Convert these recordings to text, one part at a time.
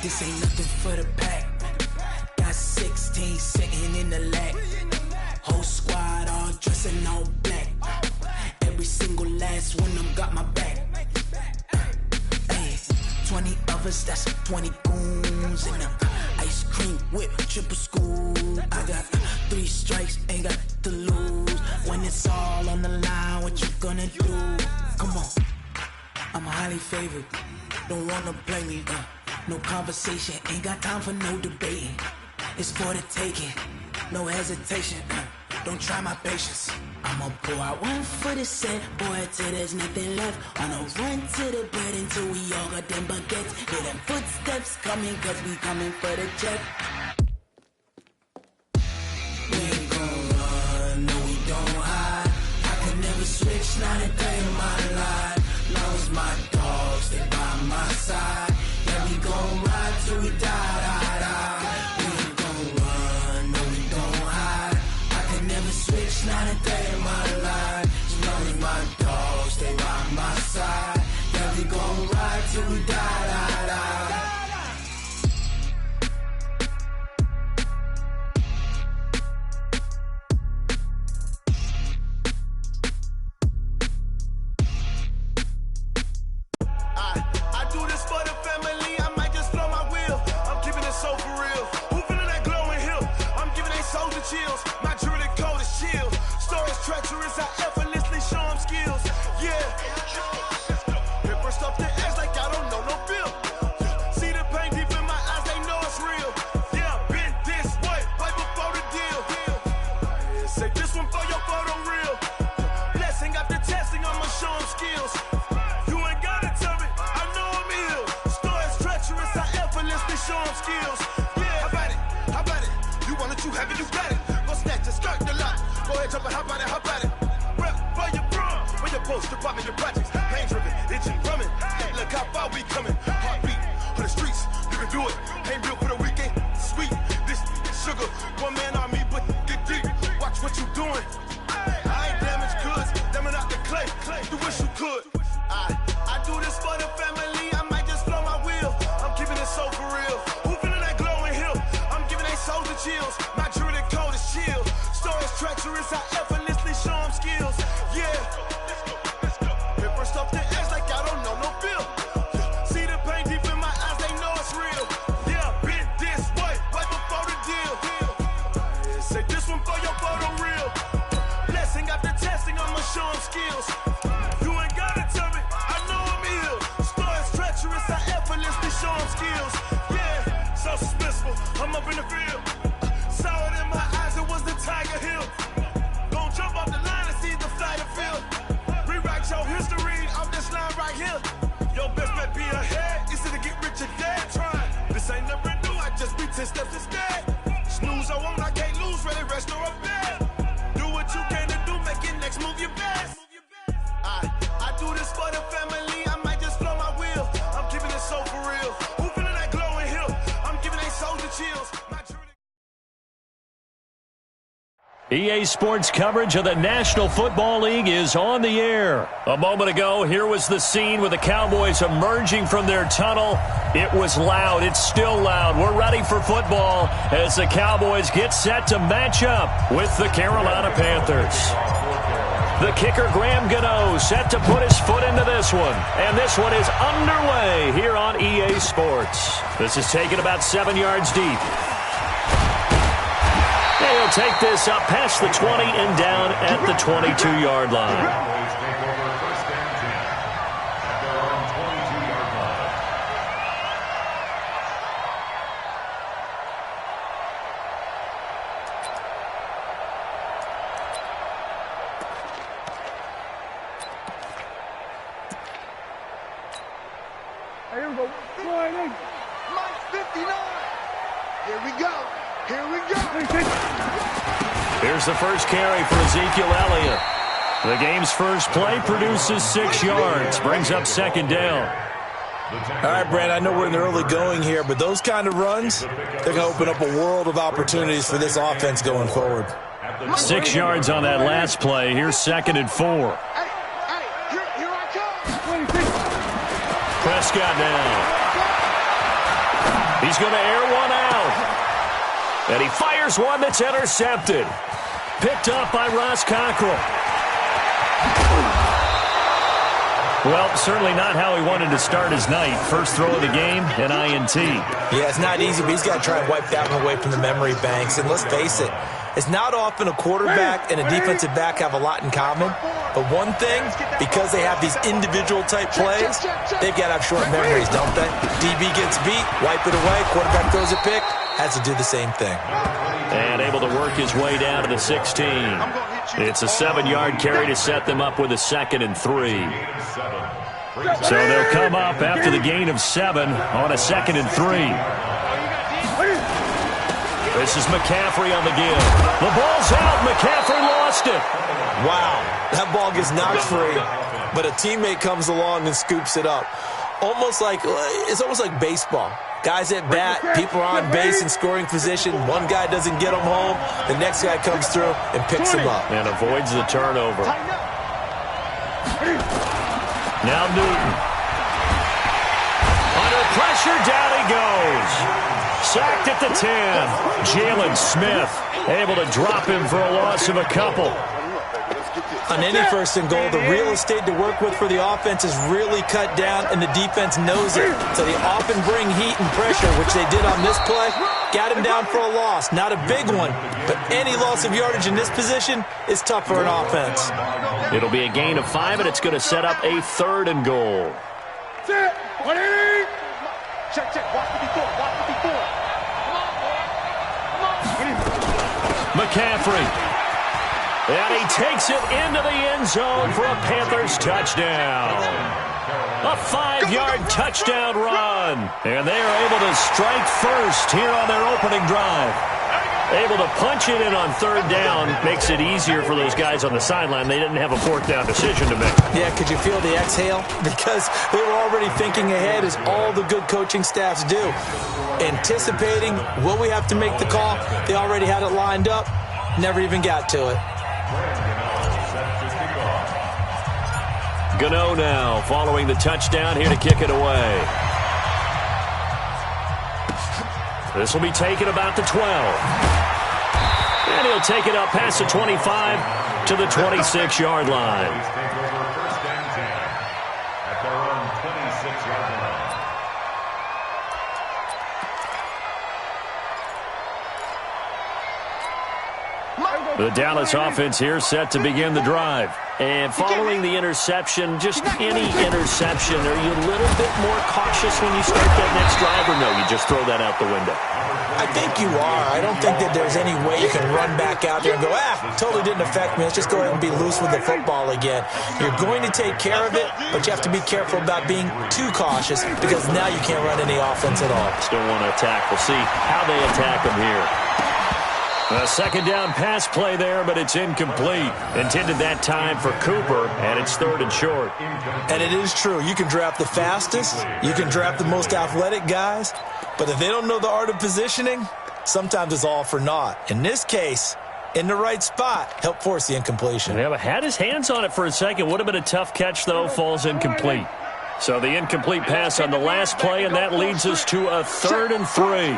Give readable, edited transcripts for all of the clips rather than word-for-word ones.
This ain't nothing for the pack. Got 16 sitting in the lap. Whole squad all dressing all black. Every single last one of them got my back. 20 of us, that's 20 goons in the ice cream whip, triple school. I got 3 strikes, ain't got to lose. When it's all on the line, what you gonna do? Come on, I'm highly favored. Don't wanna play me, no conversation. Ain't got time for no debating. It's for the taking, no hesitation. Don't try my patience. I'ma pour out one for the set, boy, till there's nothing left. On a run to the bread until we all got them baguettes. Hear them footsteps coming, cause we coming for the check. We ain't gon' run, no we don't hide. I can never switch, not a day in my life. Long as my dogs, they by my side. Yeah, we gon' ride till we die, die, die. We ain't gon' run, no we don't hide. I can never switch, not a day in my life. As long as my dogs, they by my side. Yeah, we gon' ride till we die, die, die. I do this for the family, I might just blow my wheel. I'm keeping it so for real. Who feeling that glowing hill? I'm giving they soldier chills. My jewelry cold as chill. Stories treacherous, I effortlessly show them skills. Yeah. Hit first off the edge like I don't know no feel. See the pain deep in my eyes, they know it's real. Yeah, been this way, right before the deal. Say this one for your photo real. Blessing after testing, I'ma show them skills. You ain't gotta tell me, I know I'm ill. Stories treacherous, I effortlessly show them skills. Yeah, how about it? How about it? You want it, you have it, you got it. Go snatch it, skirt the lot. Go ahead, jump it, how about it? How about it? Rep for your bro, for your post, department, your projects. Pain driven, itching, drumming. Look how far we coming. Heartbeat for the streets, you can do it. Ain't built for the weekend. Sweet, this sugar, one man army, but get deep. Watch what you doing. I ain't damaged goods, damn it out the clay. You wish you could. I do this for the family, I might just blow my wheel. I'm keeping it so for real. Who feeling that glowing hill? I'm giving they soldier chills. My jewelry cold as chill. Stories treacherous, I effortlessly show them skills. Yeah. Hit first off the edge like I don't know no feel. See the pain deep in my eyes, they know it's real. Yeah, been this way, right before the deal. Say this one for your photo real. Blessing after testing, I'ma show them skills. You ain't gotta tell me, I know I'm ill. Stories treacherous, I effortlessly show them skills. Yeah, so suspenseful, I'm up in the field. Saw it in my eyes, it was the Tiger Hill. Gon' jump off the line and see the flight of field. Rewrite your history off this line right here. Your best bet be ahead, easy to get rich or dead trying. This ain't never new, I just be 10 steps instead. Snooze I won't, I can't lose, ready, rest or a bed. Do what you can to do, make your next move your best. I do this for the family, I might just blow my wheel. I'm keeping it so for real. Who feeling that glowing hill? I'm giving they soldier chills. EA Sports coverage of the National Football League is on the air. A moment ago, here was the scene with the Cowboys emerging from their tunnel. It was loud. It's still loud. We're ready for football as the Cowboys get set to match up with the Carolina Panthers. The kicker, Graham Gano, set to put his foot into this one. And this one is underway here on EA Sports. This is taken about 7 yards deep. He'll take this up past the 20 and down at the 22-yard line. Here we go. Mike 59. Here we go. Here we go. Here's the first carry for Ezekiel Elliott. The game's first play produces 6 yards, brings up second down. All right, Brand, I know we're in the early going here, but those kind of runs, they're going to open up a world of opportunities for this offense going forward. 6 yards on that last play. Here's 2nd and 4. Here I come. Prescott now. He's going to air one out. And he fires one that's intercepted. Picked up by Ross Cockrell. Well, certainly not how he wanted to start his night. First throw of the game, an INT. Yeah, it's not easy, but he's got to try and wipe that one away from the memory banks. And let's face it, it's not often a quarterback and a defensive back have a lot in common. But one thing, because they have these individual type plays, they've got to have short memories, don't they? DB gets beat, wipe it away, quarterback throws a pick, has to do the same thing. And able to work his way down to the 16. It's a 7-yard carry to set them up with a 2nd and 3. So they'll come up after the gain of 7 on a 2nd and 3. This is McCaffrey on the give. The ball's out. McCaffrey lost it. Wow, that ball gets knocked free, but a teammate comes along and scoops it up. It's almost like baseball. Guys at bat, people are on base in scoring position. One guy doesn't get him home. The next guy comes through and picks him up. And avoids the turnover. Now Newton. Under pressure, down he goes. Sacked at the 10. Jalen Smith able to drop him for a loss of a couple. On any 1st and goal, the real estate to work with for the offense is really cut down, and the defense knows it. So they often bring heat and pressure, which they did on this play. Got him down for a loss. Not a big one, but any loss of yardage in this position is tough for an offense. It'll be a gain of 5, and it's going to set up a 3rd and goal. Check. Watch the before. McCaffrey. And he takes it into the end zone for a Panthers touchdown. A 5-yard touchdown run. And they are able to strike first here on their opening drive. Able to punch it in on 3rd down. Makes it easier for those guys on the sideline. They didn't have a 4th down decision to make. Yeah, could you feel the exhale? Because they were already thinking ahead, as all the good coaching staffs do. Anticipating, will we have to make the call? They already had it lined up. Never even got to it. Gano now following the touchdown, here to kick it away. This will be taken about the 12. And he'll take it up past the 25 to the 26-yard line. The Dallas offense here set to begin the drive. And following the interception, just any interception, are you a little bit more cautious when you start that next drive, or no, you just throw that out the window? I think you are. I don't think that there's any way you can run back out there and go, totally didn't affect me. Let's just go ahead and be loose with the football again. You're going to take care of it, but you have to be careful about being too cautious, because now you can't run any offense at all. Still want to attack. We'll see how they attack them here. A 2nd down pass play there, but it's incomplete. Intended that time for Cooper, and it's 3rd and short. And it is true. You can draft the fastest. You can draft the most athletic guys. But if they don't know the art of positioning, sometimes it's all for naught. In this case, in the right spot, help force the incompletion. Yeah, but had his hands on it for a second. Would have been a tough catch, though. Falls incomplete. So the incomplete pass on the last play, and that leads us to a 3rd and 3.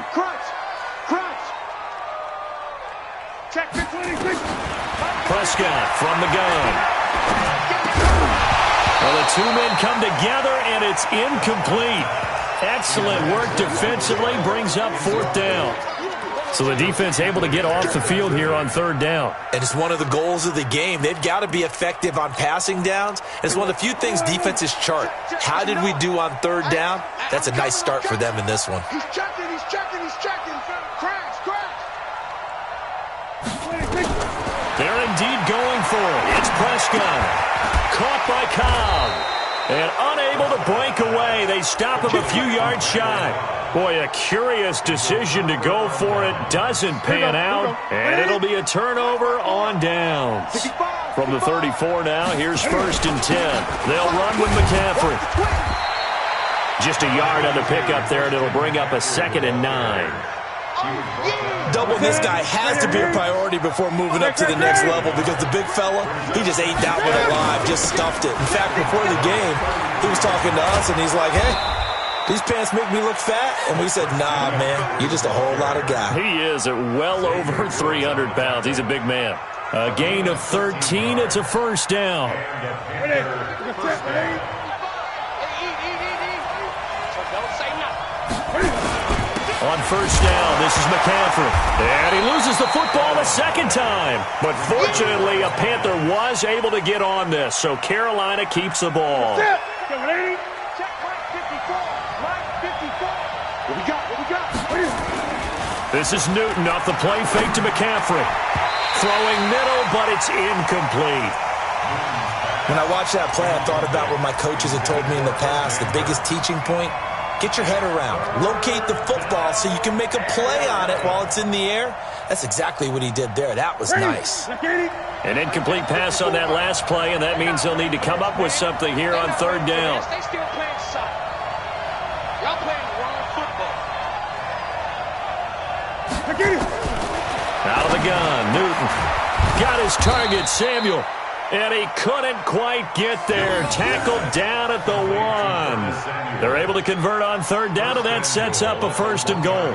Prescott from the gun. Well, the 2 men come together, and it's incomplete. Excellent work defensively, brings up 4th down. So the defense able to get off the field here on 3rd down. And it's one of the goals of the game. They've got to be effective on passing downs. It's one of the few things defenses chart. How did we do on 3rd down? That's a nice start for them in this one. He's checking. Crash. They're indeed going for it. It's Prescott. Caught by Cobb. And unable to break away. They stop him a few yards shy. Boy, a curious decision to go for it. Doesn't pan out. And it'll be a turnover on downs. From the 34 now, here's 1st and 10. They'll run with McCaffrey. Just a yard on the pickup there, and it'll bring up a 2nd and 9. Double this guy has to be a priority before moving up to the next level, because the big fella, he just ate that one alive, just stuffed it. In fact, before the game, he was talking to us, and he's like, hey, these pants make me look fat. And we said, nah, man, you're just a whole lot of guy. He is at well over 300 pounds. He's a big man. A gain of 13. It's a first down. On first down, this is McCaffrey. And he loses the football the second time. But fortunately, a Panther was able to get on this, so Carolina keeps the ball. This is Newton off the play fake to McCaffrey. Throwing middle, but it's incomplete. When I watched that play, I thought about what my coaches had told me in the past. The biggest teaching point, get your head around. Locate the football so you can make a play on it while it's in the air. That's exactly what he did there. That was nice. An incomplete pass on that last play, and that means they'll need to come up with something here on third down. They still playing soft. Y'all playing wrong football. Out of the gun, Newton. Got his target, Samuel. And he couldn't quite get there. Tackled down at the 1. They're able to convert on third down, and that sets up a first and goal.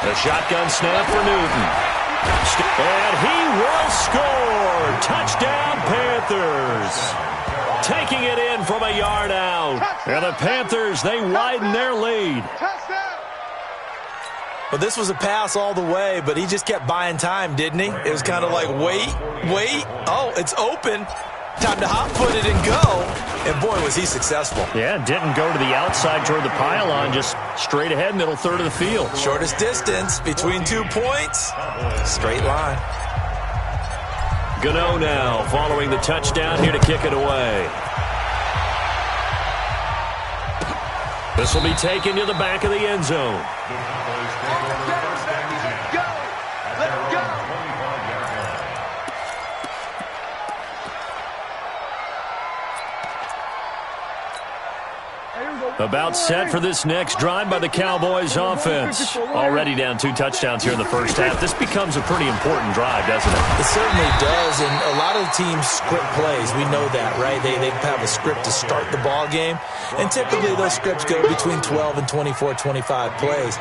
The shotgun snap for Newton. And he will score. Touchdown, Panthers. Taking it in from a yard out. And the Panthers, they widen their lead. Well, this was a pass all the way, but he just kept buying time, didn't he? It was kind of like, wait. Oh, it's open. Time to hot-foot it and go. And, boy, was he successful. Yeah, didn't go to the outside toward the pylon, just straight ahead, middle third of the field. Shortest distance between 2 points. Straight line. Gano now following the touchdown here to kick it away. This will be taken to the back of the end zone. About set for this next drive by the Cowboys offense. Already down 2 touchdowns here in the first half. This becomes a pretty important drive, doesn't it? It certainly does, and a lot of the teams script plays. We know that, right? They have a script to start the ball game, and typically those scripts go between 12 and 24, 25 plays.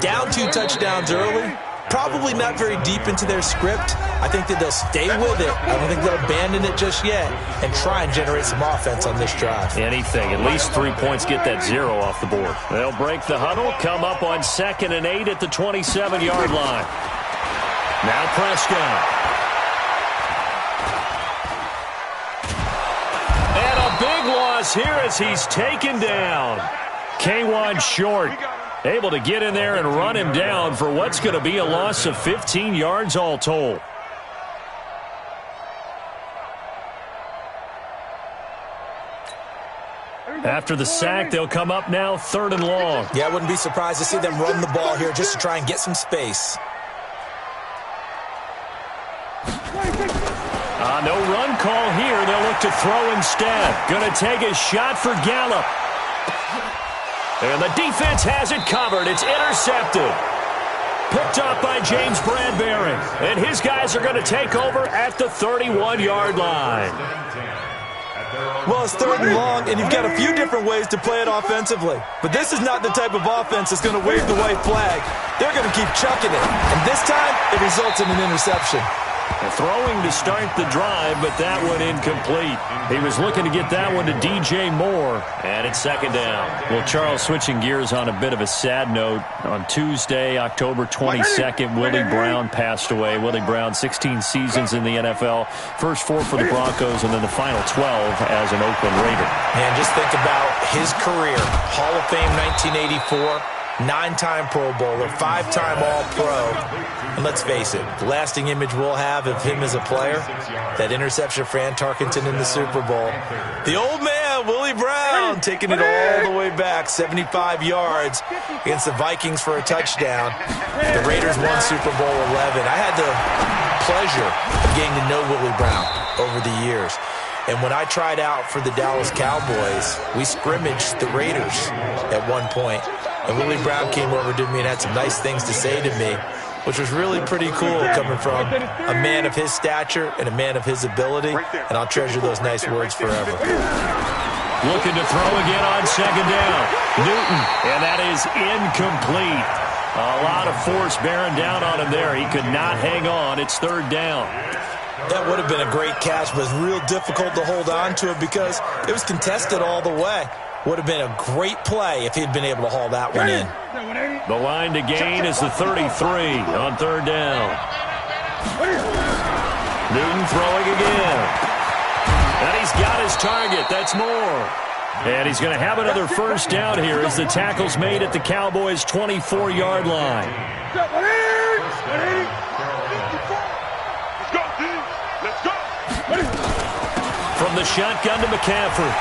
Down 2 touchdowns early, probably not very deep into their script. I think that they'll stay with it. I don't think they'll abandon it just yet and try and generate some offense on this drive. Anything. At least 3 points, get that 0 off the board. They'll break the huddle, come up on 2nd and 8 at the 27-yard line. Now Prescott. And a big loss here as he's taken down. K1 short. Able to get in there and run him down for what's going to be a loss of 15 yards all told. After the sack, they'll come up now 3rd and long. Yeah, I wouldn't be surprised to see them run the ball here just to try and get some space. No run call here. They'll look to throw instead. Going to take a shot for Gallup. And the defense has it covered. It's intercepted. Picked up by James Bradbury. And his guys are going to take over at the 31-yard line. Well, it's 3rd and long, and you've got a few different ways to play it offensively. But this is not the type of offense that's going to wave the white flag. They're going to keep chucking it. And this time, it results in an interception. Throwing to start the drive, but that one incomplete. He was looking to get that one to DJ Moore, and it's 2nd down. Well, Charles, switching gears on a bit of a sad note. On Tuesday, October 22nd, Willie Brown passed away. Willie Brown, 16 seasons in the NFL. First 4 for the Broncos, and then the final 12 as an Oakland Raider. Man, just think about his career. Hall of Fame 1984. 9-time Pro Bowler, 5-time All-Pro. And let's face it, the lasting image we'll have of him as a player, that interception for Fran Tarkenton in the Super Bowl. The old man, Willie Brown, taking it all the way back, 75 yards against the Vikings for a touchdown. The Raiders won Super Bowl 11. I had the pleasure of getting to know Willie Brown over the years. And when I tried out for the Dallas Cowboys, we scrimmaged the Raiders at one point. And Willie Brown came over to me and had some nice things to say to me, which was really pretty cool coming from a man of his stature and a man of his ability, and I'll treasure those nice words forever. Looking to throw again on second down. Newton, and that is incomplete. A lot of force bearing down on him there. He could not hang on. It's third down. That would have been a great catch, but it's real difficult to hold on to it because it was contested all the way. Would have been a great play if he'd been able to haul that one in. The line to gain is the 33 on third down. Newton throwing again. And he's got his target. That's more. And he's going to have another first down here as the tackle's made at the Cowboys' 24-yard line. From the shotgun to McCaffrey.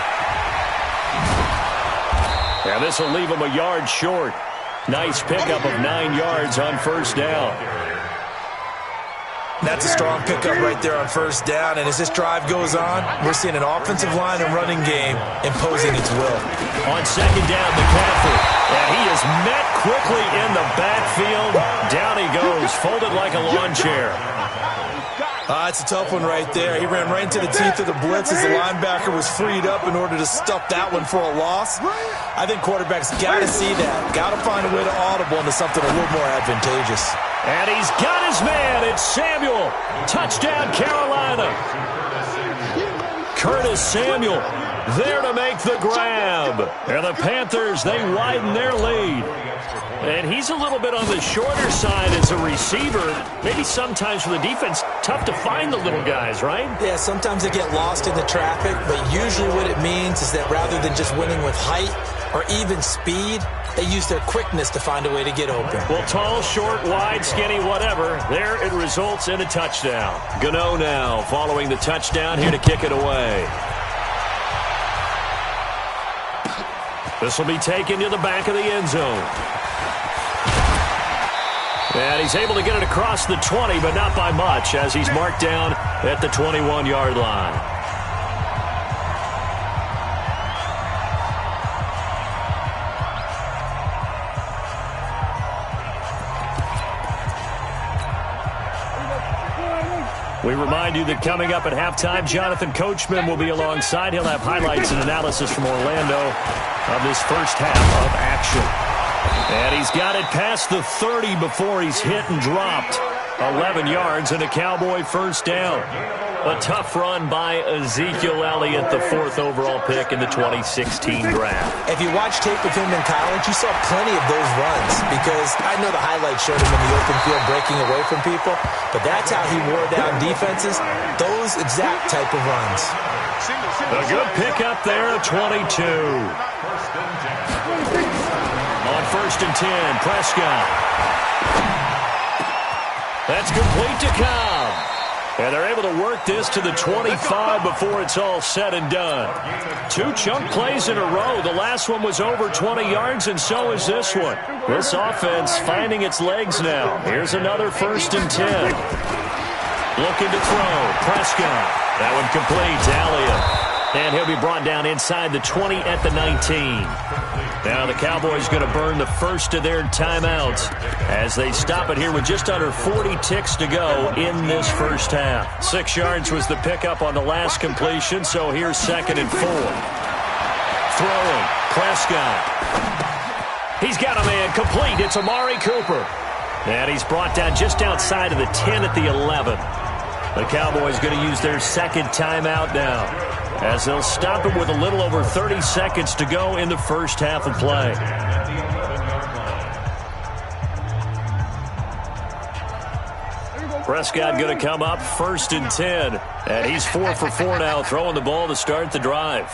And this will leave him a yard short. Nice pickup of 9 yards on first down. That's a strong pickup right there on first down. And as this drive goes on, we're seeing an offensive line and running game imposing its will. On second down, McCaffrey. And he is met quickly in the backfield. Down he goes, folded like a lawn chair. It's a tough one right there. He ran right into the teeth of the blitz as the linebacker was freed up in order to stuff that one for a loss. I think quarterbacks got to see that. Got to find a way to audible into something a little more advantageous. And he's got his man. It's Samuel. Touchdown, Carolina. Curtis Samuel there to make the grab. And the Panthers, they widen their lead. And he's a little bit on the shorter side as a receiver. Maybe sometimes for the defense, tough to find the little guys, right? Yeah, sometimes they get lost in the traffic, but usually what it means is that rather than just winning with height or even speed, they use their quickness to find a way to get open. Well, tall, short, wide, skinny, whatever, there it results in a touchdown. Gano now following the touchdown here to kick it away. This will be taken to the back of the end zone. And he's able to get it across the 20, but not by much, as he's marked down at the 21-yard line. We remind you that coming up at halftime, Jonathan Coachman will be alongside. He'll have highlights and analysis from Orlando of this first half of action. And he's got it past the 30 before he's hit and dropped. 11 yards and a Cowboy first down. A tough run by Ezekiel Elliott, the 4th overall pick in the 2016 draft. If you watch tape of him in college, you saw plenty of those runs because I know the highlights showed him in the open field breaking away from people, but that's how he wore down defenses, those exact type of runs. A good pickup there at 22. On first and 10, Prescott. That's complete to Cobb. And they're able to work this to the 25 before it's all said and done. 2 chunk plays in a row. The last one was over 20 yards, and so is this one. This offense finding its legs now. Here's another first and 10. Looking to throw. Prescott. That one complete to Elliott. And he'll be brought down inside the 20 at the 19. Now the Cowboys going to burn the first of their timeouts as they stop it here with just under 40 ticks to go in this first half. 6 yards was the pickup on the last completion, so here's 2nd and 4. Throwing, Prescott. He's got a man complete. It's Amari Cooper. And he's brought down just outside of the 10 at the 11. The Cowboys going to use their 2nd timeout now, as they'll stop it with a little over 30 seconds to go in the first half of play. Prescott going to come up 1st and 10. And he's 4 for 4 now, throwing the ball to start the drive.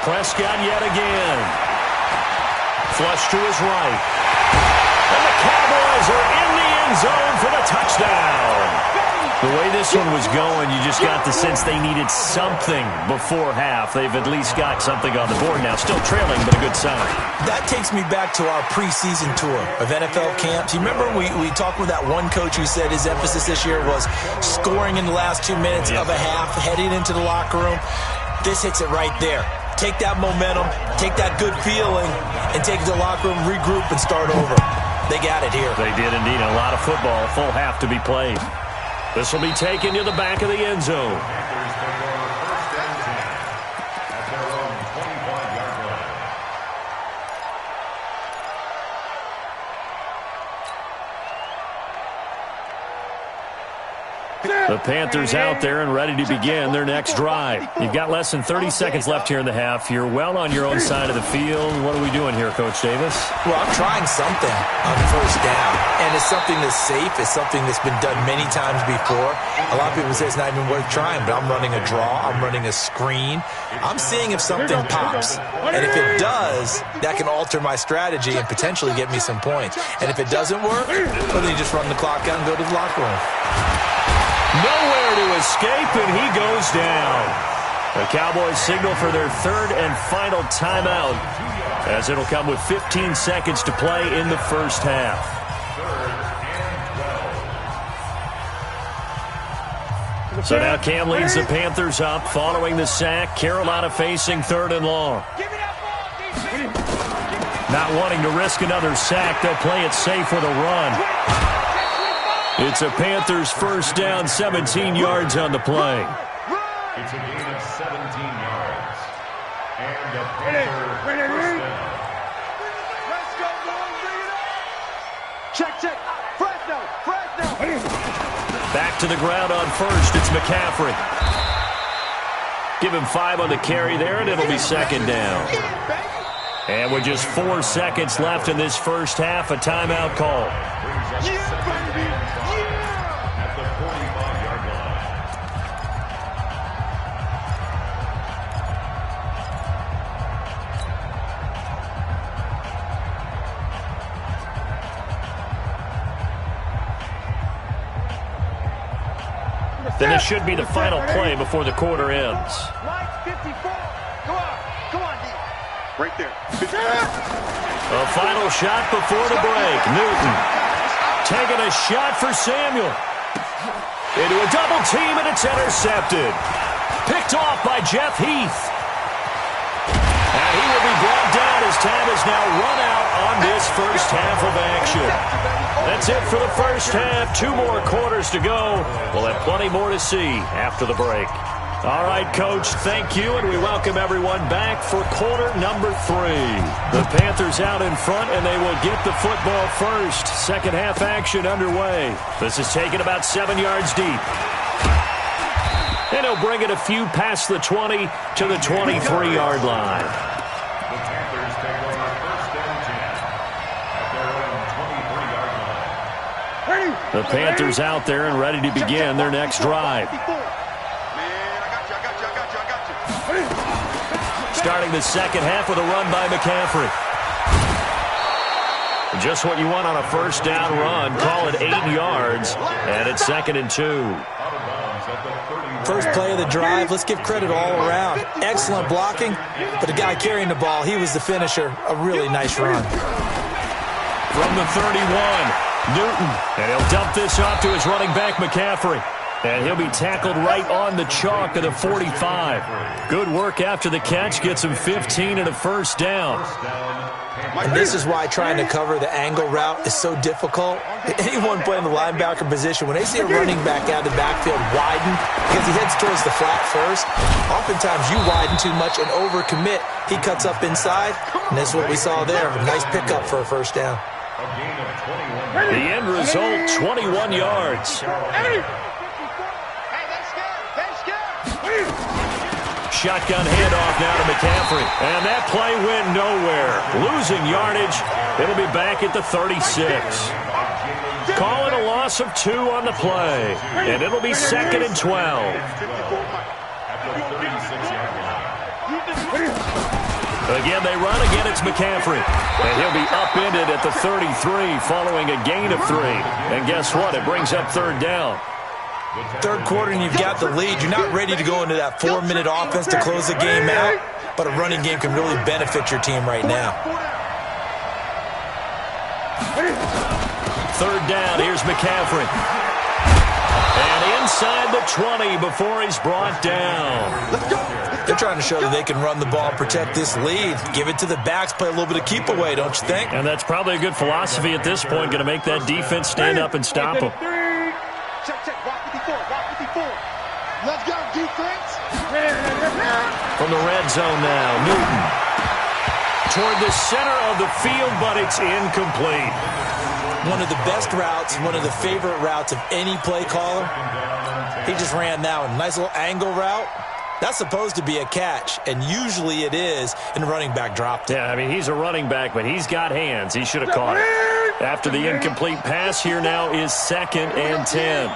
Prescott yet again. Flush to his right. And the Cowboys are in the end zone for the touchdown. The way this one was going, you just got the sense they needed something before half. They've at least got something on the board now. Still trailing, but a good sign. That takes me back to our preseason tour of NFL camps. You remember we talked with that one coach who said his emphasis this year was scoring in the last 2 minutes of a half, heading into the locker room. This hits it right there. take that momentum, take that good feeling, and take it to the locker room, regroup, and start over. They got it here. They did indeed. A lot of football, full half to be played. This will be taken to the back of the end zone. The Panthers out there and ready to begin their next drive. You've got less than 30 seconds left here in the half. You're well on your own side of the field. What are we doing here, Coach Davis? Well, I'm trying something on first down, and it's something that's safe. It's something that's been done many times before. A lot of people say it's not even worth trying, but I'm running a draw. I'm running a screen. I'm seeing if something pops, and if it does, that can alter my strategy and potentially get me some points. And if it doesn't work, well, then you just run the clock out and go to the locker room. Nowhere to escape, and he goes down. The Cowboys signal for their third and final timeout, as it'll come with 15 seconds to play in the first half. So now Cam leads the Panthers up following the sack. Carolina facing third and long. Not wanting to risk another sack, they'll play it safe with a run. It's a Panthers first down, 17 yards on the play. It's a gain of 17 yards. And a Panther first down. Let's go, boys. Bring it up. Check. Fresno. Back to the ground on first. It's McCaffrey. Give him 5 on the carry there, and it'll be second down. And with just 4 seconds left in this first half, a timeout call. At the 45-yard line. Then it should be the final play before the quarter ends. Line 54. Come on, D. Right there. A final shot before the break. Newton taking a shot for Samuel. Into a double team, and it's intercepted. Picked off by Jeff Heath. And he will be brought down as time is now run out on this first half of action. That's it for the first half. 2 more quarters to go. We'll have plenty more to see after the break. All right, Coach, thank you, and we welcome everyone back for quarter number 3. The Panthers out in front, and they will get the football first. Second half action underway. This is taken about 7 yards deep. And he'll bring it a few past the 20 to the 23-yard line. The Panthers take over first and 10 at their own 23-yard line. The Panthers out there and ready to begin their next drive. Starting the second half with a run by McCaffrey. Just what you want on a first down run. Call it 8 yards, and it's 2nd and 2. First play of the drive, let's give credit all around. Excellent blocking, but the guy carrying the ball, he was the finisher. A really nice run. From the 31, Newton, and he'll dump this off to his running back, McCaffrey. And he'll be tackled right on the chalk of the 45. Good work after the catch. Gets him 15 and a first down. And this is why trying to cover the angle route is so difficult. Anyone playing the linebacker position, when they see a running back out of the backfield widen, because he heads towards the flat first, oftentimes you widen too much and overcommit. He cuts up inside, and that's what we saw there. A nice pickup for a first down. The end result, 21 yards. Shotgun handoff now to McCaffrey. And that play went nowhere. Losing yardage. It'll be back at the 36. Call it a loss of 2 on the play. And it'll be 2nd and 12. Again, they run. Again, it's McCaffrey. And he'll be upended at the 33 following a gain of 3. And guess what? It brings up third down. Third quarter and you've got the lead. You're not ready to go into that 4-minute offense to close the game out, but a running game can really benefit your team right now. Third down, here's McCaffrey. And inside the 20 before he's brought down. Let's go. They're trying to show that they can run the ball and protect this lead. Give it to the backs, play a little bit of keep away, don't you think? And that's probably a good philosophy at this point, going to make that defense stand up and stop them. Check, rock 54, rock 54. Let's go, defense. From the red zone now, Newton. Toward the center of the field, but it's incomplete. One of the best routes, one of the favorite routes of any play caller. He just ran that one. Nice little angle route. That's supposed to be a catch, and usually it is, and the running back dropped it. Yeah, I mean, he's a running back, but he's got hands. He should have caught it. After the incomplete pass, here now is 2nd and 10.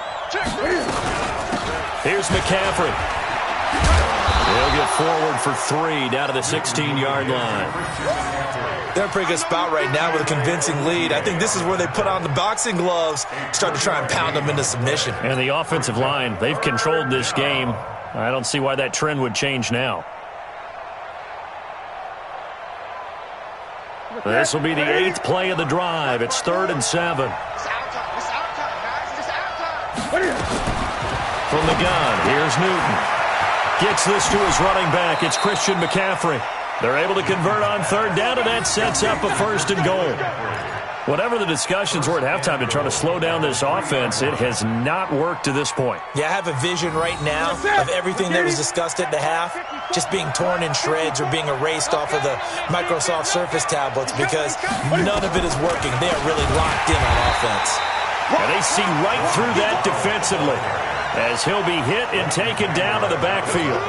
Here's McCaffrey. He'll get forward for 3 down to the 16-yard line. They're in a pretty good spot right now with a convincing lead. I think this is where they put on the boxing gloves, start to try and pound them into submission. And the offensive line, they've controlled this game. I don't see why that trend would change now. This will be the 8th play of the drive. It's 3rd and 7. It's our time. It's our time, guys. It's our time. From the gun, here's Newton. Gets this to his running back. It's Christian McCaffrey. They're able to convert on 3rd down, and that sets up a 1st and goal. Whatever the discussions were at halftime to try to slow down this offense, it has not worked to this point. Yeah, I have a vision right now of everything that was discussed at the half just being torn in shreds or being erased off of the Microsoft Surface tablets because none of it is working. They are really locked in on offense. And they see right through that defensively as he'll be hit and taken down to the backfield.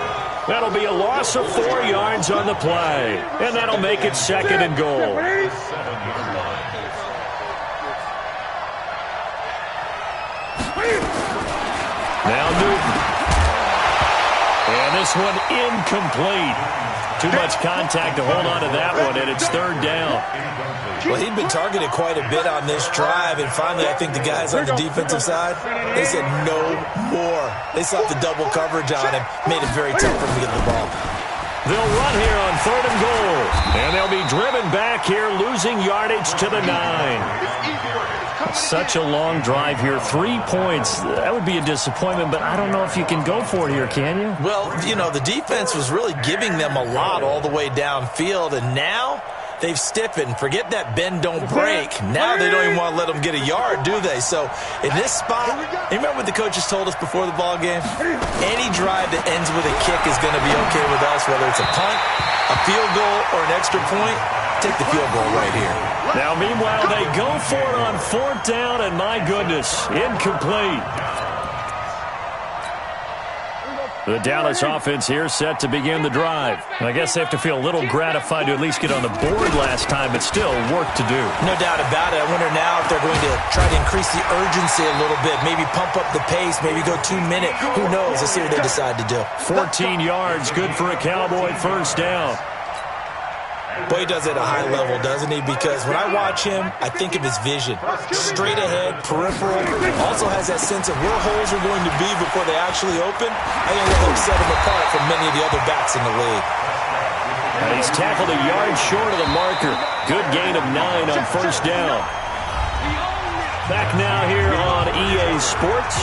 That'll be a loss of 4 yards on the play, and that'll make it 2nd and goal. Now Newton. And this one incomplete. Too much contact to hold on to that one, and it's 3rd down. Well, he'd been targeted quite a bit on this drive, and finally I think the guys on the defensive side, they said no more. They sought the double coverage on him, made it very tough for him to get the ball. They'll run here on 3rd and goal, and they'll be driven back here, losing yardage to the 9. Such a long drive here. 3 points. That would be a disappointment, but I don't know if you can go for it here, can you? Well, you know, the defense was really giving them a lot all the way downfield, and now they've stiffened. Forget that bend, don't break. Now they don't even want to let them get a yard, do they? So in this spot, you remember what the coaches told us before the ball game? Any drive that ends with a kick is going to be okay with us, whether it's a punt, a field goal, or an extra point. Take the field goal right here. Now, meanwhile, they go for it on 4th down, and my goodness, incomplete. The Dallas offense here set to begin the drive. I guess they have to feel a little gratified to at least get on the board last time, but still work to do. No doubt about it. I wonder now if they're going to try to increase the urgency a little bit, maybe pump up the pace, maybe go 2-minute. Who knows? Let's see what they decide to do. 14 yards, good for a Cowboy 1st down. Boy, he does it at a high level, doesn't he? Because when I watch him, I think of his vision. Straight ahead, peripheral. Also has that sense of where holes are going to be before they actually open. I think that will set him apart from many of the other backs in the league. He's tackled a yard short of the marker. Good gain of 9 on 1st down. Back now here on EA Sports.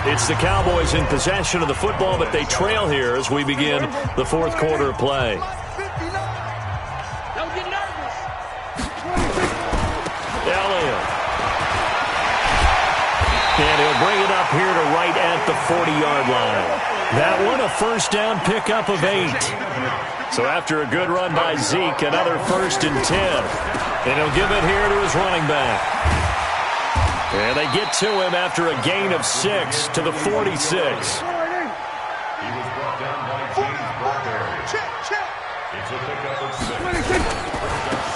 It's the Cowboys in possession of the football, but they trail here as we begin the 4th quarter of play. And he'll bring it up here to right at the 40-yard line. That one, a 1st down pickup of 8. So after a good run by Zeke, another 1st and 10. And he'll give it here to his running back. And they get to him after a gain of 6 to the 46. He was brought down by James Bradbury. It's a pickup of 6.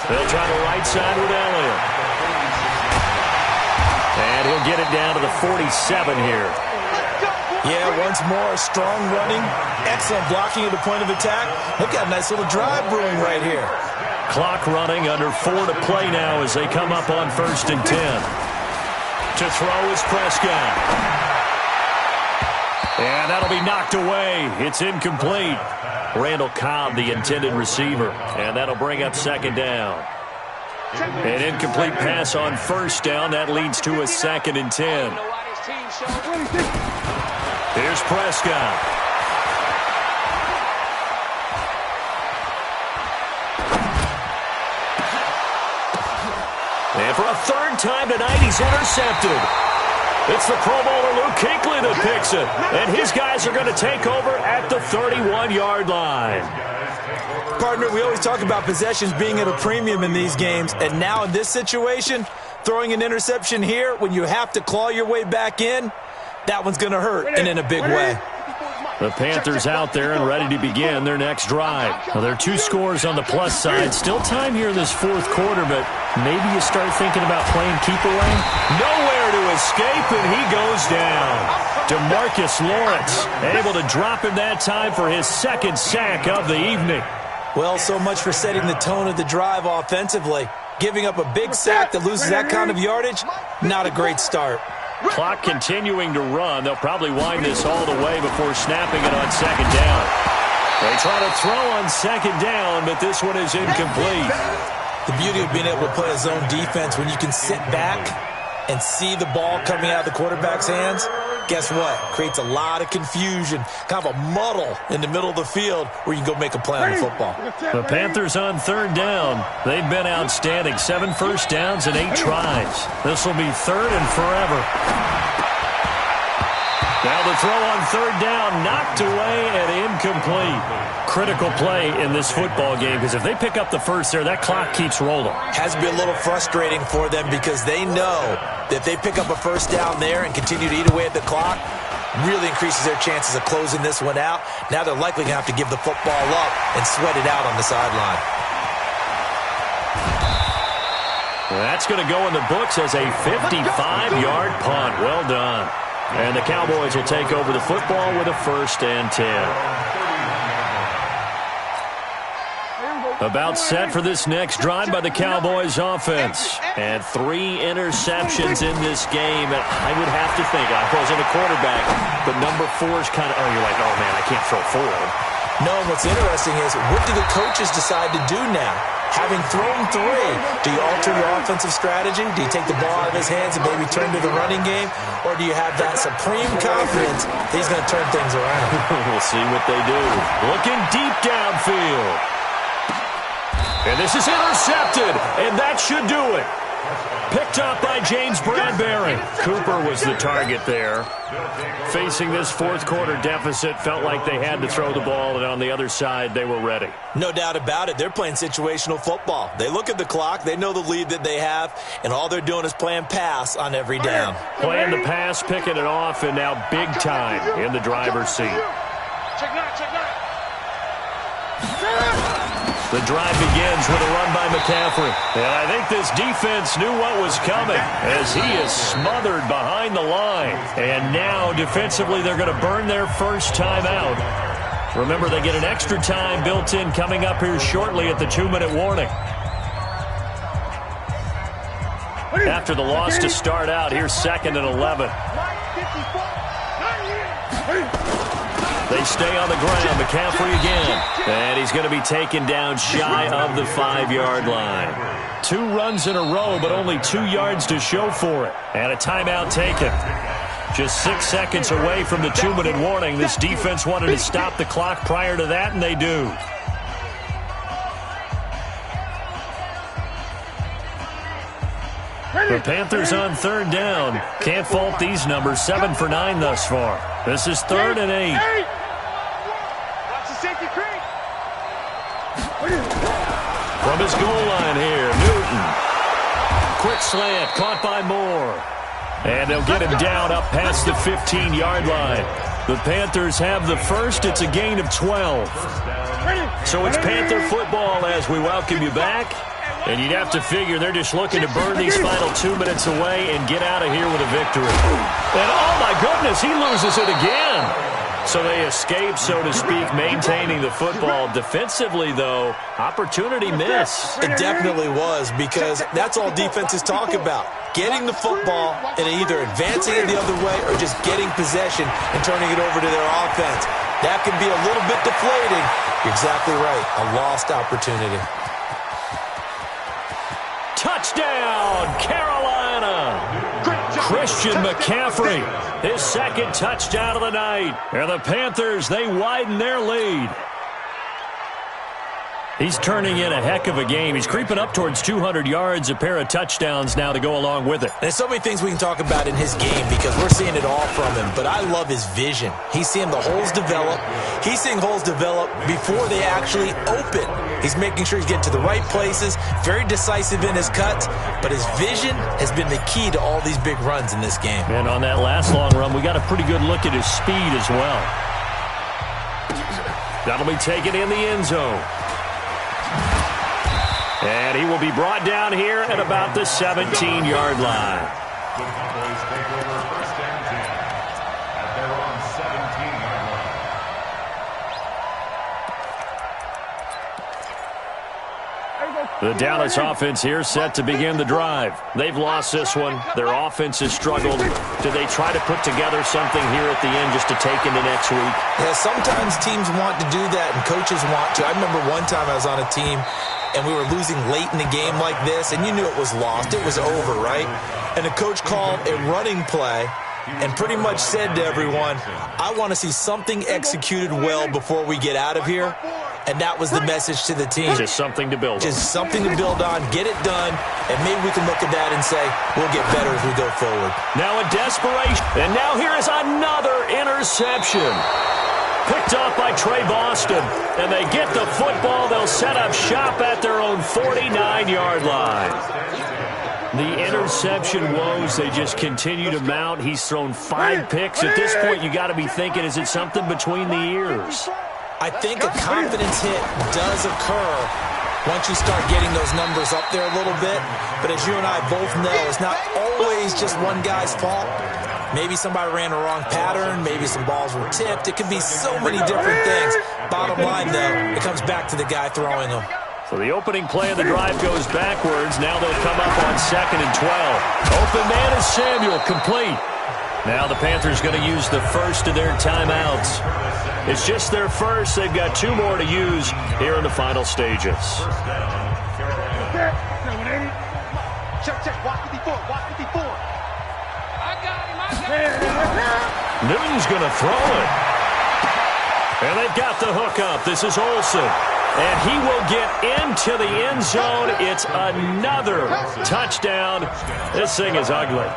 They'll try the right side with Elliott. And he'll get it down to the 47 here. Yeah, once more, strong running, excellent blocking at the point of attack. They've got a nice little drive brewing right here. Clock running, under 4 to play now as they come up on 1st and 10. To throw is Prescott. And that'll be knocked away. It's incomplete. Randall Cobb, the intended receiver. And that'll bring up 2nd down. An incomplete pass on 1st down. That leads to a 2nd and 10. Here's Prescott. And for a third time tonight, he's intercepted. It's the Pro Bowler Luke Kuechly that picks it. And his guys are going to take over at the 31-yard line. Partner, we always talk about possessions being at a premium in these games. And now in this situation, throwing an interception here when you have to claw your way back in, that one's going to hurt, and in a big way. The Panthers out there and ready to begin their next drive. Now, there are 2 scores on the plus side. Still time here in this fourth quarter, but maybe you start thinking about playing keep away. Nowhere to escape, and he goes down. DeMarcus Lawrence able to drop him that time for his second sack of the evening. Well, so much for setting the tone of the drive offensively. Giving up a big sack that loses that kind of yardage, not a great start. Clock continuing to run. They'll probably wind this all the way before snapping it on second down. They try to throw on second down, but this one is incomplete. The beauty of being able to play a zone defense when you can sit back and see the ball coming out of the quarterback's hands, guess what? Creates a lot of confusion, kind of a muddle in the middle of the field where you can go make a play on the football. The Panthers on third down. They've been outstanding. 7 first downs and 8 tries. This will be third and forever. Now the throw on third down, knocked away and incomplete. Critical play in this football game because if they pick up the first there, that clock keeps rolling. Has to be a little frustrating for them because they know that if they pick up a first down there and continue to eat away at the clock, really increases their chances of closing this one out. Now they're likely going to have to give the football up and sweat it out on the sideline. That's going to go in the books as a 55-yard punt. Well done. And the Cowboys will take over the football with a 1st and 10. About set for this next drive by the Cowboys offense. And 3 interceptions in this game. And I would have to think, I wasn't a quarterback, but number 4 is kind of, you're like, oh, man, I can't throw 4. No, what's interesting is, what do the coaches decide to do now? Having thrown 3, do you alter your offensive strategy? Do you take the ball out of his hands and maybe turn to the running game? Or do you have that supreme confidence that he's going to turn things around? We'll see what they do. Looking deep downfield. And this is intercepted, and that should do it. Picked up by James Bradbury. Cooper was the target there. Facing this fourth quarter deficit, felt like they had to throw the ball, and on the other side, they were ready. No doubt about it. They're playing situational football. They look at the clock, they know the lead that they have, and all they're doing is playing pass on every down. Playing the pass, picking it off, and now big time in the driver's seat. The drive begins with a run by McCaffrey. And I think this defense knew what was coming as he is smothered behind the line. And now, defensively, they're going to burn their first time out. Remember, they get an extra time built in coming up here shortly at the 2-minute warning. After the loss to start out, here's 2nd and 11. They stay on the ground. McCaffrey again. And he's going to be taken down shy of the 5-yard line. 2 runs in a row, but only 2 yards to show for it. And a timeout taken. Just 6 seconds away from the 2-minute warning. This defense wanted to stop the clock prior to that, and they do. The Panthers on third down. Can't fault these numbers. 7 for 9 thus far. This is 3rd and 8. From his goal line here, Newton. Quick slant, caught by Moore. And they'll get him down up past the 15-yard line. The Panthers have the first. It's a gain of 12. So it's Panther football as we welcome you back. And you'd have to figure they're just looking to burn these final 2 minutes away and get out of here with a victory. And, oh, my goodness, he loses it again. So they escape, so to speak, maintaining the football. Defensively, though, opportunity miss. It definitely was, because that's all defenses talk about. Getting the football and either advancing it the other way or just getting possession and turning it over to their offense. That can be a little bit deflating. You're exactly right. A lost opportunity. Touchdown, Carolina! Christian McCaffrey, his 2nd touchdown of the night. And the Panthers, they widen their lead. He's turning in a heck of a game. He's creeping up towards 200 yards, a pair of touchdowns now to go along with it. There's so many things we can talk about in his game because we're seeing it all from him, but I love his vision. He's seeing the holes develop. He's seeing holes develop before they actually open. He's making sure he's getting to the right places, very decisive in his cuts, but his vision has been the key to all these big runs in this game. And on that last long run, we got a pretty good look at his speed as well. That'll be taken in the end zone. And he will be brought down here at about the 17-yard line. The Cowboys take over first and 10 at their own 17-yard line. The Dallas offense here set to begin the drive. They've lost this one. Their offense has struggled. Do they try to put together something here at the end just to take into next week? Yeah, sometimes teams want to do that and coaches want to. I remember one time I was on a team and we were losing late in the game like this, and you knew it was lost. It was over, right? And the coach called a running play and pretty much said to everyone, I want to see something executed well before we get out of here. And that was the message to the team. Just something to build on. Just something to build on, get it done, and maybe we can look at that and say, we'll get better as we go forward. Now a desperation. And now here is another interception. Picked off by Trey Boston. And they get the football. They'll set up shop at their own 49-yard line. The interception woes, they just continue to mount. He's thrown 5 picks. At this point, you got to be thinking, is it something between the ears? I think a confidence hit does occur once you start getting those numbers up there a little bit. But as you and I both know, it's not always just one guy's fault. Maybe somebody ran the wrong pattern. Maybe some balls were tipped. It could be so many different things. Bottom line, though, it comes back to the guy throwing them. So the opening play of the drive goes backwards. Now they'll come up on 2nd and 12. Open man is Samuel, complete. Now the Panthers going to use the first of their timeouts. It's just their first. They've got 2 more to use here in the final stages. Check. Watch 54. I got him. Newton's going to throw it. And they've got the hook up. This is Olsen. And he will get into the end zone. It's another touchdown. This thing is ugly.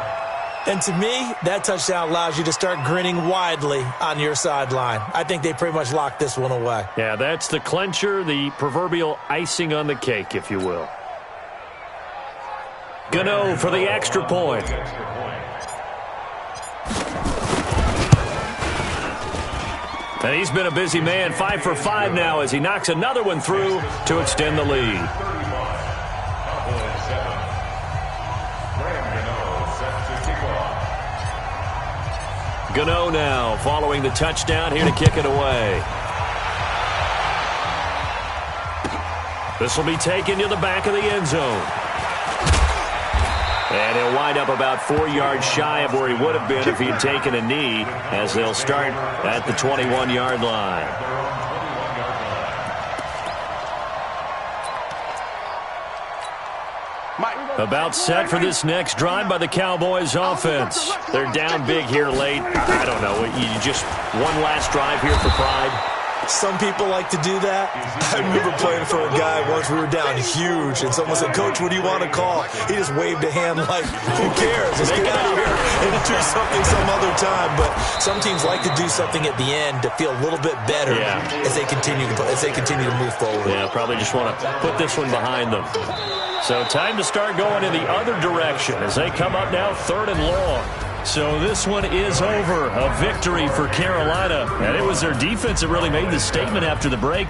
And to me, that touchdown allows you to start grinning widely on your sideline. I think they pretty much locked this one away. Yeah, that's the clincher, the proverbial icing on the cake, if you will. Gano for the extra point. And he's been a busy man, 5 for 5 now as he knocks another one through to extend the lead. Gano now following the touchdown here to kick it away. This will be taken to the back of the end zone. And he'll wind up about 4 yards shy of where he would have been if he had taken a knee, as they'll start at the 21-yard line. About set for this next drive by the Cowboys offense. They're down big here late. I don't know. You just one last drive here for pride. Some people like to do that. I remember playing for a guy once. We were down huge, and someone said, Coach, what do you want to call? He just waved a hand like, who cares? Let's get out of here and do something some other time. But some teams like to do something at the end to feel a little bit better as they continue to move forward. Yeah, probably just want to put this one behind them. So time to start going in the other direction as they come up now 3rd and long. So this one is over. A victory for Carolina. And it was their defense that really made the statement after the break.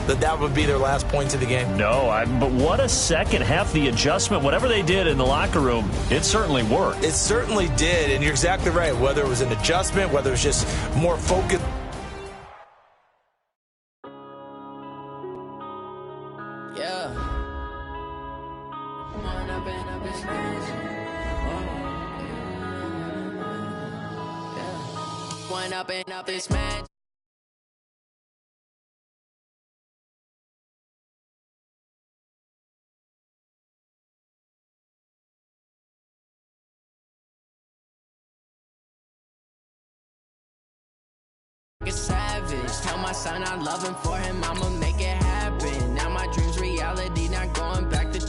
That would be their last points of the game. No, but what a second half. The adjustment, whatever they did in the locker room, it certainly worked. It certainly did, and you're exactly right. Whether it was an adjustment, whether it was just more focused. Yeah. Wind up and up this match. A savage. Tell my son I love him, for him I'ma make it happen. Now my dreams reality, not going back to.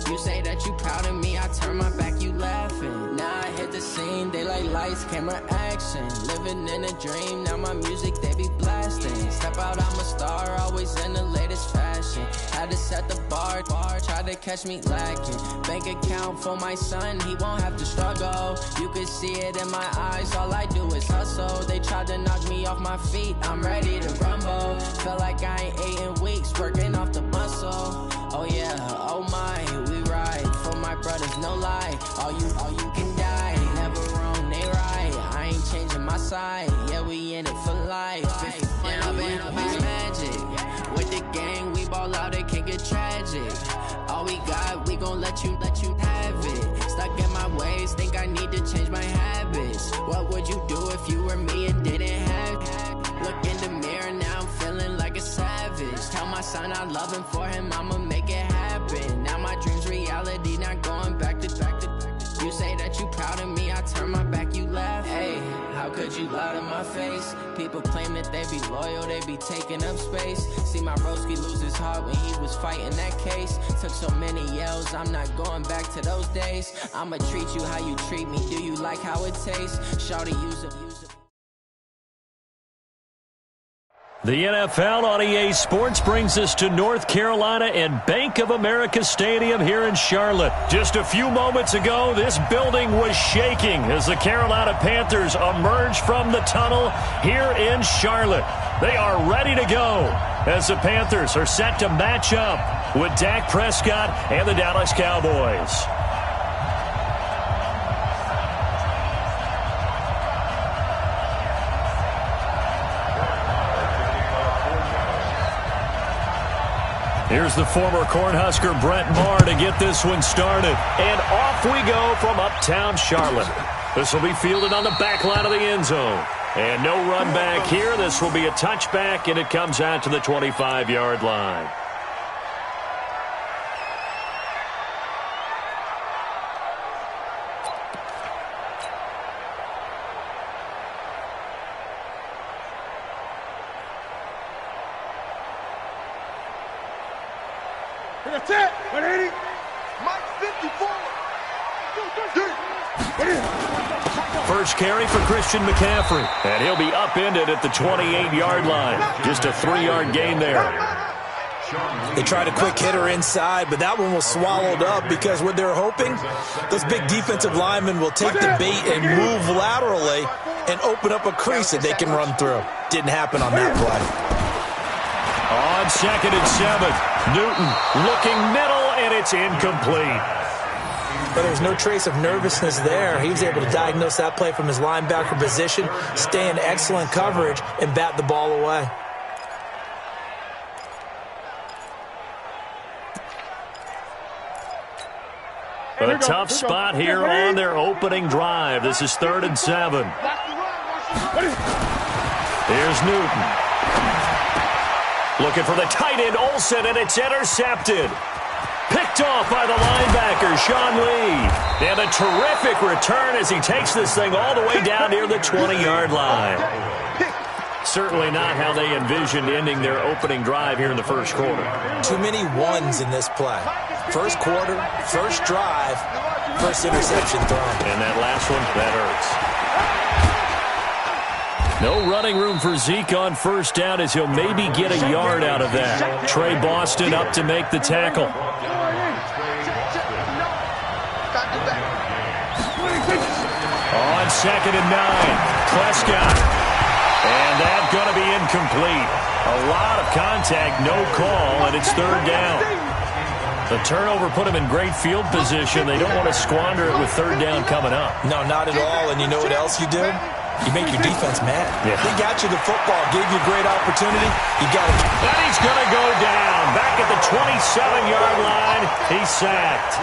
You say that you proud of me, I turn my back, you laughing. Now I hit the scene, they like lights, camera, action. Living in a dream, now my music they be blasting. Step out, I'm a star, always in the latest fashion. Had to set the bar, try to catch me lacking. Bank account for my son, he won't have to struggle. You can see it in my eyes, all I do is hustle. They tried to knock me off my feet, I'm ready to rumble. Felt like I ain't ate in weeks, working off the muscle. Oh yeah, oh my, we ride for my brothers, no lie. All you can die, never wrong, they right. I ain't changing my side, yeah, we in it for life. And I've been magic with the gang, we ball out, it can get tragic. All we got, we gon' let you have it. Stuck in my ways, think I need to change my habits. What would you do if you were me and didn't have it? Look in the mirror, now I'm feeling like a savage. Tell my son I love him, for him I'ma make it happen. Now my dreams reality, not going back to. You say that you proud of me, I turn my back, you laugh. Hey, how could you lie to my face? People claim that they be loyal, they be taking up space. See my broski lose his heart when he was fighting that case. Took so many yells, I'm not going back to those days. I'ma treat you how you treat me, do you like how it tastes? Shawty, use it. The NFL on EA Sports brings us to North Carolina and Bank of America Stadium here in Charlotte. Just a few moments ago, this building was shaking as the Carolina Panthers emerged from the tunnel here in Charlotte. They are ready to go as the Panthers are set to match up with Dak Prescott and the Dallas Cowboys. Here's the former Cornhusker Brent Maher to get this one started. And off we go from uptown Charlotte. This will be fielded on the back line of the end zone. And no run back here. This will be a touchback, and it comes out to the 25-yard line. That's it. 180. Mike 54. First carry for Christian McCaffrey. And he'll be upended at the 28-yard line. Just a 3-yard gain there. They tried a quick hitter inside, but that one was swallowed up because what they're hoping, those big defensive linemen will take the bait and move laterally and open up a crease that they can run through. Didn't happen on that play. On 2nd and 7, Newton looking middle, and it's incomplete. But there was no trace of nervousness there. He was able to diagnose that play from his linebacker position, stay in excellent coverage, and bat the ball away. A tough spot here on their opening drive. This is 3rd and 7. Here's Newton. Looking for the tight end, Olsen, and it's intercepted. Picked off by the linebacker, Sean Lee. And a terrific return as he takes this thing all the way down near the 20-yard line. Certainly not how they envisioned ending their opening drive here in the first quarter. Too many ones in this play. First quarter, first drive, first interception thrown. And that last one, that hurts. No running room for Zeke on first down as he'll maybe get a yard out of that. Trey Boston up to make the tackle. On 2nd and 9, Prescott. And that's going to be incomplete. A lot of contact, no call, and it's 3rd down. The turnover put him in great field position. They don't want to squander it with 3rd down coming up. No, not at all. And you know what else you do? You make your defense mad. Yeah. They got you the football, gave you a great opportunity. You got to. And he's going to go down. Back at the 27-yard line, he's sacked.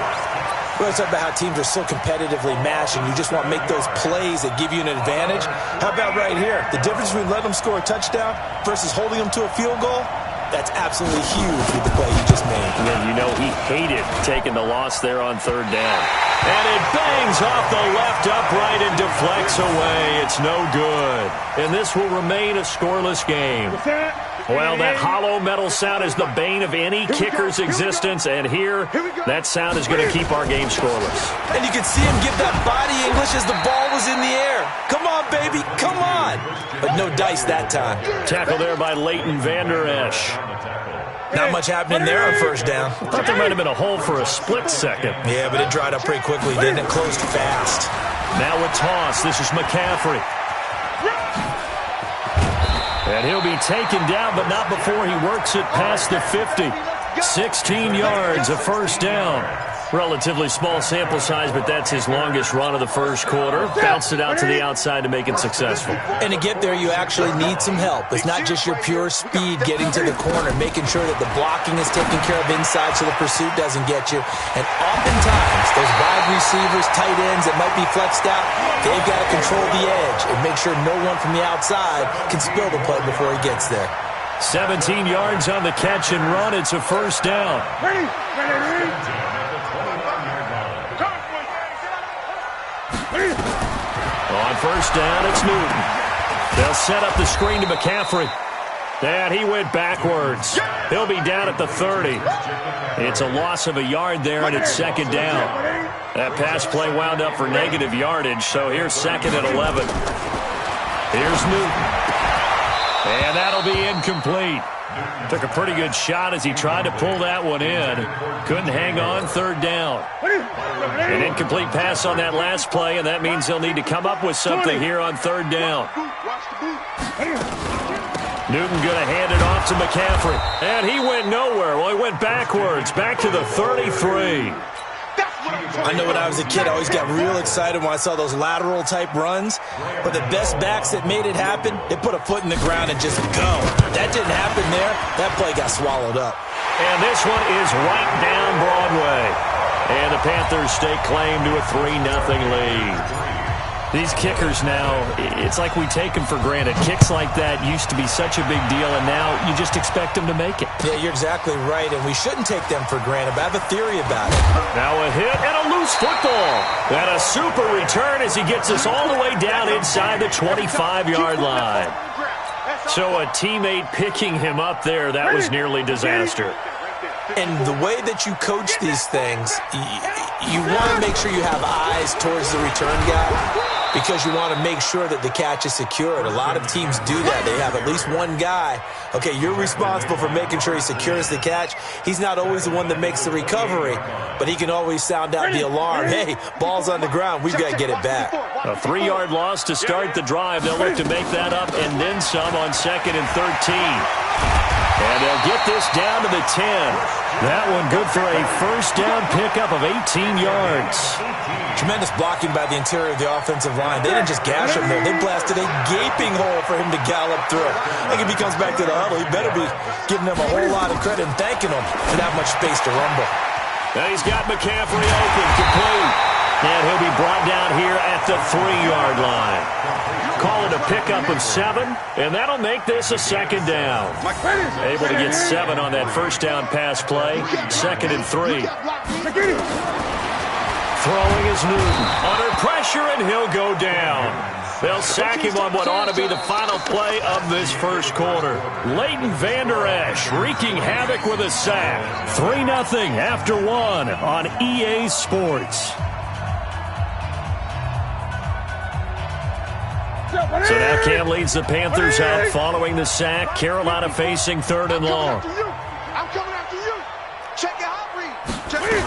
Well, it's about how teams are so competitively matched, and you just want to make those plays that give you an advantage. How about right here? The difference between letting them score a touchdown versus holding them to a field goal? That's absolutely huge with the play you just made. And then You know he hated taking the loss there on third down. And it bangs off the left upright and deflects away. It's no good. And this will remain a scoreless game. Well, that hollow metal sound is the bane of any kicker's existence, and here, that sound is going to keep our game scoreless. And you can see him give that body English as the ball was in the air. Come on, baby, come on. But no dice that time. Tackle there by Leighton Vander Esch. Not much happening there on first down. Thought there might have been a hole for a split second. Yeah, but it dried up pretty quickly, didn't it? Closed fast. Now a toss. This is McCaffrey. And he'll be taken down, but not before he works it past the 50. 16 yards, a first down. Relatively small sample size, but that's his longest run of the first quarter. Bounced it out to the outside to make it successful. And to get there, you actually need some help. It's not just your pure speed getting to the corner, making sure that the blocking is taken care of inside so the pursuit doesn't get you. And oftentimes, those wide receivers, tight ends that might be flexed out, they've got to control the edge and make sure no one from the outside can spill the play before he gets there. 17 yards on the catch and run. It's a first down. Ready? On first down, it's Newton. They'll set up the screen to McCaffrey. And he went backwards. He'll be down at the 30. It's a loss of a yard there, and it's second down. That pass play wound up for negative yardage, so here's second and 11. Here's Newton. And that'll be incomplete. Took a pretty good shot as he tried to pull that one in. Couldn't hang on, third down. An incomplete pass on that last play, and that means they'll need to come up with something here on third down. Newton going to hand it off to McCaffrey. And he went nowhere. Well, he went backwards, back to the 33. I know when I was a kid, I always got real excited when I saw those lateral-type runs. But the best backs that made it happen, they put a foot in the ground and just go. That didn't happen there. That play got swallowed up. And this one is right down Broadway. And the Panthers stake claim to a 3-0 lead. These kickers now, it's like we take them for granted. Kicks like that used to be such a big deal, and now you just expect them to make it. Yeah, you're exactly right, and we shouldn't take them for granted, but I have a theory about it. Now a hit and a loose football. And a super return as he gets us all the way down inside the 25-yard line. So a teammate picking him up there, that was nearly disaster. And the way that you coach these things, you want to make sure you have eyes towards the return guy because you want to make sure that the catch is secured. A lot of teams do that. They have at least one guy. Okay, you're responsible for making sure he secures the catch. He's not always the one that makes the recovery, but he can always sound out the alarm. Hey, ball's on the ground. We've got to get it back. A 3-yard loss to start the drive. They'll look to make that up and then some on 2nd and 13. And they'll get this down to the 10. That one good for a first down pickup of 18 yards. Tremendous blocking by the interior of the offensive line. They didn't just gash him there. They blasted a gaping hole for him to gallop through. I think if he comes back to the huddle, he better be giving them a whole lot of credit and thanking them for that much space to rumble. And he's got McCaffrey open, complete. And he'll be brought down here at the 3-yard line. Call it a pickup of 7, and that'll make this a second down. Able to get 7 on that first down pass play. 2nd and 3. Throwing is Newton. Under pressure, and he'll go down. They'll sack him on what ought to be the final play of this first quarter. Leighton Vander Esch wreaking havoc with a sack. 3-0 after 1 on EA Sports. So now Cam leads the Panthers out following the sack. Carolina facing 3rd and long. I'm coming after you. Check your hot read. Check it.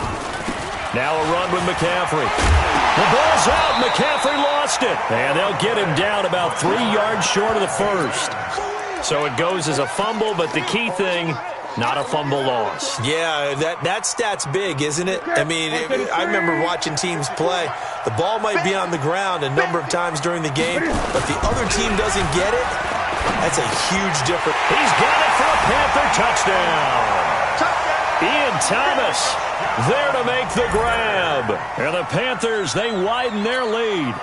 Now a run with McCaffrey. The ball's out. McCaffrey lost it. And they'll get him down about 3 yards short of the first. So it goes as a fumble, but the key thing, not a fumble loss. Yeah, that stat's big, isn't it? I mean, I remember watching teams play. The ball might be on the ground a number of times during the game, but the other team doesn't get it. That's a huge difference. He's got it for a Panther touchdown. Ian Thomas there to make the grab. And the Panthers, they widen their lead.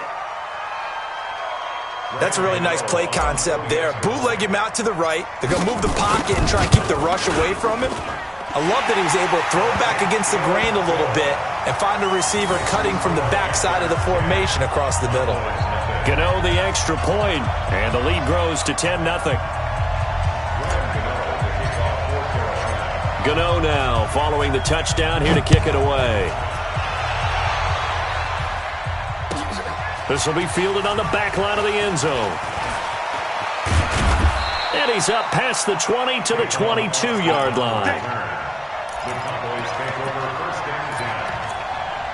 That's a really nice play concept there. Bootleg him out to the right. They're going to move the pocket and try and keep the rush away from him. I love that he was able to throw back against the grain a little bit and find a receiver cutting from the backside of the formation across the middle. Gano the extra point, and the lead grows to 10-0. Gano now following the touchdown here to kick it away. This will be fielded on the back line of the end zone. And he's up past the 20 to the 22-yard line. The Cowboys take over first and 10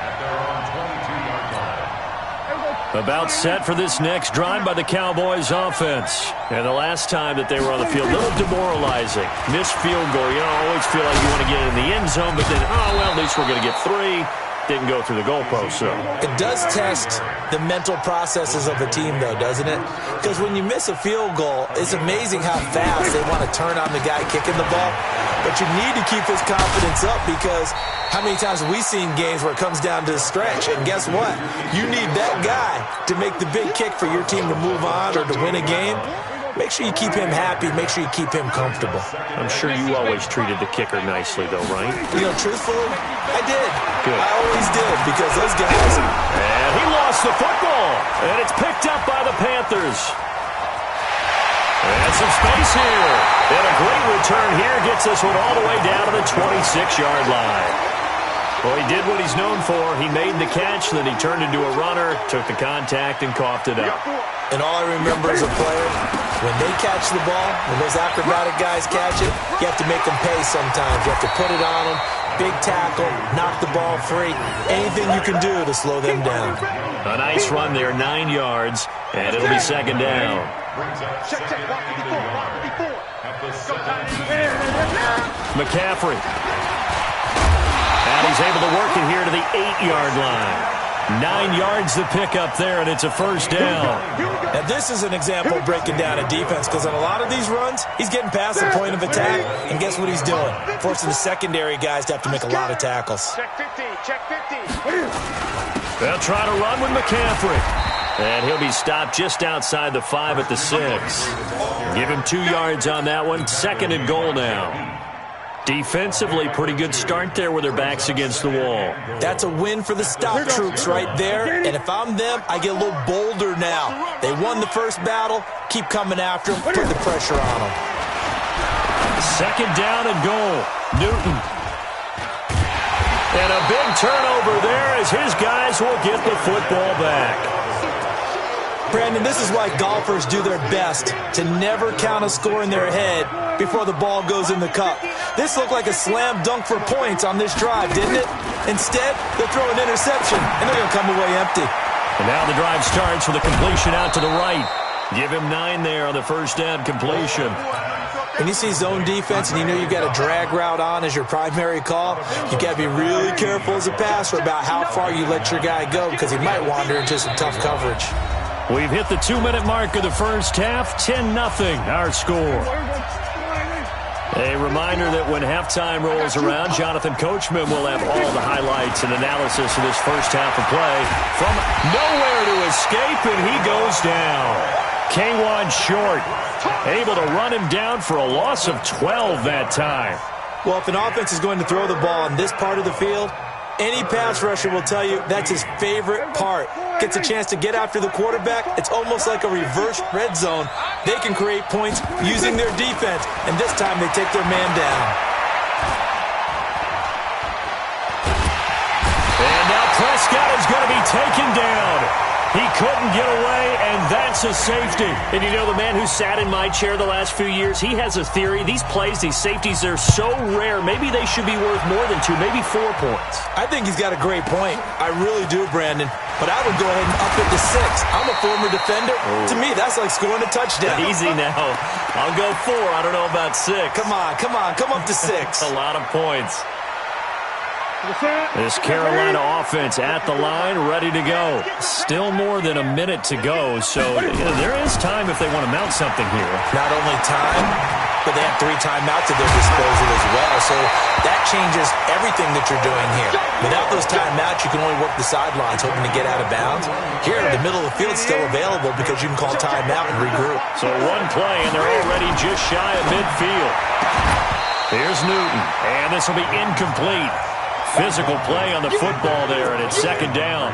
at their own 22-yard line. About set for this next drive by the Cowboys offense. And the last time that they were on the field, a little demoralizing. Missed field goal. You know, always feel like you want to get in the end zone, but then, oh, well, at least we're going to get 3. Didn't go through the goalpost, so. It does test the mental processes of a team, though, doesn't it? Because when you miss a field goal, it's amazing how fast they want to turn on the guy kicking the ball. But you need to keep his confidence up, because how many times have we seen games where it comes down to the stretch? And guess what? You need that guy to make the big kick for your team to move on or to win a game. Make sure you keep him happy. Make sure you keep him comfortable. I'm sure you always treated the kicker nicely, though, right? You know, truthfully, I did. Good. I always did, because those guys... And he lost the football. And it's picked up by the Panthers. And some space here. And a great return here gets this one all the way down to the 26-yard line. Well, he did what he's known for. He made the catch, then he turned into a runner, took the contact, and coughed it up. And all I remember as a player, when they catch the ball, when those acrobatic guys catch it, you have to make them pay sometimes. You have to put it on them, big tackle, knock the ball free, anything you can do to slow them down. A nice run there, 9 yards, and it'll be second down. McCaffrey. And he's able to work it here to the 8-yard line. 9 yards to pick up there, and it's a first down. Now, this is an example of breaking down a defense, because on a lot of these runs, he's getting past the point of attack, and guess what he's doing? Forcing the secondary guys to have to make a lot of tackles. Check 50, check 50. They'll try to run with McCaffrey. And he'll be stopped just outside the 5 at the 6. Give him 2 yards on that one. Second and goal now. Defensively, pretty good start there with their backs against the wall. That's a win for the stop troops right there. And if I'm them, I get a little bolder now. They won the first battle. Keep coming after them. Put the pressure on them. Second down and goal. Newton. And a big turnover there as his guys will get the football back. Brandon, this is why golfers do their best to never count a score in their head before the ball goes in the cup. This looked like a slam dunk for points on this drive, didn't it? Instead, they'll throw an interception, and they're going to come away empty. And now the drive starts with a completion out to the right. Give him 9 there on the first down completion. When you see zone defense and you know you've got a drag route on as your primary call, you've got to be really careful as a passer about how far you let your guy go, because he might wander into some tough coverage. We've hit the 2-minute mark of the first half. 10-0 our score. A reminder that when halftime rolls around, Jonathan Coachman will have all the highlights and analysis of this first half of play. From nowhere to escape, and he goes down. K1 short, able to run him down for a loss of 12 that time. Well, if an offense is going to throw the ball in this part of the field, any pass rusher will tell you that's his favorite part. Gets a chance to get after the quarterback. It's almost like a reverse red zone. They can create points using their defense, and this time they take their man down. And now Prescott is going to be taken down. He couldn't get away, and that's a safety. And you know, the man who sat in my chair the last few years, he has a theory. These plays, these safeties, they're so rare. Maybe they should be worth more than 2, maybe 4 points. I think he's got a great point. I really do, Brandon. But I would go ahead and up it to 6. I'm a former defender. To me, that's like scoring a touchdown. Easy now. I'll go 4. I don't know about 6. Come on. Come up to 6. A lot of points. This Carolina offense at the line, ready to go. Still more than a minute to go, so there is time if they want to mount something here. Not only time, but they have 3 timeouts at their disposal as well, so that changes everything that you're doing here. Without those timeouts, you can only work the sidelines, hoping to get out of bounds. Here, the middle of the field is still available because you can call timeout and regroup. So one play, and they're already just shy of midfield. Here's Newton, and this will be incomplete. Physical play on the football there, and it's second down.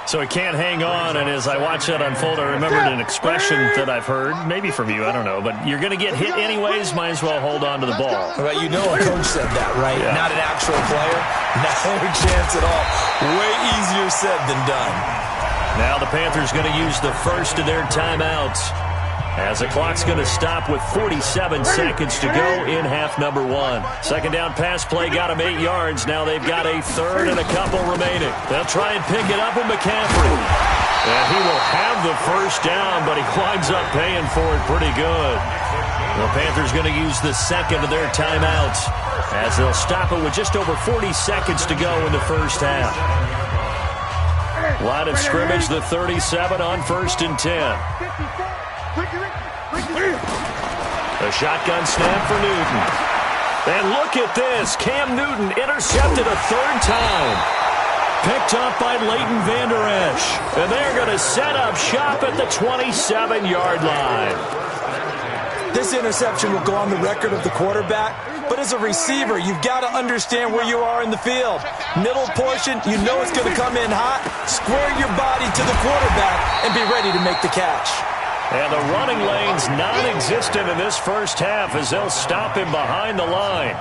So he can't hang on, and as I watch that unfold, I remembered an expression that I've heard, maybe from you, I don't know, but you're going to get hit anyways, might as well hold on to the ball. Well, you know a coach said that, right? Yeah. Not an actual player. No chance at all. Way easier said than done. Now the Panthers going to use the first of their timeouts, as the clock's going to stop with 47 seconds to go in half number one. Second down pass play got them 8 yards. Now they've got a third and a couple remaining. They'll try and pick it up with McCaffrey. And he will have the first down, but he winds up paying for it pretty good. The Panthers going to use the second of their timeouts, as they'll stop it with just over 40 seconds to go in the first half. Line of scrimmage, the 37 on 1st and 10. A shotgun snap for Newton. And look at this. Cam Newton intercepted a third time. Picked up by Leighton Vander Esch. And they're going to set up shop at the 27-yard line. This interception will go on the record of the quarterback. But as a receiver, you've got to understand where you are in the field. Middle portion, you know it's going to come in hot. Square your body to the quarterback and be ready to make the catch. And the running lane's non-existent in this first half as they'll stop him behind the line.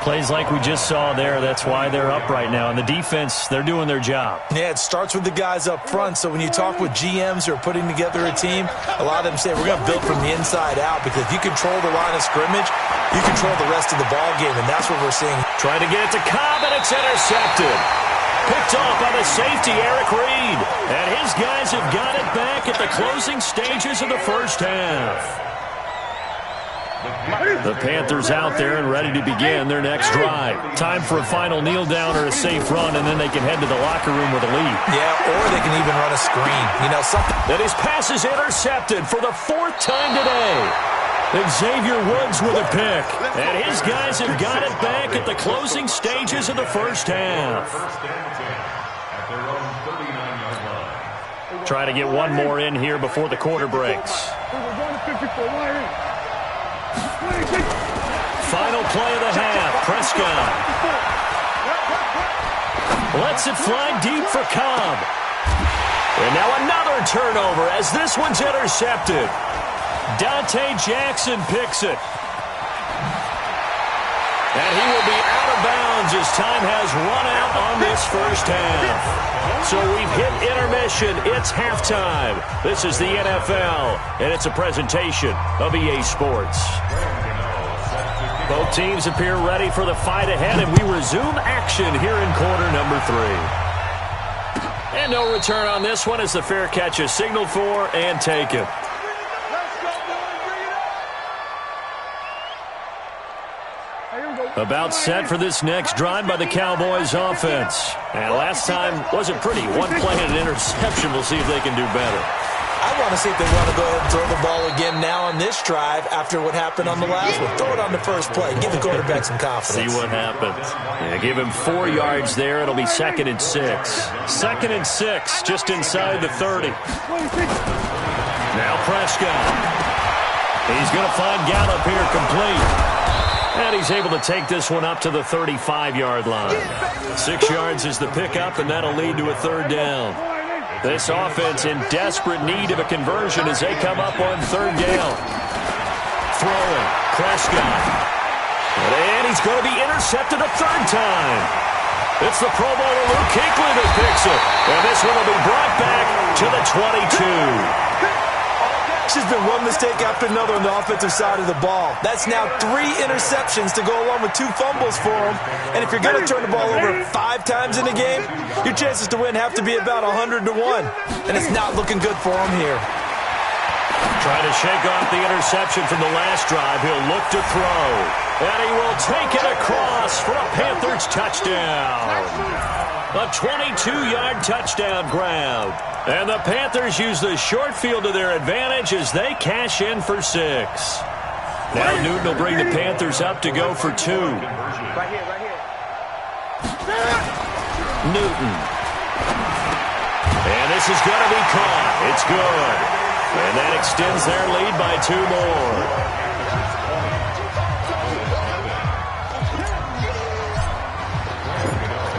Plays like we just saw there, that's why they're up right now. And the defense, they're doing their job. Yeah, it starts with the guys up front. So when you talk with GMs who are putting together a team, a lot of them say we're going to build from the inside out, because if you control the line of scrimmage, you control the rest of the ball game, and that's what we're seeing. Trying to get it to Cobb, and it's intercepted. Picked off by the safety, Eric Reed. And his guys have got it back at the closing stages of the first half. The Panthers out there and ready to begin their next drive. Time for a final kneel down or a safe run, and then they can head to the locker room with a lead. Yeah, or they can even run a screen. You know, something. That his pass is intercepted for the 4th time today. Xavier Woods with a pick. And his guys have got it back at the closing stages of the first half. Try to get one more in here before the quarter breaks. Final play of the half. Prescott lets it fly deep for Cobb. And now another turnover as this one's intercepted. Dante Jackson picks it. And he will be out of bounds as time has run out on this first half. So we've hit intermission. It's halftime. This is the NFL, and it's a presentation of EA Sports. Both teams appear ready for the fight ahead, and we resume action here in quarter number 3. And no return on this one as the fair catch is signaled for and taken. About set for this next drive by the Cowboys offense. And last time wasn't pretty. One play and an interception. We'll see if they can do better. I want to see if they want to go ahead and throw the ball again now on this drive after what happened on the last one. Throw it on the first play. Give the quarterback some confidence. See what happens. Yeah, give him 4 yards there. It'll be 2nd and 6. 2nd and 6, just inside the 30. Now Prescott. He's going to find Gallup here complete. And he's able to take this one up to the 35-yard line. 6 yards is the pickup, and that'll lead to a 3rd down. This offense in desperate need of a conversion as they come up on 3rd down. Throwing, Prescott. And he's going to be intercepted a 3rd time. It's the Pro Bowler Luke Kuechly that picks it. And this one will be brought back to the 22. There's been one mistake after another on the offensive side of the ball. That's now 3 interceptions to go along with 2 fumbles for him. And if you're going to turn the ball over 5 times in a game, your chances to win have to be about 100 to 1. And it's not looking good for him here. Trying to shake off the interception from the last drive. He'll look to throw. And he will take it across for a Panthers touchdown. A 22-yard touchdown grab. And the Panthers use the short field to their advantage as they cash in for 6. Now Newton will bring the Panthers up to go for 2. Right here. Newton. And this is going to be caught. It's good. And that extends their lead by 2 more.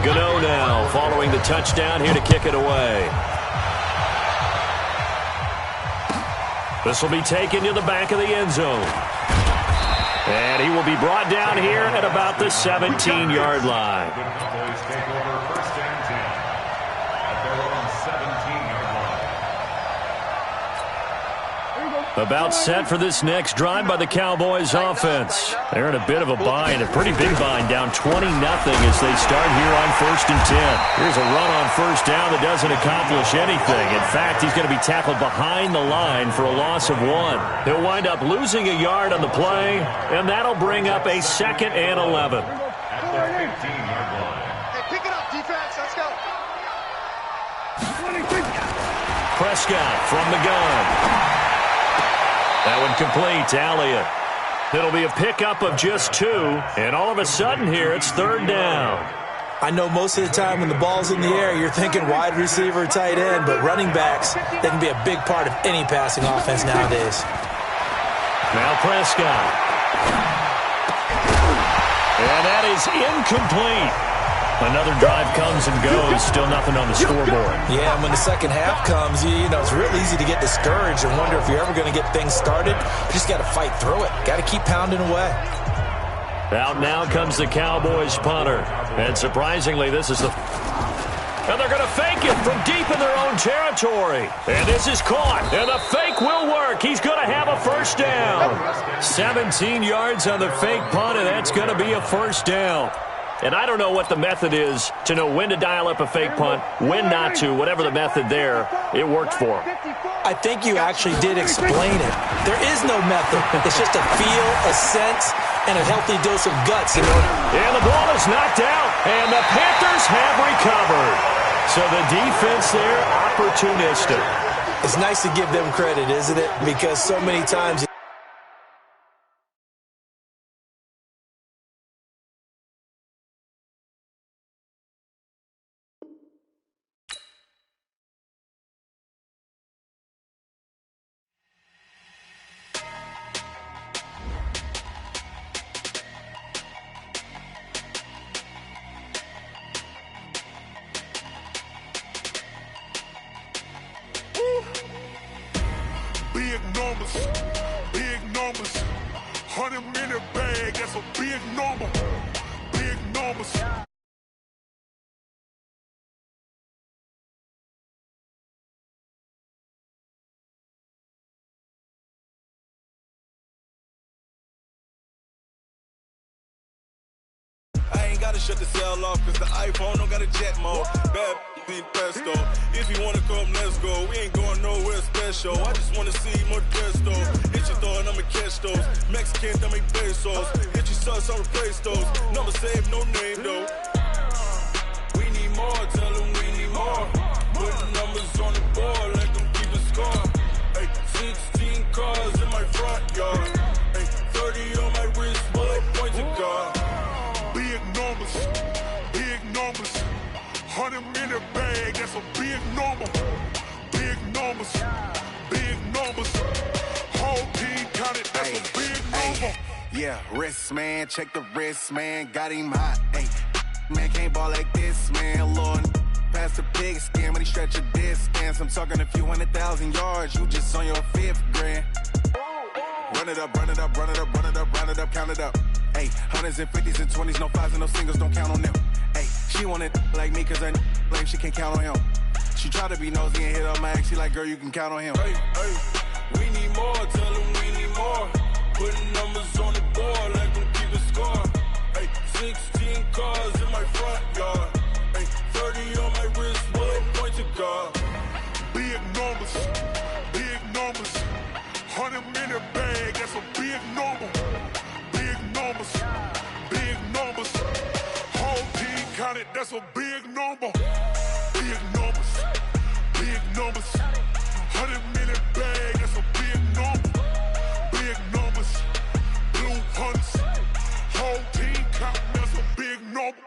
Gano now following the touchdown here to kick it away. This will be taken to the back of the end zone. And he will be brought down here at about the 17-yard line. The Cowboys take over first and 10 at their own 17-yard line. About set for this next drive by the Cowboys offense. They're in a bit of a bind, a pretty big bind, down 20-0 as they start here on first and 10. Here's a run on first down that doesn't accomplish anything. In fact, he's going to be tackled behind the line for a loss of 1. He'll wind up losing a yard on the play, and that'll bring up a 2nd and 11. At the 15-yard line. Hey, pick it up, defense. Let's go. Prescott from the gun. That one complete to Elliott. It'll be a pickup of just 2, and all of a sudden here it's 3rd down. I know most of the time when the ball's in the air, you're thinking wide receiver, tight end, but running backs, they can be a big part of any passing offense nowadays. Now Prescott. And that is incomplete. Another drive comes and goes, still nothing on the scoreboard. Yeah, and when the second half comes, you know, it's real easy to get discouraged and wonder if you're ever going to get things started. You just got to fight through it. Got to keep pounding away. Out now comes the Cowboys punter. And surprisingly, this is the... And they're going to fake it from deep in their own territory. And this is caught. And the fake will work. He's going to have a first down. 17 yards on the fake punt, and that's going to be a first down. And I don't know what the method is to know when to dial up a fake punt, when not to, whatever the method there. It worked for him. I think you actually did explain it. There is no method. It's just a feel, a sense, and a healthy dose of guts. And the ball is knocked out, and the Panthers have recovered. So the defense there, opportunistic. It's nice to give them credit, isn't it? Because so many times... Big numbers, 100-minute bag, that's a big number, big numbers. I ain't gotta shut the cell off, cause the iPhone don't got a jet mode. Bad in pesto. If you wanna come, let's go. We ain't going nowhere special. I just wanna see more dress though. Hit your thought, I'ma catch those. Mexican, I make pesos. Hit your sus, I'll replace those. Number save, no name though. We need more, tell them we need more. Put the numbers on the board, let them keep a score. Hey, 16 cars in my front yard. Hey, 30 on my wrist, bullet point to God. Big numbers, 100-minute bag, that's a big number. Big numbers, whole team counted, that's a big number. Yeah, wrist man, check the wrist man, got him hot. Ay, man can't ball like this, man. Lord, past the pig skin when he stretch a distance. I'm talking a few 100,000 yards, you just on your 5th grand. Run it up, count it up. Ay, 100s and 50s and 20s, no 5s and no singles, don't count on them. Ay, she want it like me, cause I blame she can't count on him. She try to be nosy and hit up my ex, she like, girl, you can count on him. Hey, we need more, tell them we need more. Putting numbers on the board, let them keep a score. Hey, 16 cars in my front yard. Hey, 30 on my wrist, bullet point to God. Big numbers, 100-minute bag, that's a big number. Big numbers, whole team counted, that's a big number. Big numbers, 100-minute bag, that's a big number. Big numbers, blue hunts, whole team counting, that's a big number.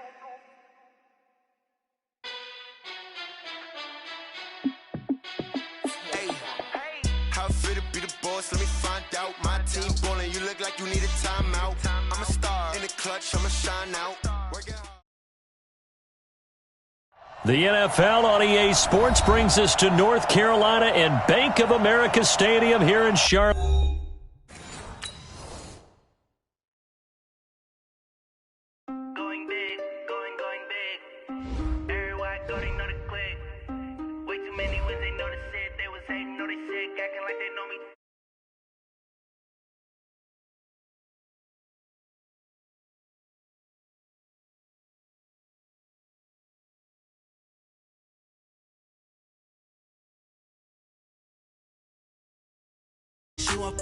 Hey, how fit to be the boss? Let me find out. My team ballin', you look like you need a timeout. I'm a star in the clutch, I'ma shine out. The NFL on EA Sports brings us to North Carolina and Bank of America Stadium here in Charlotte. Going big, going big. Everywhere I go, they know the click. Way too many wins, they know the shit. They was hating, know they sick, acting like they know me. She want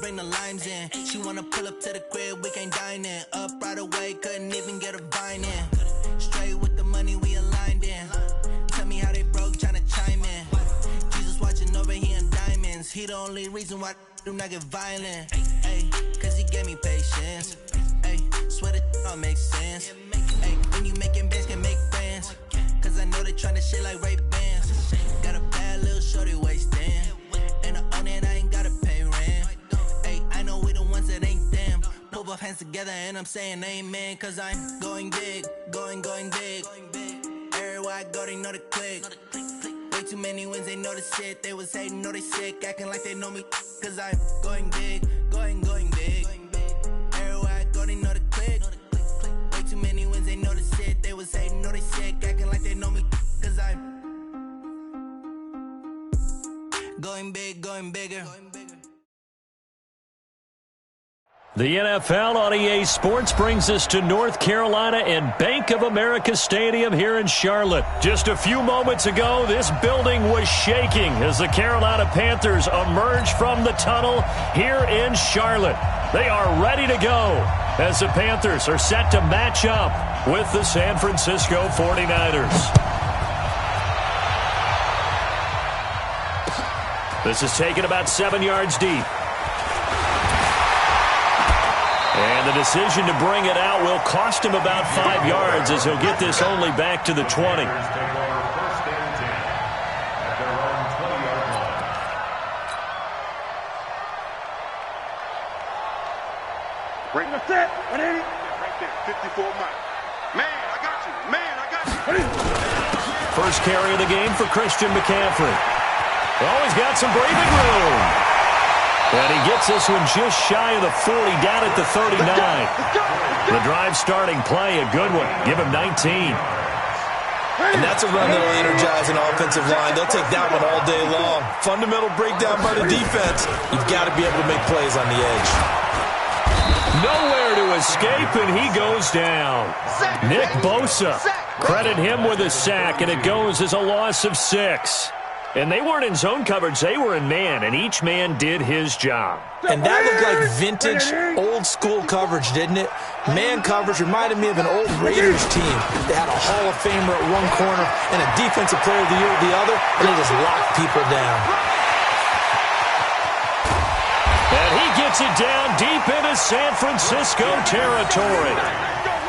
bring the limes in. She wanna pull up to the crib, we can't dine in. Up right away, couldn't even get a vine in. Straight with the money we aligned in. Tell me how they broke, tryna chime in. Jesus watching over here in diamonds. He the only reason why do not get violent. Ay, cause he gave me patience. Ay, swear that all makes sense. Ay, when you making bands can make friends. Cause I know they tryna shit like Ray Bans. Got a bad little shorty wasting. And I own it, I ain't gotta pay rent. Ay, I know we the ones that ain't them. Pull both hands together and I'm saying amen. Cause I'm going big, going big. Everywhere I go, they know the click. Way too many wins, they know the shit. They was hating, know they sick, acting like they know me. Cause I'm going big, going big. Everywhere I go, they know the click. Way too many wins, they know the shit. They was hating, know they sick, acting like they know me. Cause I'm going big, going bigger. The NFL on EA Sports brings us to North Carolina and Bank of America Stadium here in Charlotte. Just a few moments ago, this building was shaking as the Carolina Panthers emerged from the tunnel here in Charlotte. They are ready to go as the Panthers are set to match up with the San Francisco 49ers. This is taken about 7 yards deep. And the decision to bring it out will cost him about 5 yards as he'll get this only back to the 20. Bring the set. What is it? Right there, 54 miles. Man, I got you. Man, I got you. First carry of the game for Christian McCaffrey. Oh, he's got some breathing room. And he gets this one just shy of the 40, down at the 39. The drive starting play, a good one. Give him 19. And that's a run that'll energize an offensive line. They'll take that one all day long. Fundamental breakdown by the defense. You've got to be able to make plays on the edge. Nowhere to escape, and he goes down. Nick Bosa. Credit him with a sack, and it goes as a loss of 6. And they weren't in zone coverage, they were in man, and each man did his job. And that looked like vintage, old-school coverage, didn't it? Man coverage reminded me of an old Raiders team. They had a Hall of Famer at one corner and a Defensive Player of the Year at the other, and they just locked people down. And he gets it down deep into San Francisco territory.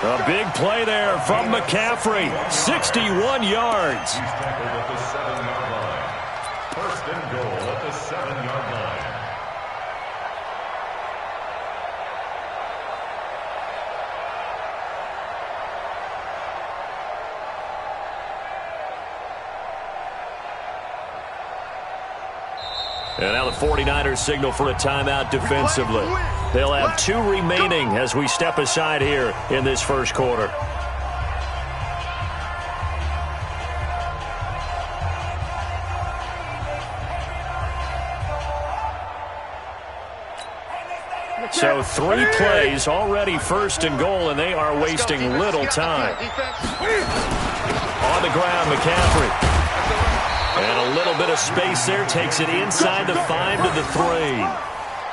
A big play there from McCaffrey, 61 yards. He's tackled at the 7-yard line. First and goal at the 7-yard line. And now the 49ers signal for a timeout defensively. They'll have 2 remaining as we step aside here in this first quarter. So 3 plays already first and goal, and they are wasting little time. On the ground, McCaffrey. And a little bit of space there, takes it inside the 5 to the 3.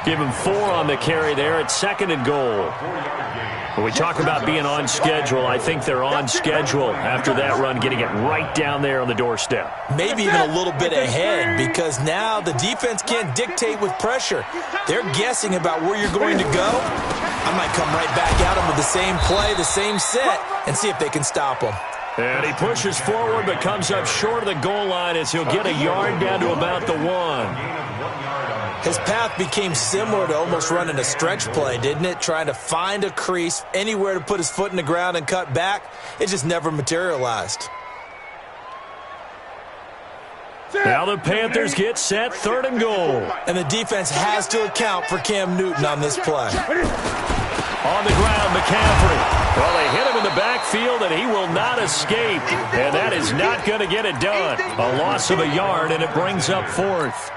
Give him 4 on the carry there at second and goal. When we talk about being on schedule, I think they're on schedule after that run, getting it right down there on the doorstep. Maybe even a little bit ahead, because now the defense can't dictate with pressure. They're guessing about where you're going to go. I might come right back at them with the same play, the same set, and see if they can stop them. And he pushes forward but comes up short of the goal line as he'll get a yard down to about the 1. His path became similar to almost running a stretch play, didn't it? Trying to find a crease, anywhere to put his foot in the ground and cut back. It just never materialized. Now the Panthers get set, 3rd and goal. And the defense has to account for Cam Newton on this play. On the ground, McCaffrey. Well, they hit him in the backfield, and he will not escape. And that is not going to get it done. A loss of a yard, and it brings up 4th.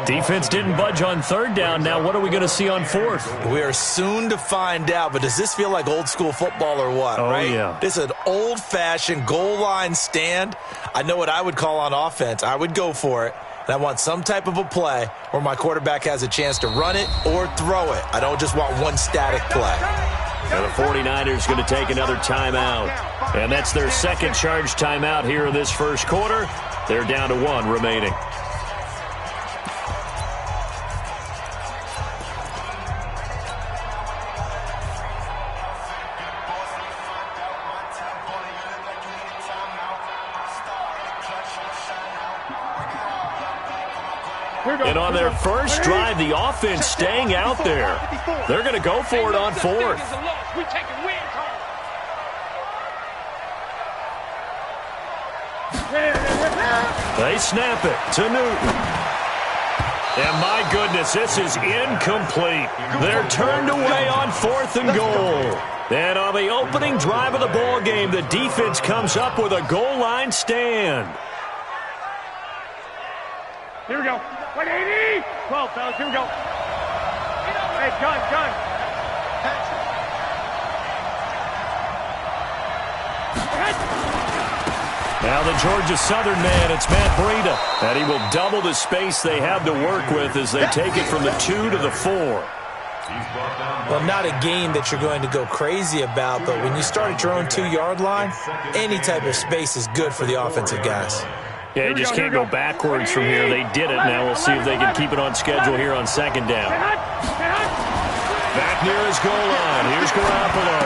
Defense didn't budge on 3rd down. Now what are we going to see on 4th? We are soon to find out, but does this feel like old school football or what, right? Yeah. This is an old-fashioned goal line stand. I know what I would call on offense. I would go for it, and I want some type of a play where my quarterback has a chance to run it or throw it. I don't just want one static play. And the 49ers going to take another timeout. And that's their second charge timeout here in this first quarter. They're down to 1 remaining. And on their first drive, the offense staying out there. They're going to go for it on 4th. They snap it to Newton. And my goodness, this is incomplete. They're turned away on 4th and goal. And on the opening drive of the ball game, the defense comes up with a goal line stand. Here we go. 180. 12, fellas. Here we go. Hey, gun. Now the Georgia Southern man, it's Matt Breida. And he will double the space they have to work with as they take it from the 2 to the 4. Well, not a game that you're going to go crazy about, but when you start at your own 2-yard line, any type of space is good for the offensive guys. Yeah, you just can't go backwards from here. They did it. Now we'll see if they can keep it on schedule here on 2nd down. Back near his goal line. Here's Garoppolo.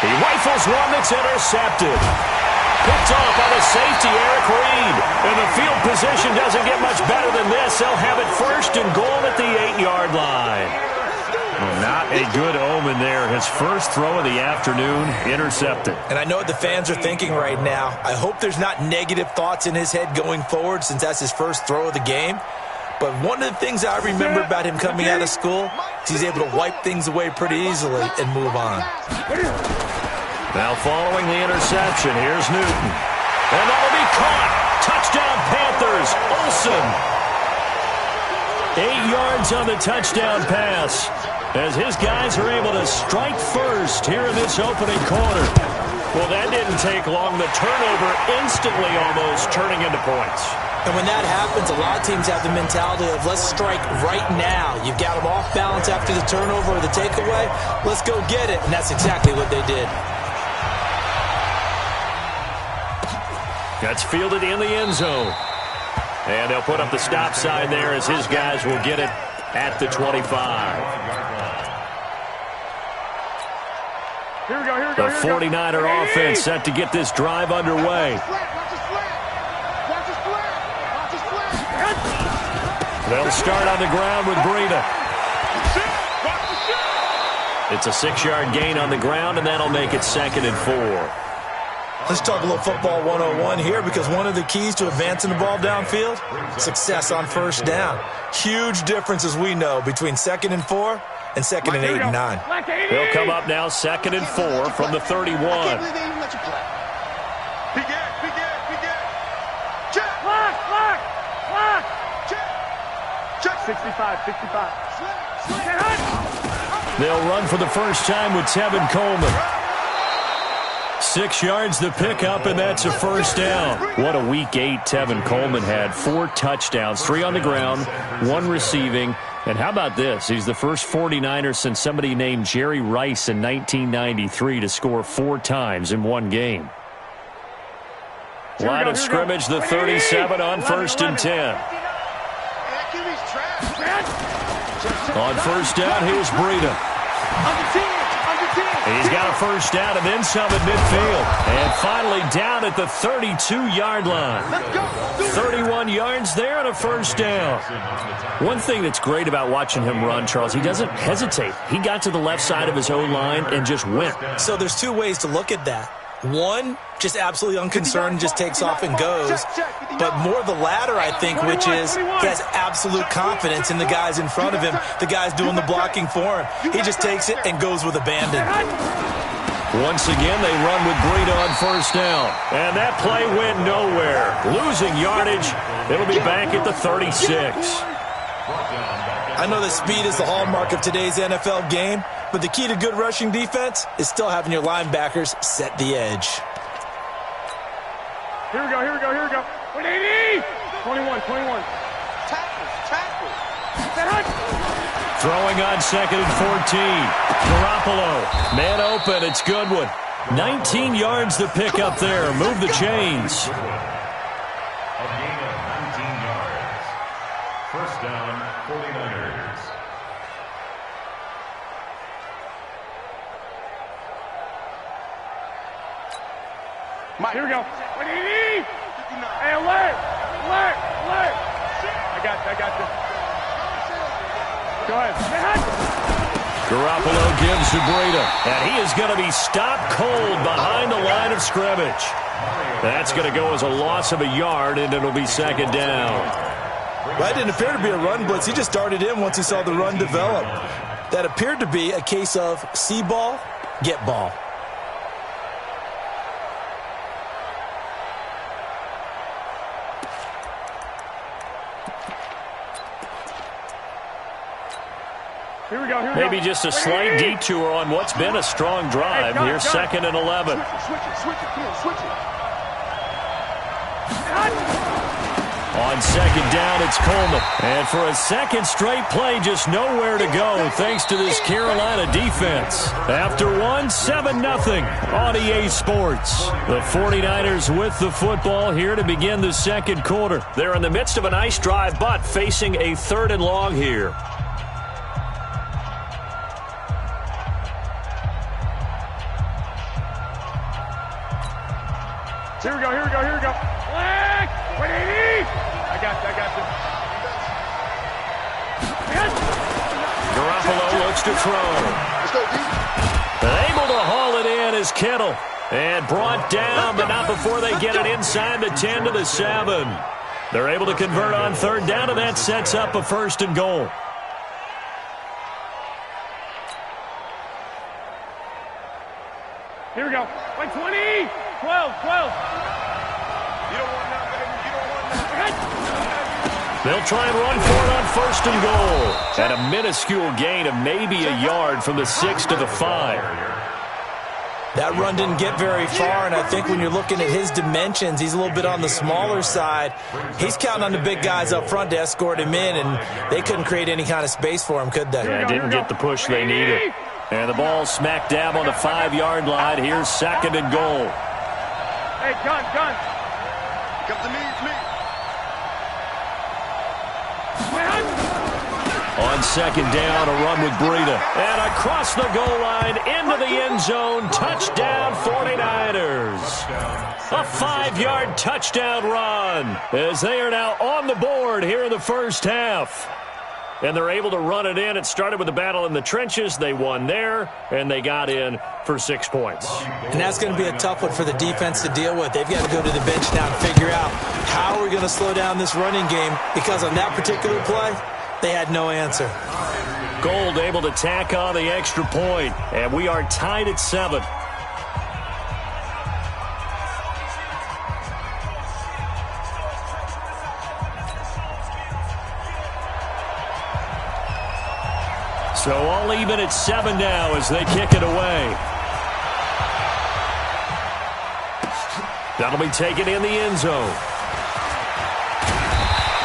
He rifles one that's intercepted. Picked off by the safety, Eric Reed. And the field position doesn't get much better than this. They'll have it 1st and goal at the 8-yard line. Well, not a good omen there. His first throw of the afternoon, intercepted. And I know what the fans are thinking right now. I hope there's not negative thoughts in his head going forward since that's his first throw of the game. But one of the things I remember about him coming out of school is he's able to wipe things away pretty easily and move on. Now following the interception, here's Newton. And that'll be caught. Touchdown Panthers. Olsen. 8 yards on the touchdown pass as his guys are able to strike first here in this opening quarter. Well, that didn't take long. The turnover instantly almost turning into points. And when that happens, a lot of teams have the mentality of let's strike right now. You've got them off balance after the turnover or the takeaway. Let's go get it. And that's exactly what they did. That's fielded in the end zone. And they'll put up the stop sign there as his guys will get it at the 25. Here we go. The 49er offense set to get this drive underway. They'll start on the ground with Breida. It's a 6-yard gain on the ground, and that'll make it 2nd and 4. Let's talk a little football 101 here because one of the keys to advancing the ball downfield, success on 1st down. Huge difference, as we know, between 2nd and 4 and 2nd and 8 and 9. They'll come up now 2nd and 4 from the 31. Check. 65. They'll run for the first time with Tevin Coleman. 6 yards the pickup, and that's a 1st down. What a week 8 Tevin Coleman had. 4 touchdowns, 3 on the ground, 1 receiving. And how about this? He's the first 49er since somebody named Jerry Rice in 1993 to score 4 times in one game. Line of scrimmage, the 37 on 1st and 10. On 1st down, here's Breida. He's got a 1st down and then some at midfield. And finally down at the 32-yard line. 31 yards there and a 1st down. One thing that's great about watching him run, Charles, he doesn't hesitate. He got to the left side of his O-line and just went. So there's 2 ways to look at that. One, just absolutely unconcerned, just takes off and goes. But more the latter, I think, which is he has absolute confidence in the guys in front of him, the guys doing the blocking for him. He just takes it and goes with abandon. Once again, they run with Breida on first down. And that play went nowhere. Losing yardage. It'll be back at the 36. I know that speed is the hallmark of today's NFL game, but the key to good rushing defense is still having your linebackers set the edge. Here we go. 180! 21. Tackle. Throwing on 2nd and 14. Garoppolo. Man open. It's Goodwin. 19 yards to pick up there. Move the chains. A gain of 19 yards. First down, 49ers. Here we go. 180! Hey, alert! I got this. Go ahead. Garoppolo gives to Breida. And he is going to be stopped cold behind the line of scrimmage. That's going to go as a loss of a yard, and it'll be second down. That didn't appear to be a run blitz. He just started in once he saw the run develop. That appeared to be a case of see ball, get ball. Here we go. Maybe just a slight detour on what's been a strong drive. Here's 2nd and 11. Switch it. On second down, it's Coleman. And for a second straight play, just nowhere to go thanks to this Carolina defense. After one, 7-0 on EA Sports. The 49ers with the football here to begin the second quarter. They're in the midst of a nice drive, but facing a 3rd and long here. Here we go. Black! 180! I got this. Garoppolo looks to throw. Let's go, D. Able to haul it in is Kittle. And brought down, but not before they get it inside the 10 to the 7. They're able to convert on 3rd down, and that sets up a 1st and goal. Here we go. 120! 12. They'll try and run for it on 1st and goal. And a minuscule gain of maybe a yard from the 6 to the 5. That run didn't get very far, and I think when you're looking at his dimensions, he's a little bit on the smaller side. He's counting on the big guys up front to escort him in, and they couldn't create any kind of space for him, could they? Yeah, didn't get the push they needed. And the ball smack dab on the 5-yard line. Here's 2nd and goal. Hey, gun. Come to me, it's me. On 2nd down, a run with Breida. And across the goal line, into the end zone. Touchdown, 49ers. A 5-yard touchdown run as they are now on the board here in the first half. And they're able to run it in. It started with a battle in the trenches. They won there, and they got in for 6 points. And that's going to be a tough one for the defense to deal with. They've got to go to the bench now and figure out how are we going to slow down this running game, because on that particular play, they had no answer. Gold able to tack on the extra point, and we are tied at 7. So all even at 7 now as they kick it away. That'll be taken in the end zone.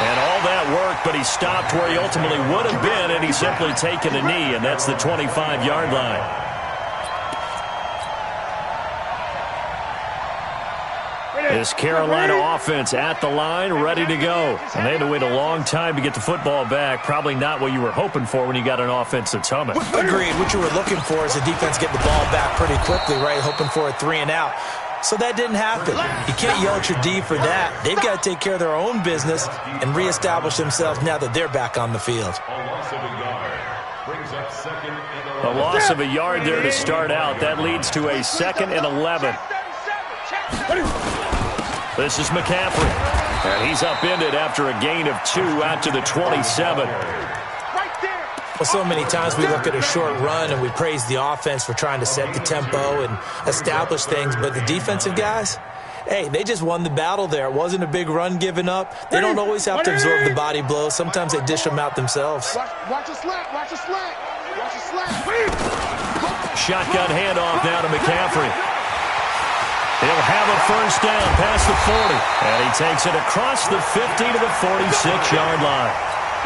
And all that work, but he stopped where he ultimately would have been, and he's simply taken a knee, and that's the 25-yard line. This Carolina offense at the line, ready to go. And they had to wait a long time to get the football back. Probably not what you were hoping for when you got an offense that's humming. Agreed. What you were looking for is the defense get the ball back pretty quickly, right? Hoping for a 3 and out. So that didn't happen. You can't yell at your D for that. They've got to take care of their own business and reestablish themselves now that they're back on the field. A loss of a yard there to start out. That leads to a 2nd and 11. This is McCaffrey. And he's upended after a gain of 2 out to the 27. Well, so many times we look at a short run and we praise the offense for trying to set the tempo and establish things, but the defensive guys, hey, they just won the battle there. It wasn't a big run given up. They don't always have to absorb the body blows. Sometimes they dish them out themselves. Watch a slant, watch a slant, watch a slant. Shotgun handoff now to McCaffrey. He'll have a first down past the 40. And he takes it across the 50 to the 46-yard line.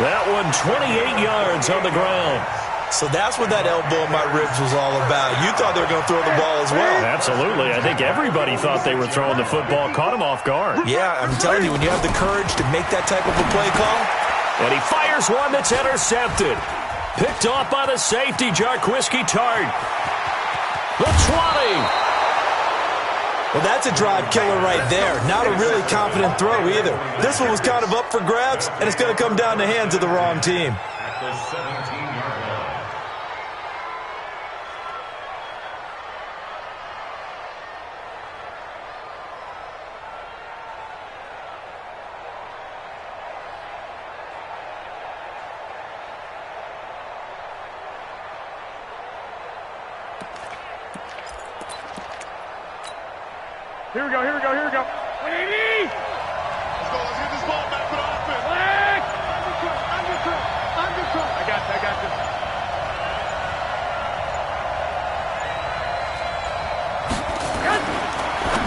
That one 28 yards on the ground. So that's what that elbow in my ribs was all about. You thought they were going to throw the ball as well. Absolutely. I think everybody thought they were throwing the football. Caught him off guard. Yeah, I'm telling you, when you have the courage to make that type of a play call. And he fires one that's intercepted. Picked off by the safety, Jarquiski Tart. The 20. Well, that's a drive killer right there. Not a really confident throw either. This one was kind of up for grabs, and it's going to come down the hands of the wrong team. At the 17-yard line. Here we go, here we go, here we go. 180! Let's get this ball back for the offense. Undercut. I got this.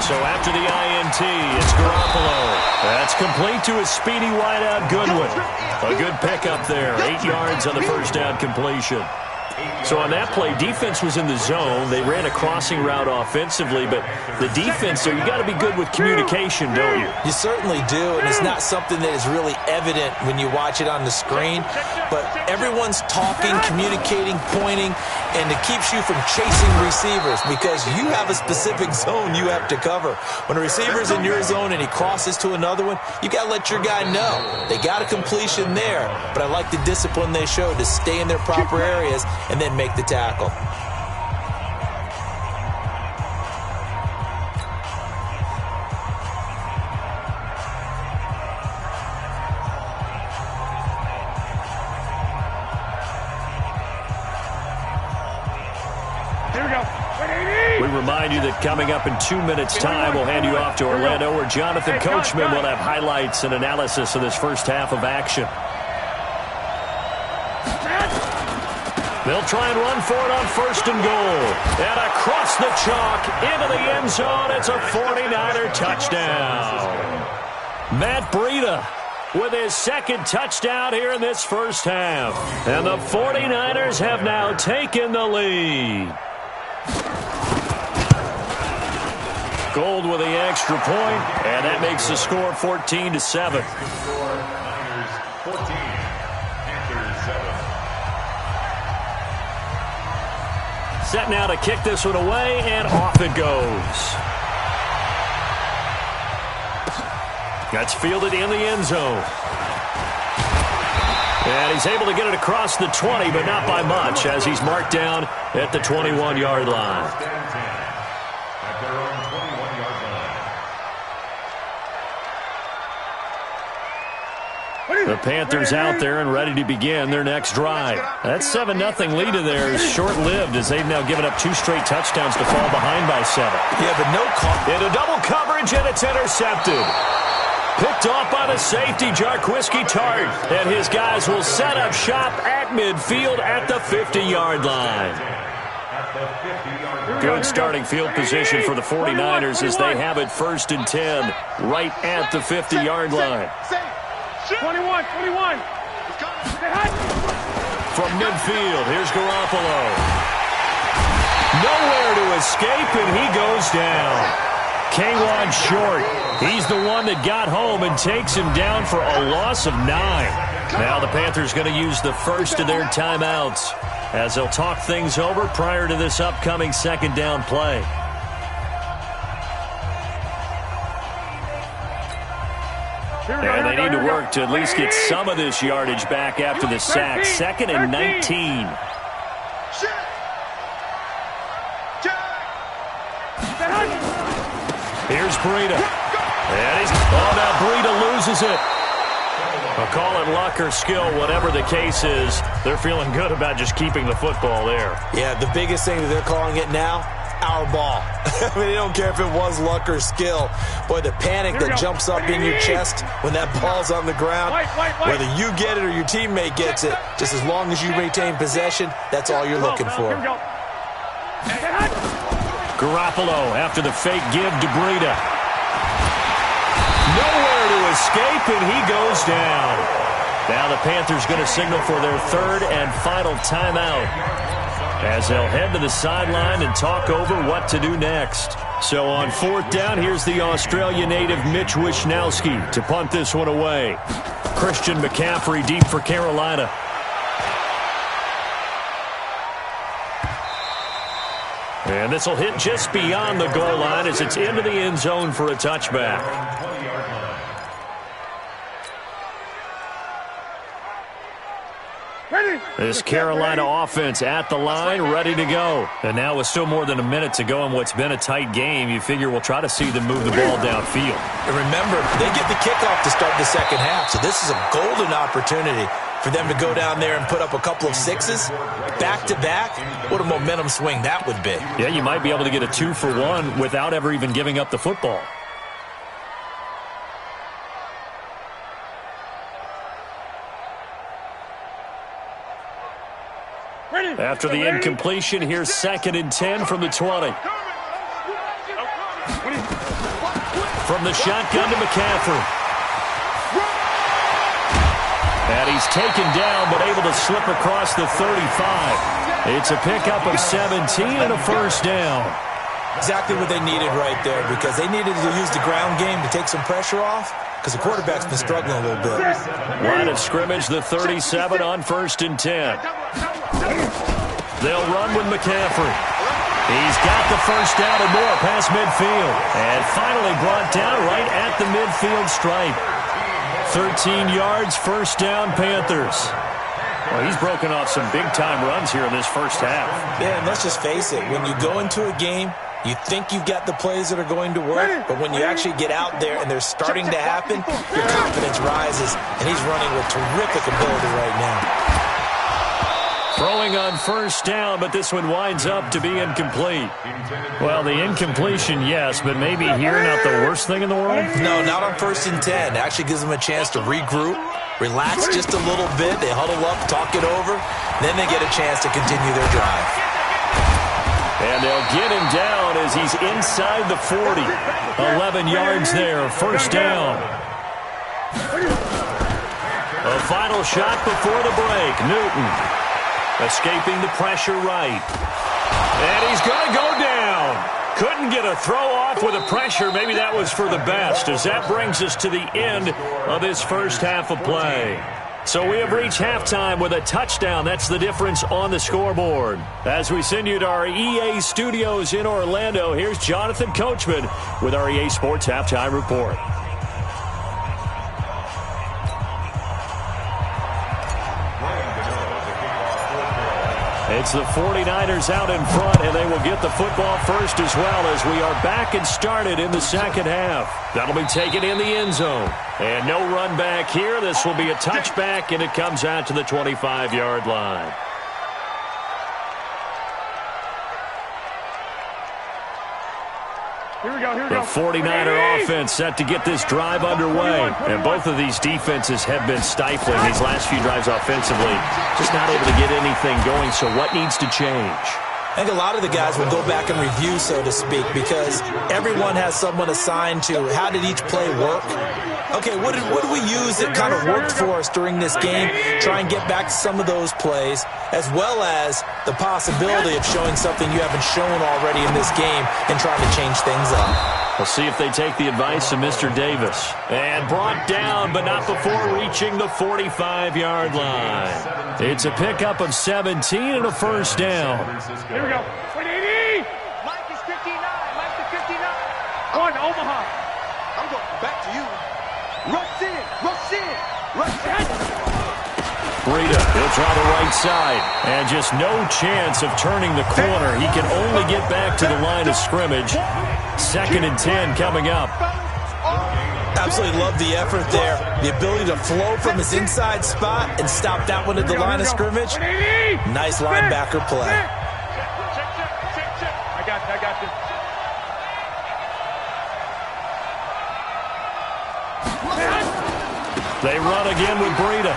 So after the INT, it's Garoppolo. That's complete to a speedy wideout Goodwin. A good pickup there. 8 yards on the first down completion. So on that play, defense was in the zone. They ran a crossing route offensively, but the defense there, you got to be good with communication, don't you? You certainly do, and it's not something that is really evident when you watch it on the screen, but everyone's talking, communicating, pointing, and it keeps you from chasing receivers because you have a specific zone you have to cover. When a receiver's in your zone and he crosses to another one, you got to let your guy know. They got a completion there, but I like the discipline they showed to stay in their proper areas and then make the tackle. Here we go. 180! We remind you that coming up in 2 minutes' time, we'll hand you off to Orlando, where Jonathan Coachman will have highlights and analysis of this first half of action. They'll try and run for it on first and goal. And across the chalk, into the end zone, it's a 49er touchdown. Matt Breida with his second touchdown here in this first half. And the 49ers have now taken the lead. Gold with the extra point, and that makes the score 14-7. Niners 14, Panthers 7. Set now to kick this one away, and off it goes. That's fielded in the end zone. And he's able to get it across the 20, but not by much, as he's marked down at the 21-yard line. At their own 21-yard line. The Panthers out there and ready to begin their next drive. That 7-0 lead of theirs is short-lived as they've now given up 2 straight touchdowns to fall behind by 7. Yeah, but no call. Into double coverage, and it's intercepted. Picked off by the safety, Jarquiski Tart. And his guys will set up shop at midfield at the 50-yard line. Good starting field position for the 49ers as they have it 1st and 10 right at the 50-yard line. 21. From midfield, here's Garoppolo. Nowhere to escape, and he goes down. K'Wan Short, he's the one that got home and takes him down for a loss of 9. Now the Panthers going to use the first of their timeouts as they'll talk things over prior to this upcoming second down play. And they need to work to at least get some of this yardage back after the sack. 2nd and 19. Breida. And now Breida loses it. I'll call it luck or skill, whatever the case is. They're feeling good about just keeping the football there. Yeah, the biggest thing that they're calling it now, our ball. I mean, they don't care if it was luck or skill. Boy, the panic that jumps up in your chest when that ball's on the ground, whether you get it or your teammate gets it, just as long as you retain possession, that's all you're looking for. Garoppolo after the fake give to Breida. Nowhere to escape, and he goes down. Now the Panthers going to signal for their third and final timeout, as they'll head to the sideline and talk over what to do next. So on fourth down, here's the Australia native Mitch Wishnowsky to punt this one away. Christian McCaffrey deep for Carolina. And this will hit just beyond the goal line as it's into the end zone for a touchback. This Carolina offense at the line, ready to go. And now with still more than a minute to go in what's been a tight game, you figure we'll try to see them move the ball downfield. And remember, they get the kickoff to start the second half, so this is a golden opportunity for them to go down there and put up a couple of sixes back-to-back. What a momentum swing that would be. Yeah, you might be able to get a 2-for-1 without ever even giving up the football. After the incompletion, here's 2nd and 10 from the 20. From the shotgun to McCaffrey. And he's taken down, but able to slip across the 35. It's a pickup of 17 and a first down. Exactly what they needed right there, because they needed to use the ground game to take some pressure off, because the quarterback's been struggling a little bit. Line of scrimmage, the 37 on 1st and 10. They'll run with McCaffrey. He's got the first down and more past midfield. And finally brought down right at the midfield stripe. 13 yards, first down, Panthers. Well, he's broken off some big-time runs here in this first half. Yeah, and let's just face it. When you go into a game, you think you've got the plays that are going to work, but when you actually get out there and they're starting to happen, your confidence rises, and he's running with terrific ability right now. Throwing on first down, but this one winds up to be incomplete. Well, the incompletion, yes, but maybe here not the worst thing in the world? No, not on 1st and 10. It actually gives them a chance to regroup, relax just a little bit. They huddle up, talk it over. Then they get a chance to continue their drive. And they'll get him down as he's inside the 40. 11 yards there, first down. A final shot before the break. Newton escaping the pressure right. And he's going to go down. Couldn't get a throw off with the pressure. Maybe that was for the best, as that brings us to the end of this first half of play. So we have reached halftime with a touchdown. That's the difference on the scoreboard. As we send you to our EA studios in Orlando, here's Jonathan Coachman with our EA Sports Halftime Report. It's the 49ers out in front, and they will get the football first as well, as we are back and started in the second half. That'll be taken in the end zone. And no run back here. This will be a touchback, and it comes out to the 25-yard line. The 49er offense set to get this drive underway. And both of these defenses have been stifling these last few drives offensively. Just not able to get anything going, so what needs to change? I think a lot of the guys will go back and review, so to speak, because everyone has someone assigned to how did each play work. Okay, what did we use that kind of worked for us during this game? Try and get back to some of those plays, as well as the possibility of showing something you haven't shown already in this game and trying to change things up. We'll see if they take the advice of Mr. Davis. And brought down, but not before reaching the 45-yard line. It's a pickup of 17 and a first down. Here we go. 180. Mike is 59. Mike to 59. On Omaha. I'm going back to you. Rush in. Rush in. Rush in. Breida, he'll try the right side. And just no chance of turning the corner. He can only get back to the line of scrimmage. 2nd and 10 coming up. Absolutely love the effort there. The ability to flow from his inside spot and stop that one at the line of scrimmage. Nice linebacker play. I got this. They run again with Breida.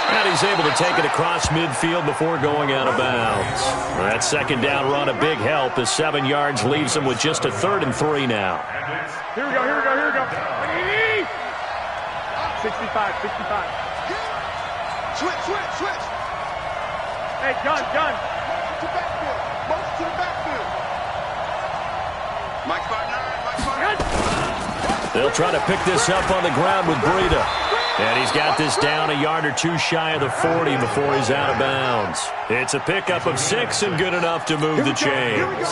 And he's able to take it across midfield before going out of bounds. That 2nd down run, a big help as 7 yards leaves him with just a 3rd and 3 now. Here we go. 65. Switch. Hey, gun. Motion to the backfield. Mike spot 9. They'll try to pick this up on the ground with Breida. And he's got this down a yard or two shy of the 40 before he's out of bounds. It's a pickup of 6 and good enough to move the chains.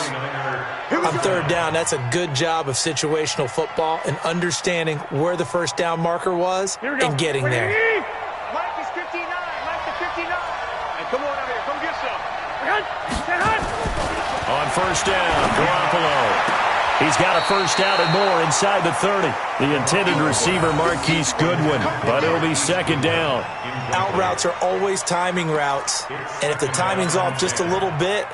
On 3rd down, that's a good job of situational football and understanding where the 1st down marker was and getting there. Mike is 59. Hey, come on over here. Come get some. On 1st down, Garoppolo. He's got a 1st down and more inside the 30. The intended receiver, Marquise Goodwin, but it'll be 2nd down. Out routes are always timing routes, and if the timing's off just a little bit,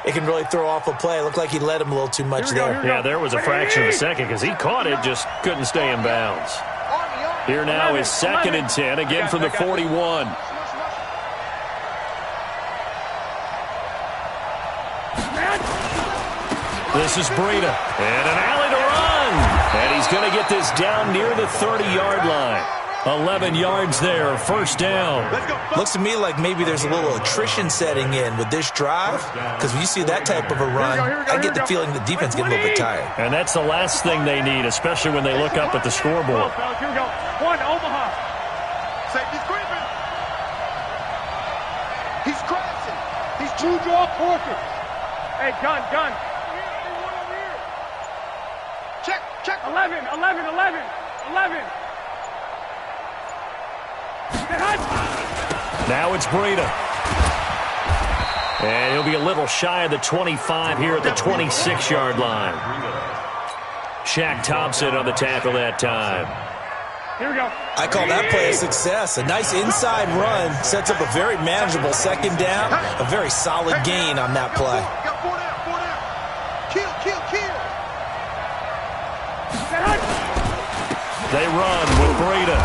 it can really throw off a play. It looked like he let him a little too much there. Yeah, there was a fraction of a second because he caught it, just couldn't stay in bounds. Here now is 2nd and 10, again from the 41. This is Breida, and an alley to run. And he's going to get this down near the 30-yard line. 11 yards there, 1st down. Looks to me like maybe there's a little attrition setting in with this drive, because when you see that type of a run, I get the feeling the defense gets a little bit tired. And that's the last thing they need, especially when they look up at the scoreboard. Here we go. 1, Omaha. Safety's creeping. He's crashing. He's true draw corker. Hey, gun. Check. 11. Now it's Breida. And he'll be a little shy of the 25 here at the 26-yard line. Shaq Thompson on the tackle that time. Here we go. I call that play a success. A nice inside run sets up a very manageable 2nd down. A very solid gain on that play. Got 4 down. Kill. They run with Breida.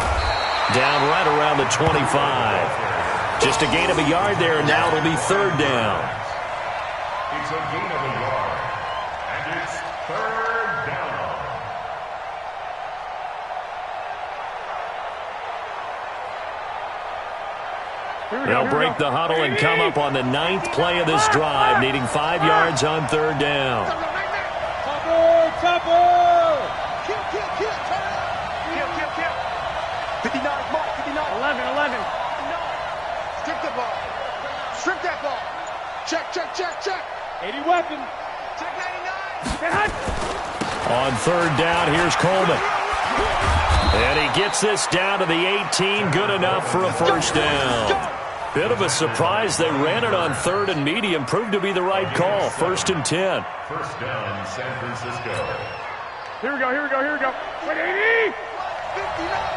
Down right around the 25. Just a gain of a yard there, and now it'll be 3rd down. It's a gain of a yard, and it's 3rd down. They'll break the huddle and come up on the 9th play of this drive, needing 5 yards on 3rd down. Kill. 59, Mark, 59. 11. Strip that ball. Check. 80 weapon. Check 99. On 3rd down, here's Coleman. And he gets this down to the 18, good enough for a 1st down. Bit of a surprise. They ran it on 3rd and medium, proved to be the right call. 1st and 10. 1st down, San Francisco. Here we go. 180. 59.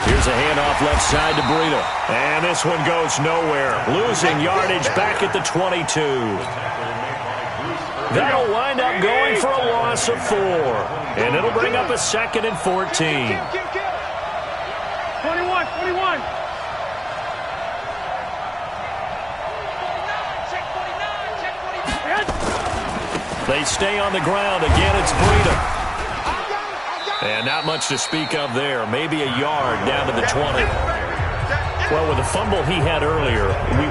Here's a handoff left side to Breida. And this one goes nowhere. Losing yardage back at the 22. That'll wind up going for a loss of 4. And it'll bring up a 2nd and 14. 21. They stay on the ground. Again, it's Breida. And not much to speak of there. Maybe a yard down to the 20. Well, with the fumble he had earlier,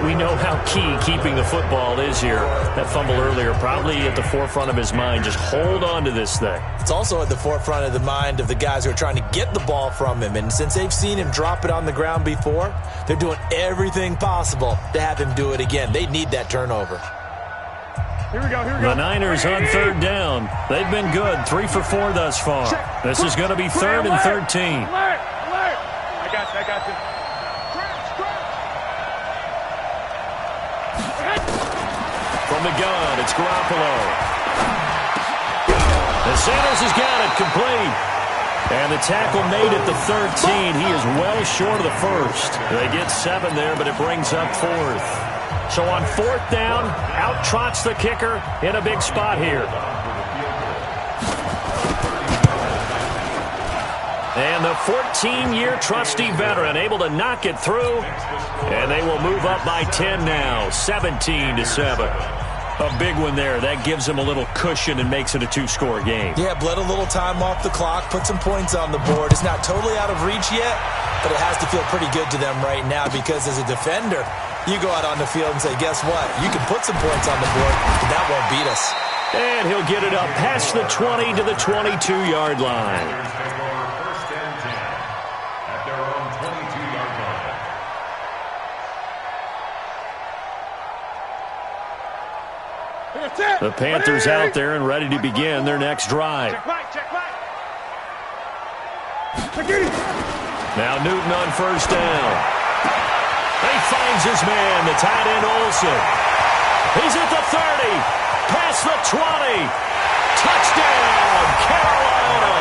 we know how key keeping the football is here. That fumble earlier probably at the forefront of his mind. Just hold on to this thing. It's also at the forefront of the mind of the guys who are trying to get the ball from him. And since they've seen him drop it on the ground before, they're doing everything possible to have him do it again. They need that turnover. Here we go. The Niners on third down. They've been good, 3 for 4 thus far. This is going to be 3rd and 13. Alert! I got you. From the gun, it's Garoppolo. And Sanders has got it complete. And the tackle made at the 13. He is well short of the first. They get 7 there, but it brings up 4th. So on 4th down, out trots the kicker in a big spot here. And the 14-year trusty veteran able to knock it through. And they will move up by 10 now, 17-7. A big one there. That gives them a little cushion and makes it a 2-score game. Yeah, bled a little time off the clock, put some points on the board. It's not totally out of reach yet, but it has to feel pretty good to them right now because as a defender, you go out on the field and say, guess what? You can put some points on the board, but that won't beat us. And he'll get it up past the 20 to the 22-yard line. First and 10 at their own 22-yard line. The Panthers out there and ready to begin their next drive. Check right. Now Newton on first down. He finds his man, the tight end Olsen. He's at the 30, past the 20. Touchdown, Carolina.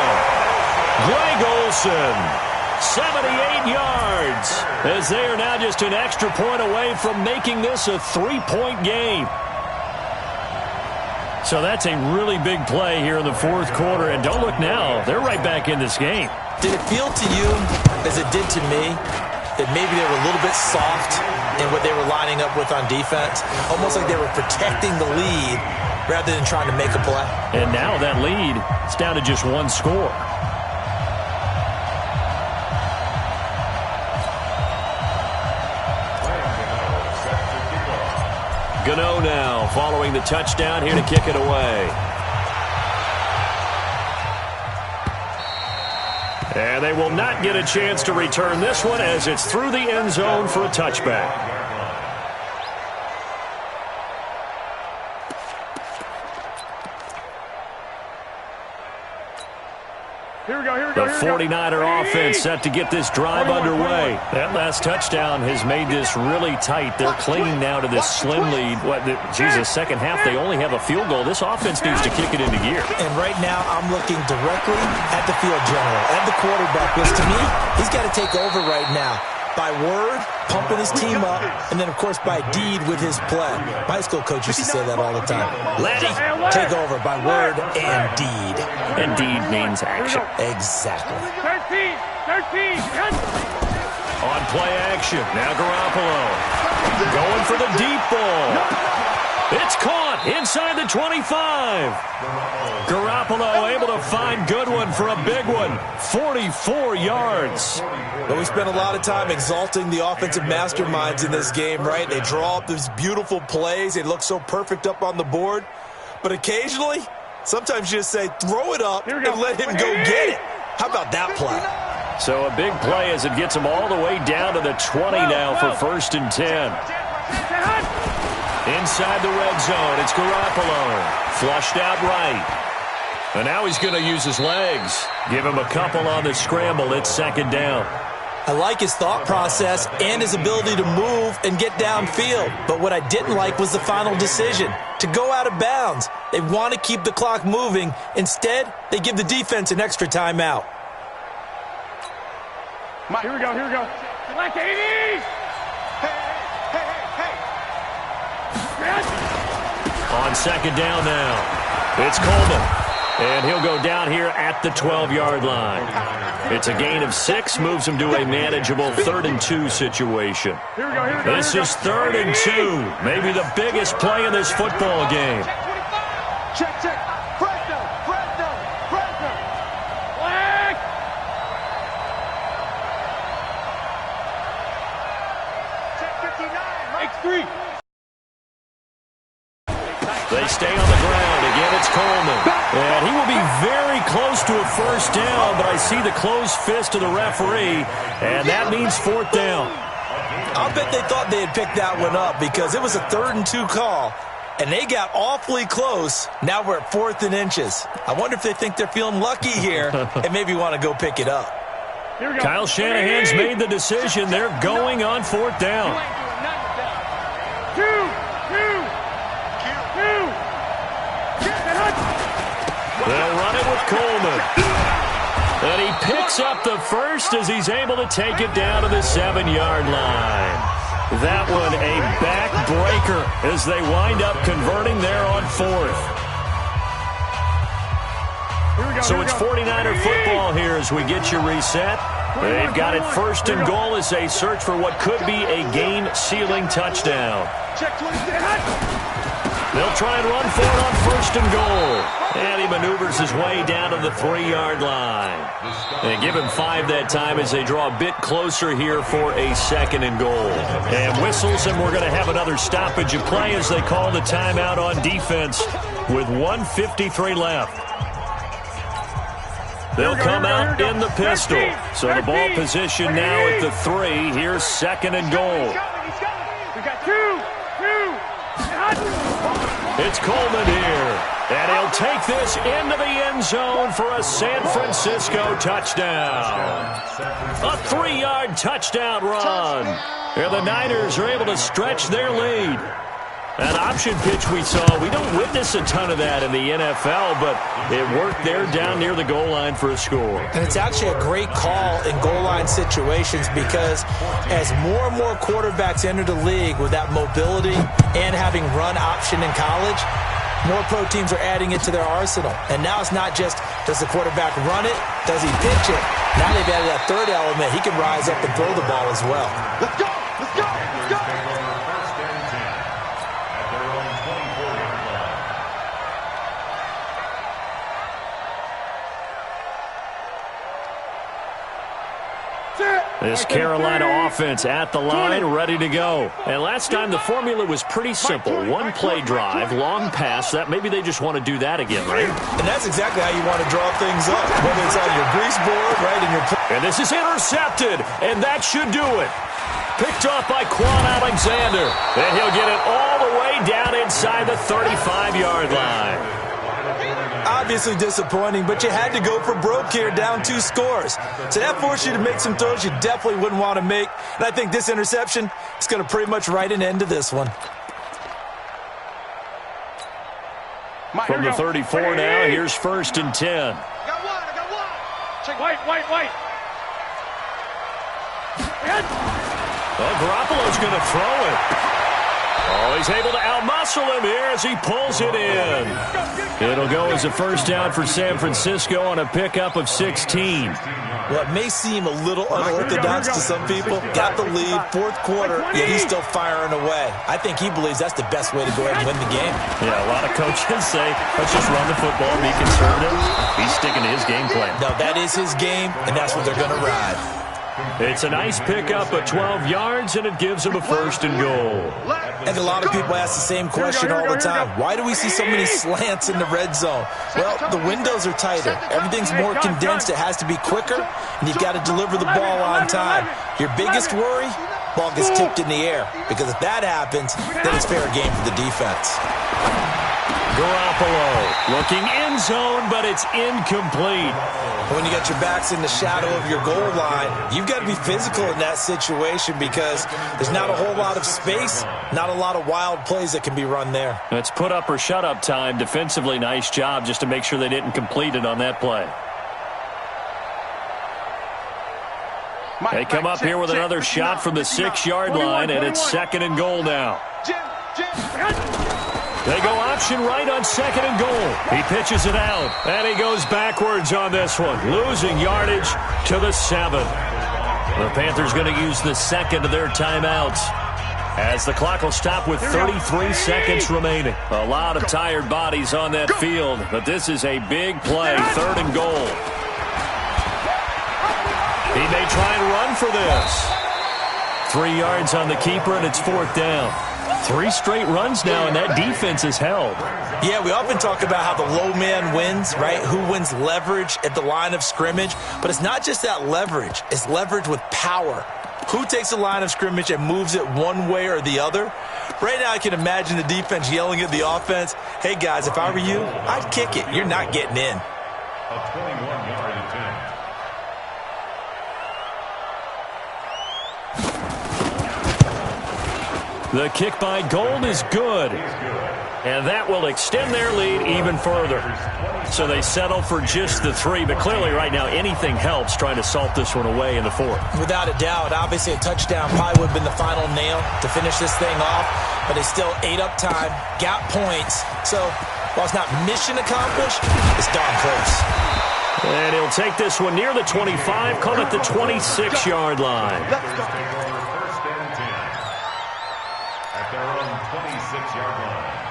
Greg Olsen, 78 yards, as they are now just an extra point away from making this a 3-point game. So that's a really big play here in the 4th quarter. And don't look now, they're right back in this game. Did it feel to you, as it did to me, that maybe they were a little bit soft in what they were lining up with on defense? Almost like they were protecting the lead rather than trying to make a play. And now that lead is down to just 1 score. Gano now following the touchdown here to kick it away. And they will not get a chance to return this one as it's through the end zone for a touchback. The 49er offense set to get this drive underway. That last touchdown has made this really tight. They're clinging now to this slim lead. Second half, they only have a field goal. This offense needs to kick it into gear. And right now, I'm looking directly at the field general, at the quarterback, because to me, he's got to take over right now. By word, pumping his team up, and then, of course, by deed with his play. My high school coach used to say that all the time. Letty, take over by word and deed. And deed means action. Exactly. 13. On play action, now Garoppolo. Going for the deep ball. It's caught inside the 25. Garoppolo able to find Goodwin for a big one. 44 yards. But we spent a lot of time exalting the offensive masterminds in this game, right? They draw up these beautiful plays. They look so perfect up on the board. But occasionally, sometimes you just say, throw it up and let him go get it. How about that play? So a big play as it gets him all the way down to the 20 now for 1st and 10. Inside the red zone, it's Garoppolo. Flushed out right. And now he's going to use his legs. Give him a couple on the scramble. It's 2nd down. I like his thought process and his ability to move and get downfield. But what I didn't like was the final decision, to go out of bounds. They want to keep the clock moving. Instead, they give the defense an extra timeout. Here we go. Like 80! On 2nd down now, it's Coleman. And he'll go down here at the 12-yard line. It's a gain of 6, moves him to a manageable 3rd and 2 situation. This is 3rd and 2, maybe the biggest play in this football game. Check. Fresno. Black! Check 59. X3. They stay on the ground. Again, it's Coleman. And he will be very close to a 1st down, but I see the closed fist of the referee, and that means 4th down. I'll bet they thought they had picked that one up because it was a 3rd and 2 call. and they got awfully close. Now we're at 4th and inches. I wonder if they think they're feeling lucky here and maybe want to go pick it up. Kyle Shanahan's made the decision. They're going on 4th down. They'll run it with Coleman. And he picks up the first as he's able to take it down to the 7-yard line. That one a backbreaker as they wind up converting there on 4th. So it's 49er football here as we get you reset. They've got it 1st and goal as they search for what could be a game-sealing touchdown. They'll try and run for it on 1st and goal. And he maneuvers his way down to the 3-yard line. They give him 5 that time as they draw a bit closer here for a 2nd and goal. And whistles, and we're going to have another stoppage of play as they call the timeout on defense with 1:53 left. They'll come out in the pistol. So the ball position now at the 3. Here's 2nd and goal. We got 2. It's Coleman here. And he'll take this into the end zone for a San Francisco touchdown. A 3-yard touchdown run. And the Niners are able to stretch their lead. That option pitch we saw, we don't witness a ton of that in the NFL, but it worked there down near the goal line for a score. And it's actually a great call in goal line situations because as more and more quarterbacks enter the league with that mobility and having run option in college, more pro teams are adding it to their arsenal. And now it's not just, does the quarterback run it? Does he pitch it? Now they've added that 3rd element. He can rise up and throw the ball as well. Let's go! Let's go! Let's go! This Carolina offense at the line, ready to go. And last time the formula was pretty simple. 1-play drive, long pass. That maybe they just want to do that again, right? And that's exactly how you want to draw things up. Whether it's on your grease board, right, in your... And this is intercepted, and that should do it. Picked off by Quan Alexander. And he'll get it all the way down inside the 35-yard line. Obviously disappointing, but you had to go for broke here, down 2 scores. So that forced you to make some throws you definitely wouldn't want to make. And I think this interception is going to pretty much write an end to this one. From the 34 now, here's 1st and 10. I got one. Check white. Well, Garoppolo's going to throw it. Oh, he's able to outmuscle him here as he pulls it in. It'll go as a 1st down for San Francisco on a pickup of 16. Well, it may seem a little unorthodox to some people. Got the lead, 4th quarter, yet he's still firing away. I think he believes that's the best way to go ahead and win the game. Yeah, a lot of coaches say, let's just run the football and be conservative. He's sticking to his game plan. No, that is his game, and that's what they're going to ride. It's a nice pickup of 12 yards, and it gives him a 1st and goal. And a lot of people ask the same question all the time. Why do we see so many slants in the red zone? Well, the windows are tighter. Everything's more condensed. It has to be quicker, and you've got to deliver the ball on time. Your biggest worry? Ball gets tipped in the air. Because if that happens, then it's fair game for the defense. Garoppolo looking end zone, but it's incomplete. When you got your backs in the shadow of your goal line, you've got to be physical in that situation because there's not a whole lot of space, not a lot of wild plays that can be run there. It's put up or shut up time. Defensively, nice job just to make sure they didn't complete it on that play. They come up here with another shot from the 6-yard line, and it's 2nd and goal now. They go option right on 2nd and goal. He pitches it out, and he goes backwards on this one, losing yardage to the 7. The Panthers going to use the 2nd of their timeouts as the clock will stop with 33 seconds remaining. A lot of tired bodies on that field, but this is a big play, 3rd and goal. He may try and run for this. 3 yards on the keeper, and it's 4th down. 3 straight runs now, and that defense is held. Yeah, we often talk about how the low man wins, right? Who wins leverage at the line of scrimmage. But it's not just that leverage. It's leverage with power. Who takes the line of scrimmage and moves it one way or the other? Right now I can imagine the defense yelling at the offense, hey guys, if I were you, I'd kick it. You're not getting in. A 21-yard attempt. The kick by Gold is good. And that will extend their lead even further. So they settle for just the 3, but clearly right now anything helps trying to salt this one away in the 4th. Without a doubt, obviously a touchdown probably would have been the final nail to finish this thing off, but they still ate up time, got points. So while it's not mission accomplished, it's darn close. And he'll take this one near the 25, call it the 26-yard line. Let's go. First and 10 at their own 26-yard line.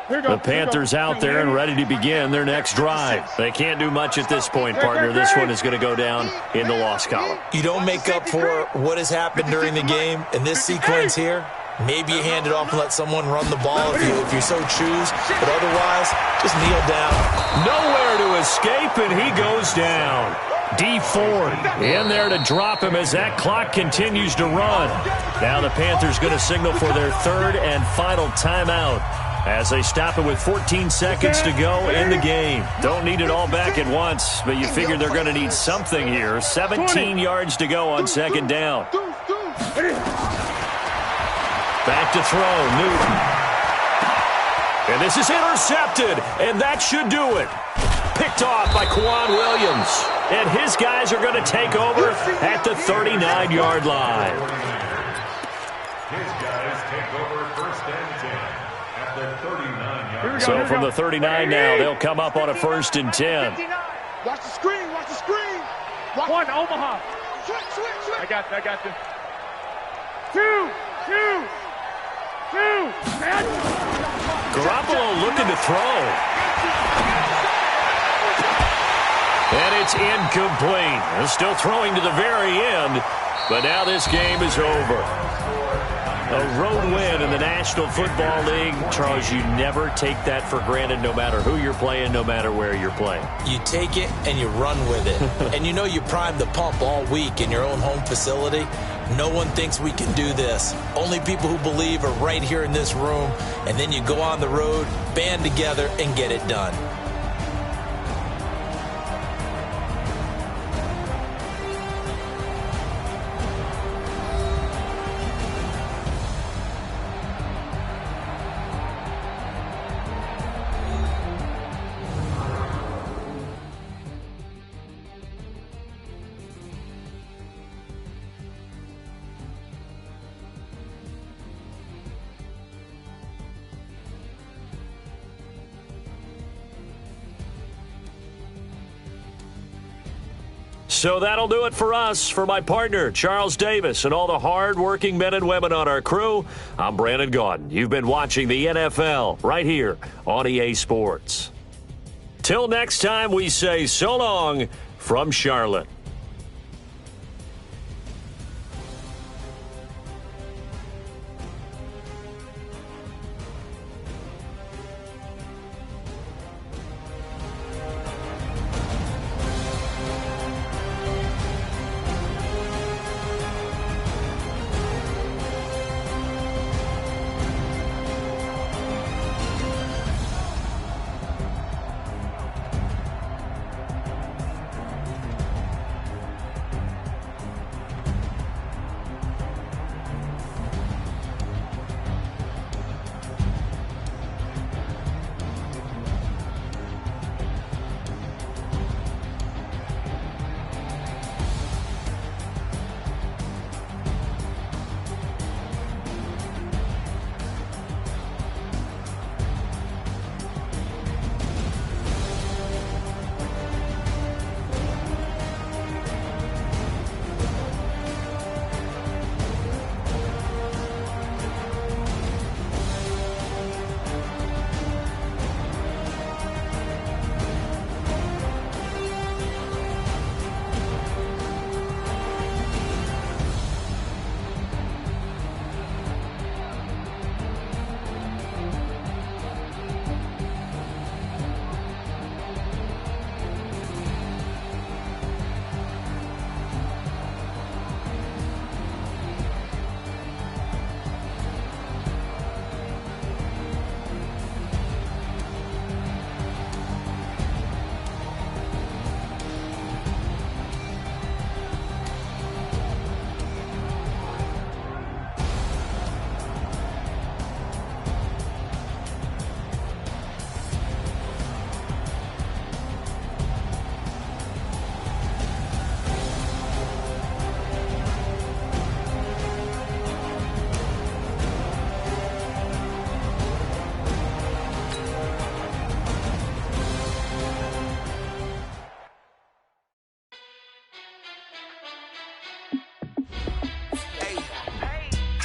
The Panthers out there and ready to begin their next drive. They can't do much at this point, partner. This one is going to go down in the loss column. You don't make up for what has happened during the game in this sequence here. Maybe you hand it off and let someone run the ball if you so choose. But otherwise, just kneel down. Nowhere to escape, and he goes down. D Ford in there to drop him as that clock continues to run. Now the Panthers going to signal for their 3rd and final timeout as they stop it with 14 seconds to go in the game. Don't need it all back at once, but you figure they're going to need something here. 17 yards to go on 2nd down. Back to throw, Newton. And this is intercepted, and that should do it. Picked off by Quan Williams. And his guys are going to take over at the 39-yard line. His guys take over 1st and 10 at the 39-yard line. So from the 39 now, they'll come up on a 1st and 10. Watch the screen, watch the screen. One, Omaha. Switch. I got you. Two. Garoppolo looking to throw. And it's incomplete. They're still throwing to the very end, but now this game is over. A road win in the National Football League. Charles, you never take that for granted no matter who you're playing, no matter where you're playing. You take it and you run with it. And you know you primed the pump all week in your own home facility. No one thinks we can do this. Only people who believe are right here in this room. And then you go on the road, band together, and get it done. So that'll do it for us. For my partner, Charles Davis, and all the hard-working men and women on our crew, I'm Brandon Gaudin. You've been watching the NFL right here on EA Sports. Till next time, we say so long from Charlotte.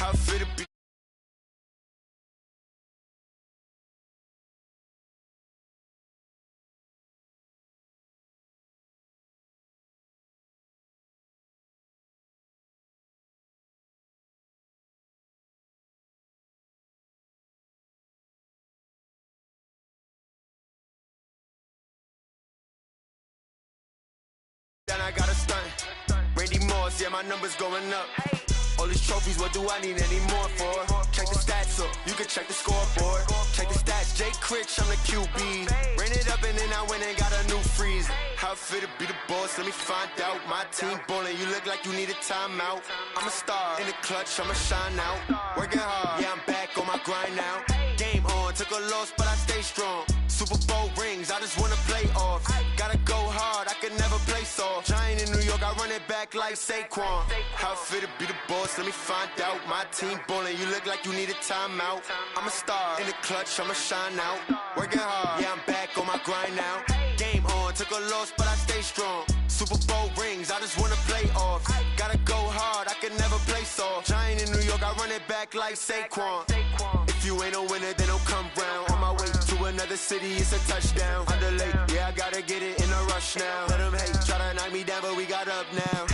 How I feel to be. Then I got a stunt. Randy Moss, yeah, my numbers going up. All these trophies, what do I need any more for? Check the stats up, you can check the scoreboard. Check the stats, Jay Critch, I'm the QB. Ran it up and then I went and got a new freeze. How it feel to be the boss, let me find out. My team ballin', you look like you need a timeout. I'm a star, in the clutch, I'ma shine out. Working hard, yeah, I'm back on my grind now. Game on, took a loss, but I stay strong. Super Bowl rings, I just wanna play off. Gotta go hard, I can never play soft. Giant in New York, I run it back like Saquon. How it feel to be the boss, let me find out. My team ballin', you look like you need a timeout. I'm a star, in the clutch, I'ma shine out. Working hard, yeah, I'm back on my grind now. Game on, took a loss, but I stay strong. Super Bowl rings, I just wanna play off. Gotta go hard, I can never play soft. Giant in New York, I run it back like Saquon. If you ain't a winner, then don't come round. On my way to another city, it's a touchdown. Underlay, yeah, I gotta get it in a rush now. Let them hate, try to knock me down, but we got up now.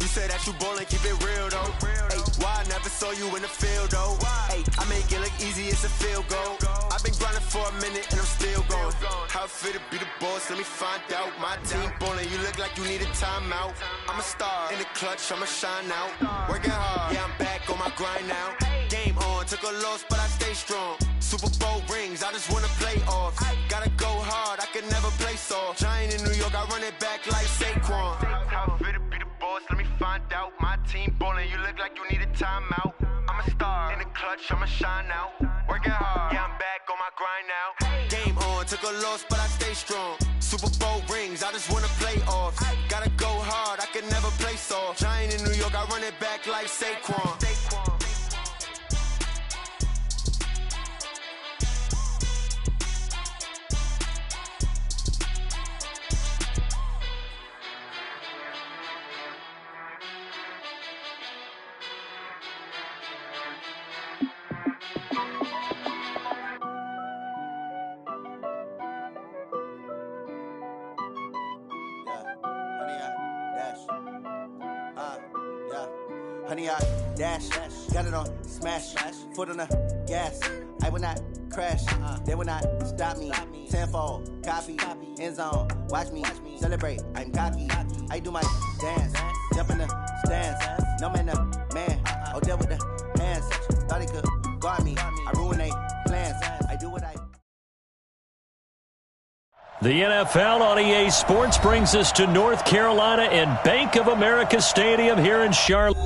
You said that you ballin', keep it real though. Hey, why I never saw you in the field though? Hey, I make it look easy, it's a field goal. I've been grinding for a minute and I'm still going. How it feel to be the boss, let me find out. My team ballin', you look like you need a timeout. I'm a star, in the clutch, I'ma shine out. Working hard, yeah, I'm back on my grind now. Game on, took a loss, but I stay strong. Super Bowl rings, I just wanna play off. Gotta go hard, I can never play soft. Giant in New York, I run it back like Saquon. How it feel to be the boss, let me find out. My team ballin', you look like you need a timeout. I'm a star, in the clutch, I'ma shine out. Working hard, yeah, I'm back on my grind now. Game on, took a loss, but I stay strong. Super Bowl rings, I just wanna play off. Gotta go hard, I can never play soft. Giant in New York, I run it back like Saquon. Honey, I dash, got it on smash, foot on the gas. I will not crash, they will not stop me. Tenfold, copy, end zone, watch me celebrate. I'm cocky, I do my dance, jump in the stands. No man, the man, oh, deal with the hands. Thought he could guard me, I ruin they plans. I do what I. The NFL on EA Sports brings us to North Carolina and Bank of America Stadium here in Charlotte.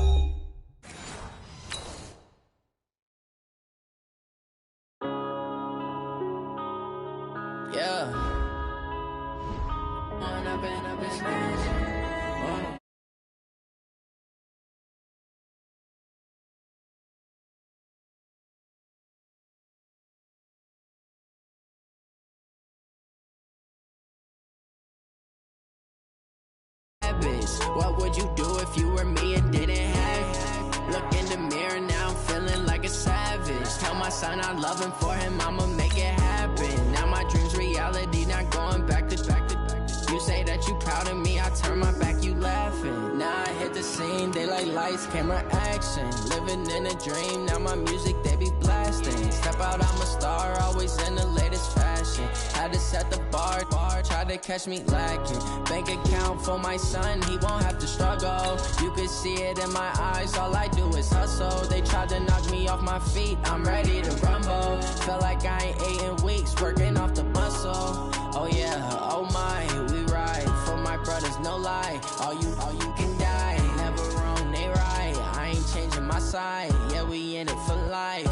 What would you do if you were me and didn't have? Look in the mirror now, I'm feeling like a savage. Tell my son I love him, for him I'ma make it happen. Now my dreams reality, not going back to back to back. You say that you proud of me, I turn my back, you laughing. Now I hit the scene, they like lights, camera, action. Living in a dream, now my music they be blasting. Step out, I'm a star, always in the latest fashion. Had to set the bar, try to catch me lacking. Bank account for my son, he won't have to struggle. You could see it in my eyes, all I do is hustle. They tried to knock me off my feet, I'm ready to rumble. Feel like I ain't ate in weeks, working off the muscle. Oh yeah, oh my, we ride for my brothers, no lie. All you can die, never wrong, they right. I ain't changing my side, yeah, we in it for life.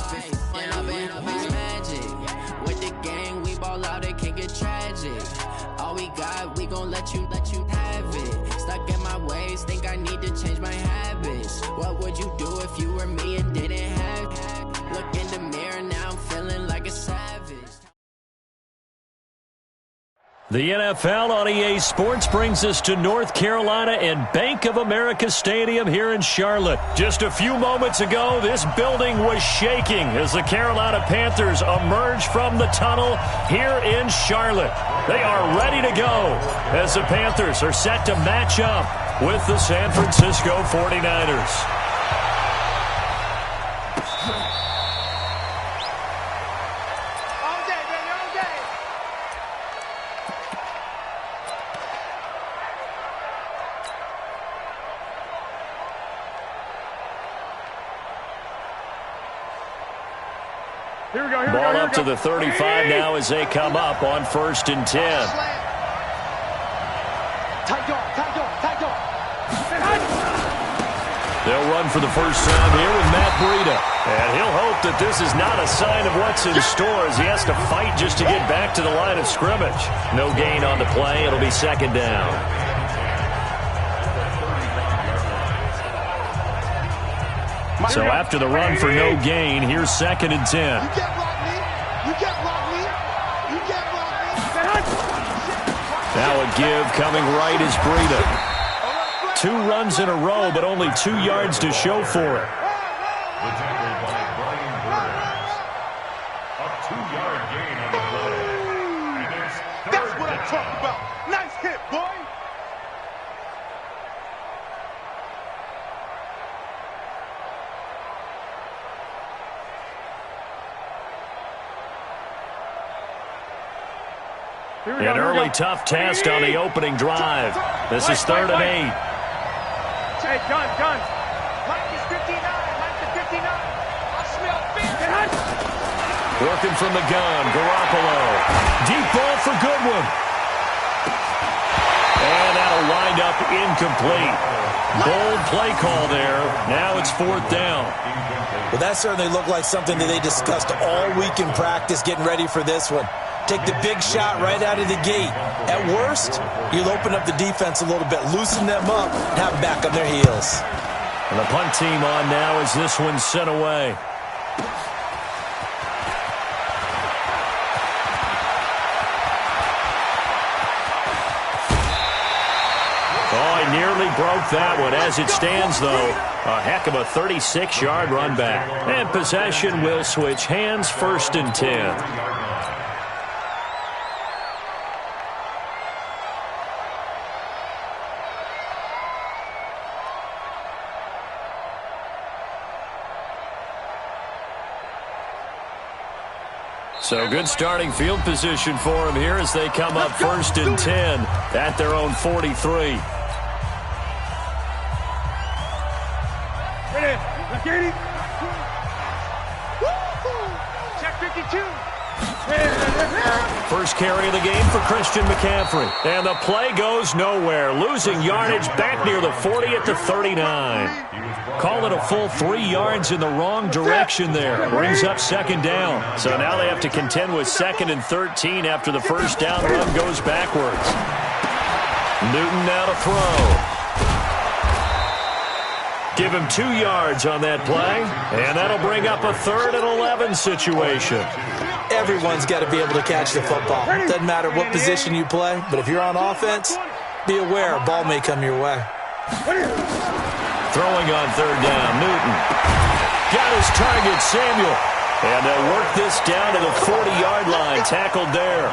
And I've been magic with the gang, we ball out, it can get tragic. All we got, we gon' let you have it. Stuck in my ways, think I need to change my habits. What would you do if you were me and didn't have? Look in the mirror now, I'm feeling like a savage. The NFL on EA Sports brings us to North Carolina and Bank of America Stadium here in Charlotte. Just a few moments ago, this building was shaking as the Carolina Panthers emerged from the tunnel here in Charlotte. They are ready to go as the Panthers are set to match up with the San Francisco 49ers. Ball up to the 35 now as they come up on 1st and 10. They'll run for the first time here with Matt Breida. And he'll hope that this is not a sign of what's in store as he has to fight just to get back to the line of scrimmage. No gain on the play. It'll be 2nd down. So after the run for no gain, here's 2nd and 10. Now a give coming right is Breida. 2 runs in a row, but only 2 yards to show for it. The tackle by Brian Burns. A 2-yard gain on the play. And it's That's what I'm talking about. Nice hit, boy. An early tough test on the opening drive. This is 3rd and 8. Hey, gun. Mike is 59. Mike is 59. I smell fear. Working from the gun, Garoppolo. Deep ball for Goodwin. And that'll wind up incomplete. Bold play call there. Now it's 4th down. Well, that certainly looked like something that they discussed all week in practice getting ready for this one. Take the big shot right out of the gate. At worst, you'll open up the defense a little bit, loosen them up, and have them back on their heels. And the punt team on now as this one's sent away. Oh, he nearly broke that one. As it stands, though, a heck of a 36-yard run back. And possession will switch hands, 1st and 10. So good starting field position for them here as they come up 1st and 10 at their own 43. Check 52. First carry of the game for Christian McCaffrey. And the play goes nowhere. Losing yardage back near the 40 at the 39. Call it a full 3 yards in the wrong direction there. Brings up 2nd down. So now they have to contend with 2nd and 13 after the first down run goes backwards. Newton now to throw. Give him 2 yards on that play, and that'll bring up a 3rd and 11 situation. Everyone's got to be able to catch the football. Doesn't matter what position you play, but if you're on offense, be aware a ball may come your way. Throwing on 3rd down, Newton. Got his target, Samuel. And they'll work this down to the 40-yard line, tackled there.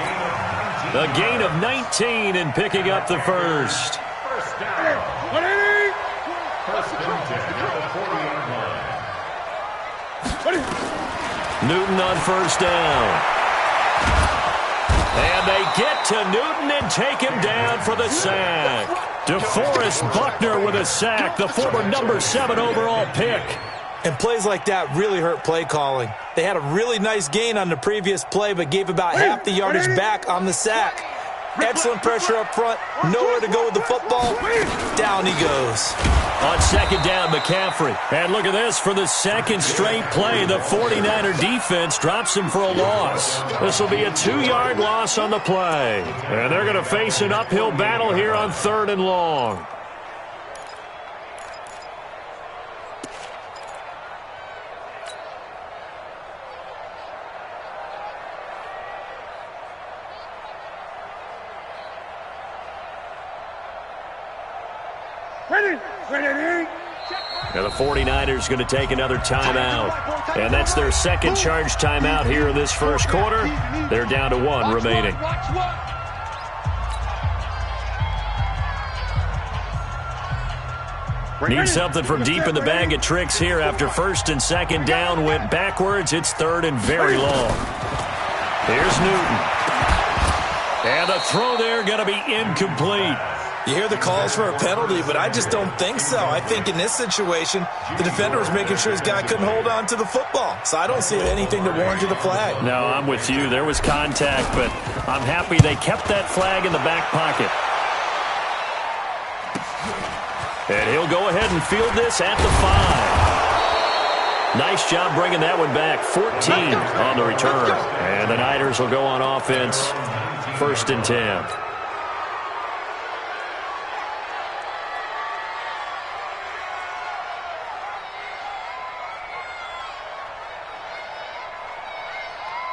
The gain of 19 and picking up the first. First down. First and 10 at the 40-yard line. Newton on 1st down. And they get to Newton and take him down for the sack. DeForest Buckner with a sack, the former number 7 overall pick. And plays like that really hurt play calling. They had a really nice gain on the previous play, but gave about half the yardage back on the sack. Excellent pressure up front. Nowhere to go with the football. Down he goes. On 2nd down, McCaffrey. And look at this. For the 2nd straight play, the 49er defense drops him for a loss. This will be a 2-yard loss on the play. And they're going to face an uphill battle here on 3rd and long. Now the 49ers going to take another timeout. And that's their second charge timeout here in this first quarter. They're down to one remaining. Need something from deep in the bag of tricks here after first and second down went backwards. It's third and very long. Here's Newton. And the throw there going to be incomplete. You hear the calls for a penalty, but I just don't think so. I think in this situation, the defender was making sure his guy couldn't hold on to the football. So I don't see anything to warrant the flag. No, I'm with you. There was contact, but I'm happy they kept that flag in the back pocket. And he'll go ahead and field this at the 5. Nice job bringing that one back. 14 on the return. And the Niners will go on offense. First and 10.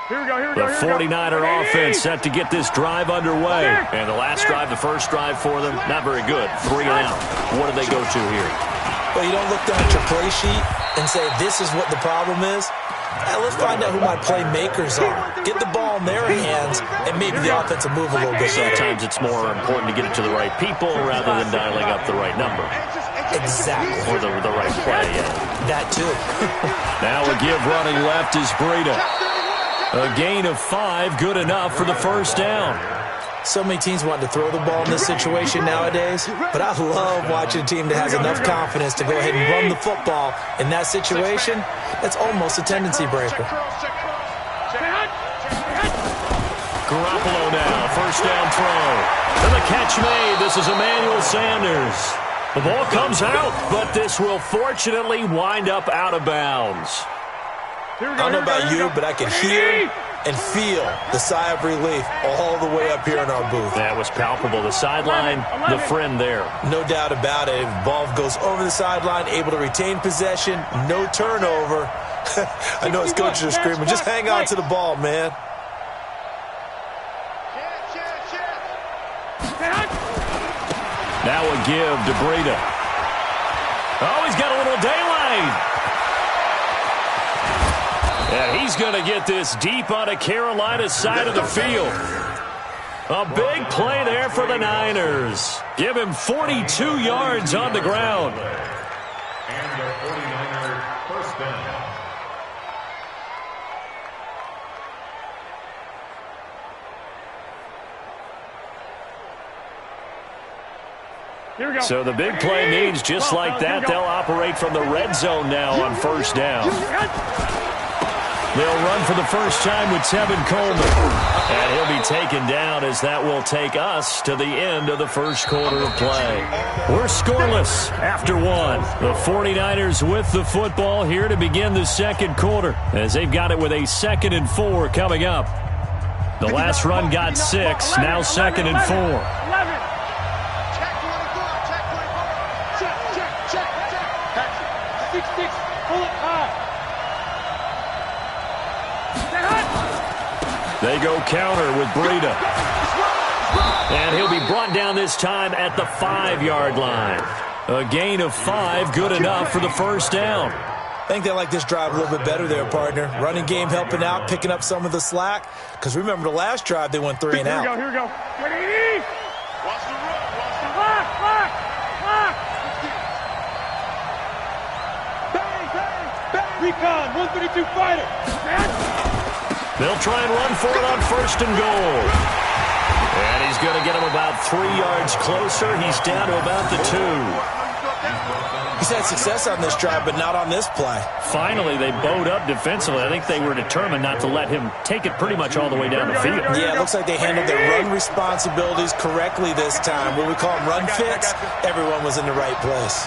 The 49er offense set to get this drive underway. And the last drive, the first drive for them, not very good. 3 and out. What do they go to here? Well, you don't look down at your play sheet and say, this is what the problem is. Let's find out who my playmakers are. Get the ball in their hands, and maybe the offense will move a little bit better. Sometimes it's more important to get it to the right people rather than dialing up the right number. Exactly. Or the right play, yeah. That too. Now a give running left is Breida. A gain of 5, good enough for the first down. So many teams want to throw the ball in this situation nowadays, but I love watching a team that has enough confidence to go ahead and run the football. In that situation, that's almost a tendency breaker. Garoppolo now, first down throw. And the catch made. This is Emmanuel Sanders. The ball comes out, but this will fortunately wind up out of bounds. I don't know about you, but I can hear and feel the sigh of relief all the way up here in our booth. That was palpable. The sideline, the friend there. No doubt about it. Ball goes over the sideline, able to retain possession, no turnover. I know his coaches are screaming, just hang on to the ball, man. Now a give to Breida. Oh, he's got a little daylight. And he's going to get this deep on a Carolina side of the field. A big play there for the Niners. Give him 42 yards on the ground. And the 49ers first down. Here we go. So the big play means just like that, they'll operate from the red zone now on first down. They'll run for the first time with Tevin Coleman. And he'll be taken down as that will take us to the end of the first quarter of play. We're scoreless after 1. The 49ers with the football here to begin the second quarter as they've got it with a 2nd and 4 coming up. The last run got 6, now 2nd and 4. They go counter with Breida. And he'll be brought down this time at the 5-yard line. A gain of 5, good enough for the first down. I think they like this drive a little bit better there, partner. Running game helping out, picking up some of the slack. Because remember the last drive, they went 3 and out. Here we go. Ready? Watch the run. Lock. Bang. Recon, 132 fighter. They'll try and run for it on 1st and goal. And he's going to get him about 3 yards closer. He's down to about the 2. He's had success on this drive, but not on this play. Finally, they bowed up defensively. I think they were determined not to let him take it pretty much all the way down the field. Yeah, it looks like they handled their run responsibilities correctly this time. When we call them run fits, everyone was in the right place.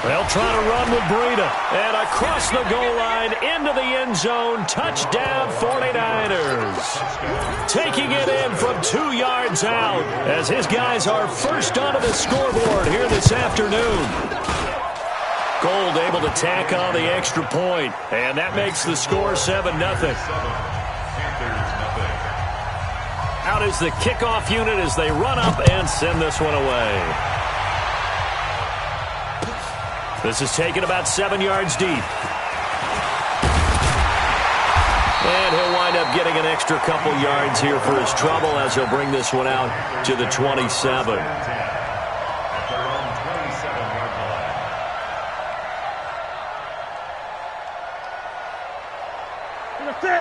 They'll try to run with Breida. And across the goal line, into the end zone. Touchdown, 49ers. Taking it in from 2 yards out as his guys are first onto the scoreboard here this afternoon. Gold able to tack on the extra point, and that makes the score 7-0. Out is the kickoff unit as they run up and send this one away. This is taken about 7 yards deep. And he'll wind up getting an extra couple yards here for his trouble as he'll bring this one out to the 27.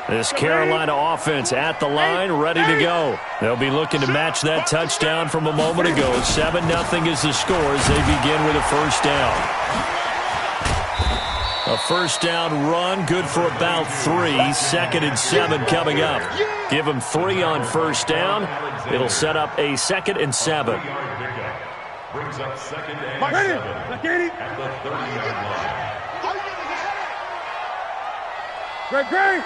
This Carolina offense at the line, ready to go. They'll be looking to match that touchdown from a moment ago. 7-0 is the score as they begin with a first down. A first down run, good for about 3. 2nd and 7 coming up. Give them 3 on first down. It'll set up a 2nd and 7. Brings up 2nd and 7 at the 30-yard line. Great.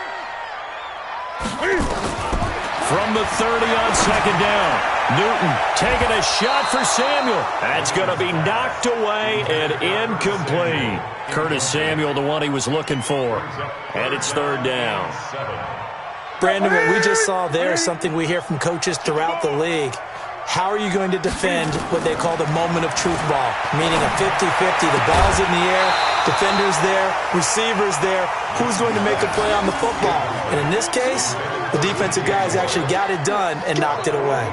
From the 30 on 2nd down. Newton taking a shot for Samuel. That's going to be knocked away and incomplete. Curtis Samuel, the one he was looking for. And it's 3rd down. Brandon, what we just saw there is something we hear from coaches throughout the league. How are you going to defend what they call the moment of truth ball, meaning a 50-50? The ball's in the air, defender's there, receiver's there. Who's going to make a play on the football? And in this case, the defensive guys actually got it done and knocked it away.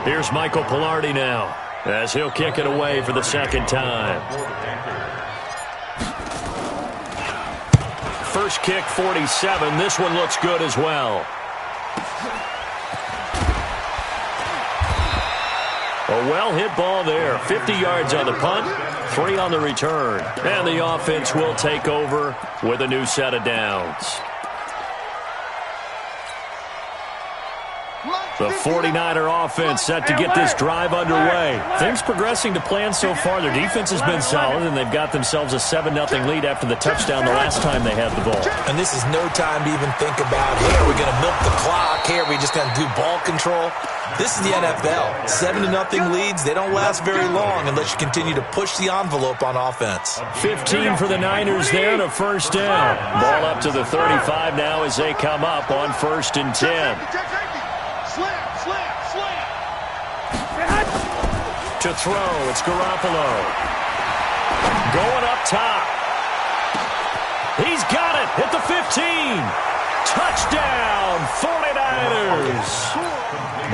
Here's Michael Pilardi now as he'll kick it away for the 2nd time. First kick, 47. This one looks good as well. A well-hit ball there. 50 yards on the punt, 3 on the return. And the offense will take over with a new set of downs. The 49er offense set to get this drive underway. Things progressing to plan so far. Their defense has been solid, and they've got themselves a 7-0 lead after the touchdown the last time they had the ball. And this is no time to even think about, hey, are we going to milk the clock? Hey, are we just going to do ball control? This is the NFL. 7-0 leads, they don't last very long unless you continue to push the envelope on offense. 15 for the Niners there and a first down. Ball up to the 35 now as they come up on 1st and 10. To throw, it's Garoppolo. Going up top. He's got it at the 15. Touchdown, 49ers.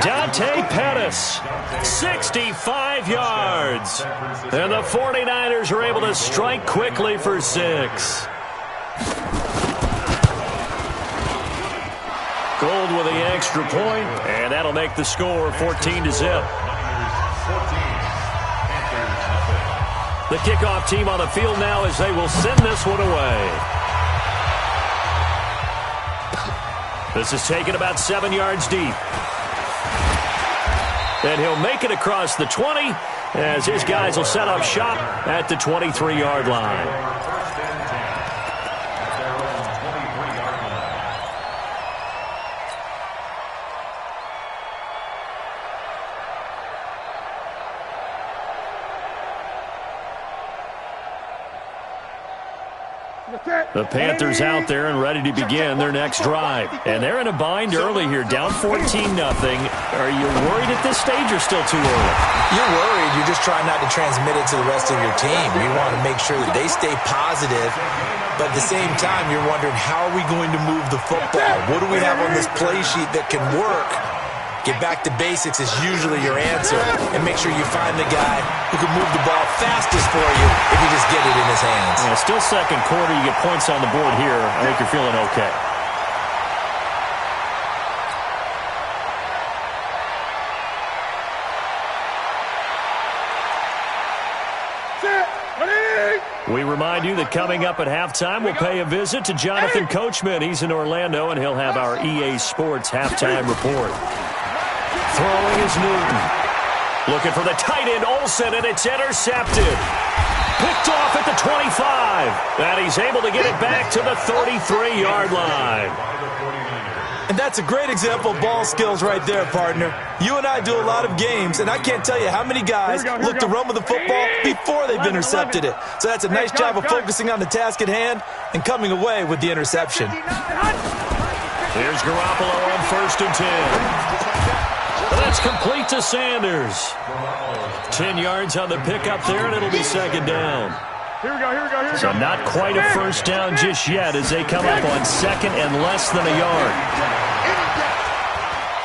Dante Pettis, 65 yards. And the 49ers are able to strike quickly for 6. Gold with the extra point, and that'll make the score 14-0. The kickoff team on the field now as they will send this one away. This is taken about 7 yards deep. And he'll make it across the 20 as his guys will set up shop at the 23-yard line. The Panthers out there and ready to begin their next drive. And they're in a bind early here, down 14-0. Are you worried at this stage or still too early? You're worried. You're just trying not to transmit it to the rest of your team. You want to make sure that they stay positive. But at the same time, you're wondering, how are we going to move the football? What do we have on this play sheet that can work? Get back to basics is usually your answer. And make sure you find the guy who can move the ball fastest for you if you just get it in his hands. Yeah, still second quarter. You get points on the board here. I think you're feeling okay. We remind you that coming up at halftime, we'll pay a visit to Jonathan Coachman. He's in Orlando, and he'll have our EA Sports halftime report. Throwing is Newton. Looking for the tight end, Olsen, and it's intercepted. Picked off at the 25. And he's able to get it back to the 33-yard line. And that's a great example of ball skills right there, partner. You and I do a lot of games, and I can't tell you how many guys look to run with the football before they've intercepted it. So that's a nice job of focusing on the task at hand and coming away with the interception. Here's Garoppolo on 1st and 10. That's complete to Sanders. 10 yards on the pickup there, and it'll be second down. Here we go. So not quite a first down just yet as they come up on second and less than a yard.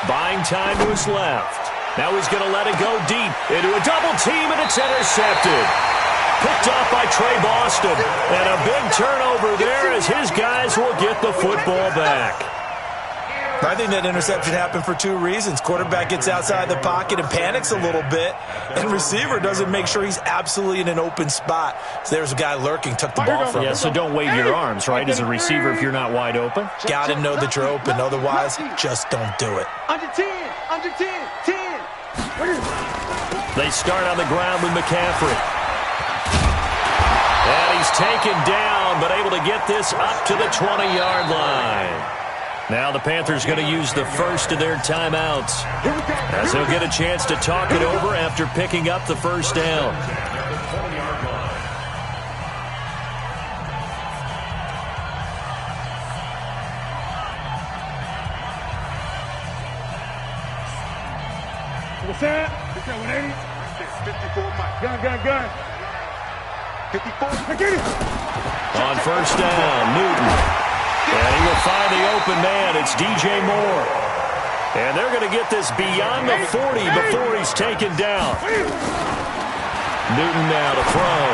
Buying time to his left. Now he's going to let it go deep into a double team, and it's intercepted. Picked off by Trey Boston. And a big turnover there as his guys will get the football back. I think that interception happened for two reasons. Quarterback gets outside the pocket and panics a little bit, and receiver doesn't make sure he's absolutely in an open spot. So there's a guy lurking, took the ball from him. Yeah, so don't wave your arms, right, as a receiver if you're not wide open. Got to know that you're open. Otherwise, just don't do it. Under 10, 10. They start on the ground with McCaffrey. And he's taken down, but able to get this up to the 20-yard line. Now the Panthers going to use the first of their timeouts as they'll get a chance to talk it over after picking up the first down. What's that? 180. 54 Mike. Gun. 54. I get it. On first down, Newton. And he will find the open man. It's DJ Moore. And they're going to get this beyond the 40 before he's taken down. Newton now to throw.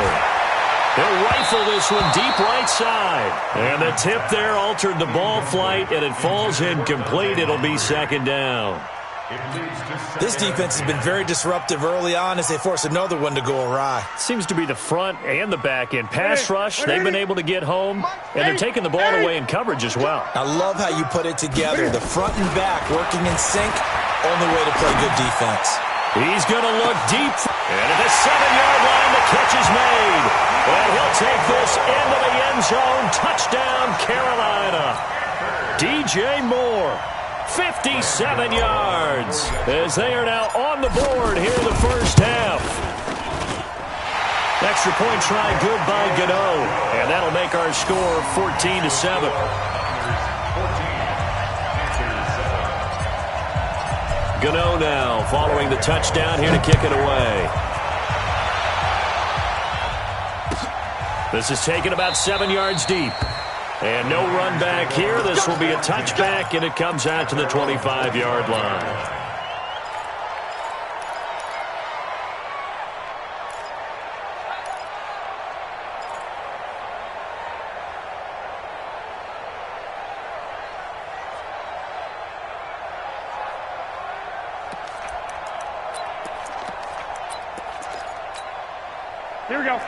They'll rifle this one deep right side. And the tip there altered the ball flight, and it falls incomplete. It'll be second down. This defense has been very disruptive early on as they force another one to go awry. Seems to be the front and the back end. Pass rush, they've been able to get home, and they're taking the ball away in coverage as well. I love how you put it together. The front and back working in sync, only way to play good defense. He's going to look deep. And at the 7-yard line, the catch is made. And he'll take this into the end zone. Touchdown, Carolina. DJ Moore. 57 yards as they are now on the board here in the first half. Extra point try good by Gano, and that'll make our score 14-7. Gano now following the touchdown here to kick it away. This is taken about 7 yards deep. And no run back here. This will be a touchback, and it comes out to the 25-yard line.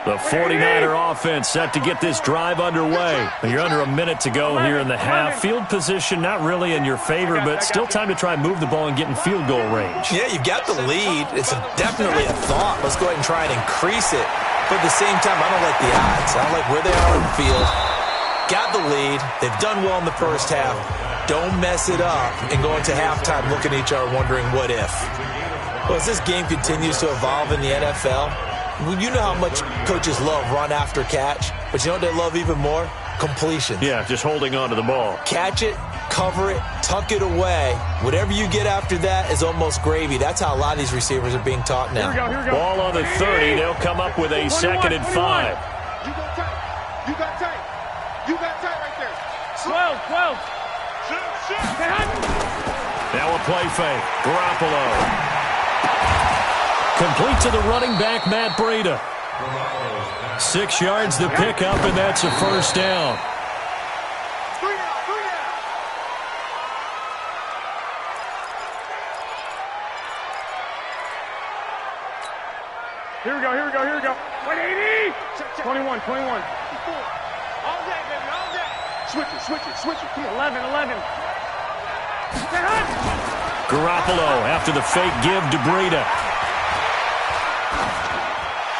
The 49er offense set to get this drive underway. You're under a minute to go here in the half. Field position not really in your favor, but still time to try and move the ball and get in field goal range. Yeah, you've got the lead. It's definitely a thought. Let's go ahead and try and increase it. But at the same time, I don't like the odds. I don't like where they are in the field. Got the lead. They've done well in the first half. Don't mess it up and go into halftime looking at each other wondering what if. Well, as this game continues to evolve in the NFL, you know how much coaches love run after catch, but you know what they love even more? Completion. Yeah, just holding on to the ball. Catch it, cover it, tuck it away. Whatever you get after that is almost gravy. That's how a lot of these receivers are being taught now. Here we go. Ball on the 30. They'll come up with a 2nd and 5. You got tight. You got tight right there. 12. Now a play fake. Garoppolo. Complete to the running back, Matt Breida. 6 yards the pickup, and that's a first down. Here we go. 180. 21. All day, baby, all day. Switch it. Come on. 11. Garoppolo after the fake give to Breida.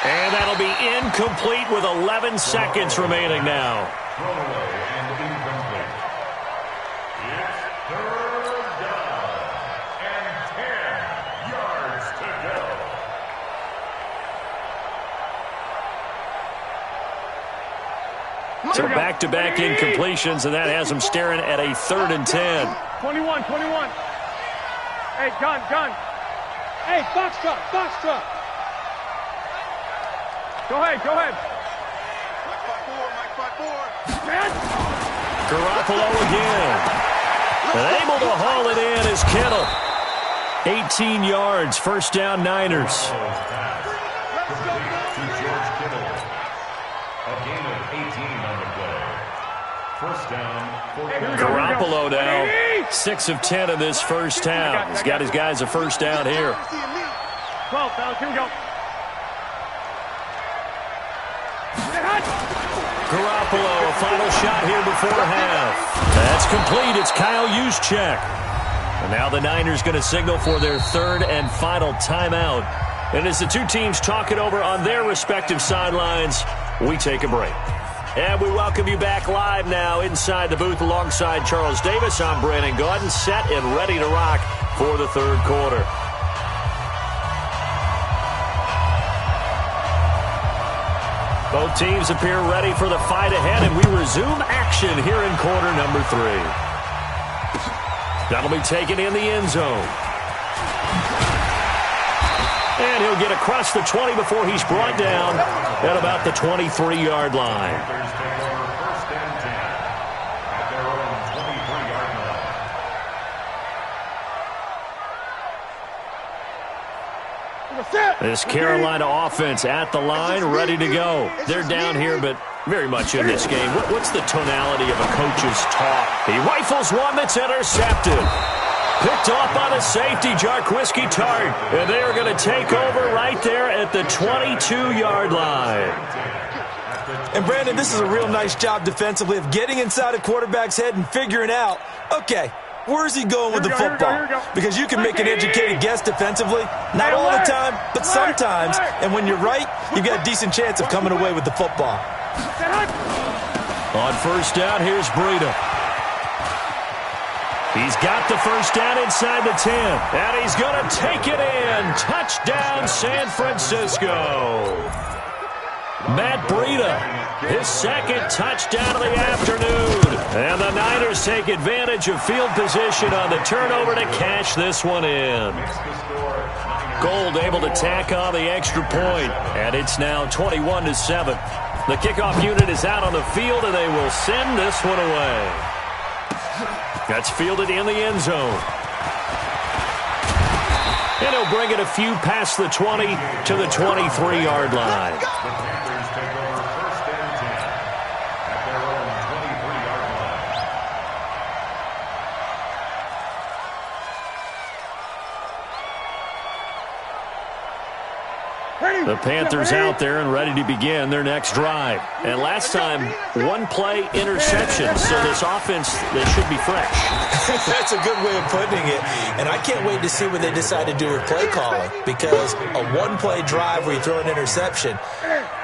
And that'll be incomplete with 11 seconds remaining now. Throwaway and incomplete. It's third down and 10 yards to go. So back-to-back incompletions, and that has them staring at a 3rd and 10. 21. Hey, gun. Hey, box truck, box truck. Go ahead, go ahead. Garoppolo again. And able to haul it in is Kittle. 18 yards, first down Niners. First down. Garoppolo now, 6 of 10 in this first half. He's got his guys a first down here. 12, fellas, here we go. Garoppolo, a final shot here before half. That's complete. It's Kyle Juszczyk. And now the Niners going to signal for their third and final timeout. And as the two teams talk it over on their respective sidelines, we take a break. And we welcome you back live now inside the booth alongside Charles Davis. I'm Brandon Gaudin, set and ready to rock for the third quarter. Both teams appear ready for the fight ahead, and we resume action here in quarter number 3. That'll be taken in the end zone. And he'll get across the 20 before he's brought down at about the 23-yard line. This Carolina offense at the line, ready to go. They're down here, but very much in this game. What's the tonality of a coach's talk? He rifles one that's intercepted. Picked off by the safety, Jarquiski Tart. And they are going to take over right there at the 22-yard line. And, Brandon, this is a real nice job defensively of getting inside a quarterback's head and figuring out, okay, where's he going with the football? Because you can make an educated guess defensively. Not all the time, but sometimes. And when you're right, you've got a decent chance of coming away with the football. On first down, here's Breida. He's got the first down inside the 10. And he's going to take it in. Touchdown, San Francisco. Matt Breida, his second touchdown of the afternoon. And the Niners take advantage of field position on the turnover to cash this one in. Gold able to tack on the extra point. And it's now 21-7. The kickoff unit is out on the field, and they will send this one away. That's fielded in the end zone. And he'll bring it a few past the 20 to the 23-yard line. The Panthers out there and ready to begin their next drive. And last time, one-play interception. So this offense, they should be fresh. That's a good way of putting it. And I can't wait to see what they decide to do with play calling. Because a one-play drive where you throw an interception,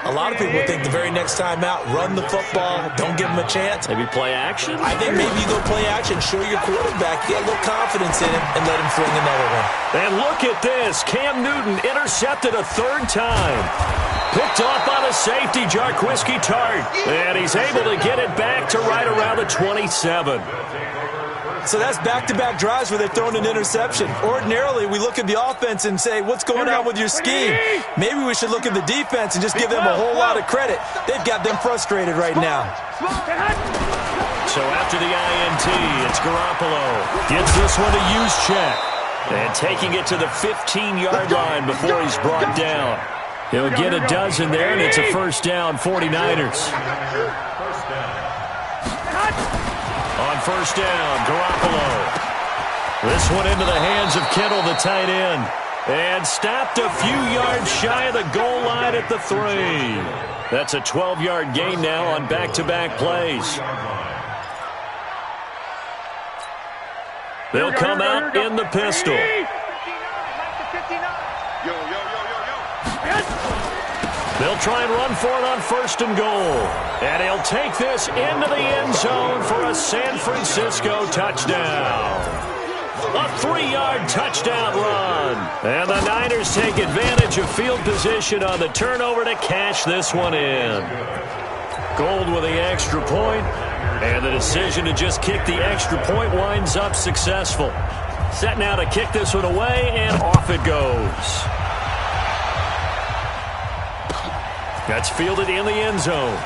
a lot of people think the very next time out, run the football, don't give them a chance. Maybe play action? I think maybe you go play action, show your quarterback, get a little confidence in him, and let him fling another one. And look at this. Cam Newton intercepted a third time. Picked off by the safety, Jarquiski Tart. And he's able to get it back to right around the 27. So that's back-to-back drives where they're throwing an interception. Ordinarily, we look at the offense and say, what's going on with your scheme? Maybe we should look at the defense and just give them a whole lot of credit. They've got them frustrated right now. So after the INT, it's Garoppolo. Gets this one to Juszczyk. And taking it to the 15-yard line before he's brought down. He'll get a dozen there, and it's a first down, 49ers. On first down, Garoppolo. This one into the hands of Kittle, the tight end. And stopped a few yards shy of the goal line at the 3. That's a 12-yard gain now on back-to-back plays. They'll come out in the pistol. They'll try and run for it on first and goal. And he'll take this into the end zone for a San Francisco touchdown. A 3-yard touchdown run. And the Niners take advantage of field position on the turnover to cash this one in. Gold with the extra point. And the decision to just kick the extra point winds up successful. Set now to kick this one away, and off it goes. That's fielded in the end zone.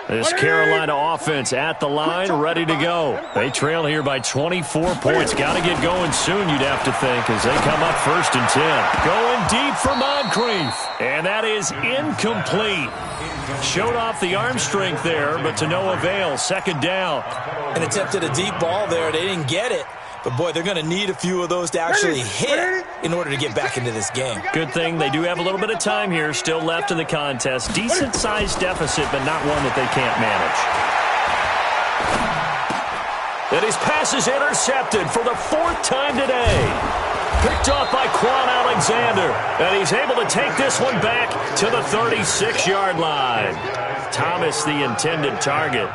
This Carolina offense at the line, ready to go. They trail here by 24 points. Got to get going soon, you'd have to think, as they come up 1st and 10. Going deep for Moncrief, and that is incomplete. Showed off the arm strength there, but to no avail. 2nd down. And attempted a deep ball there. They didn't get it. But, boy, they're going to need a few of those to actually hit in order to get back into this game. Good thing they do have a little bit of time here still left in the contest. Decent-sized deficit, but not one that they can't manage. And his pass is intercepted for the 4th time today. Picked off by Quan Alexander. And he's able to take this one back to the 36-yard line. Thomas, the intended target.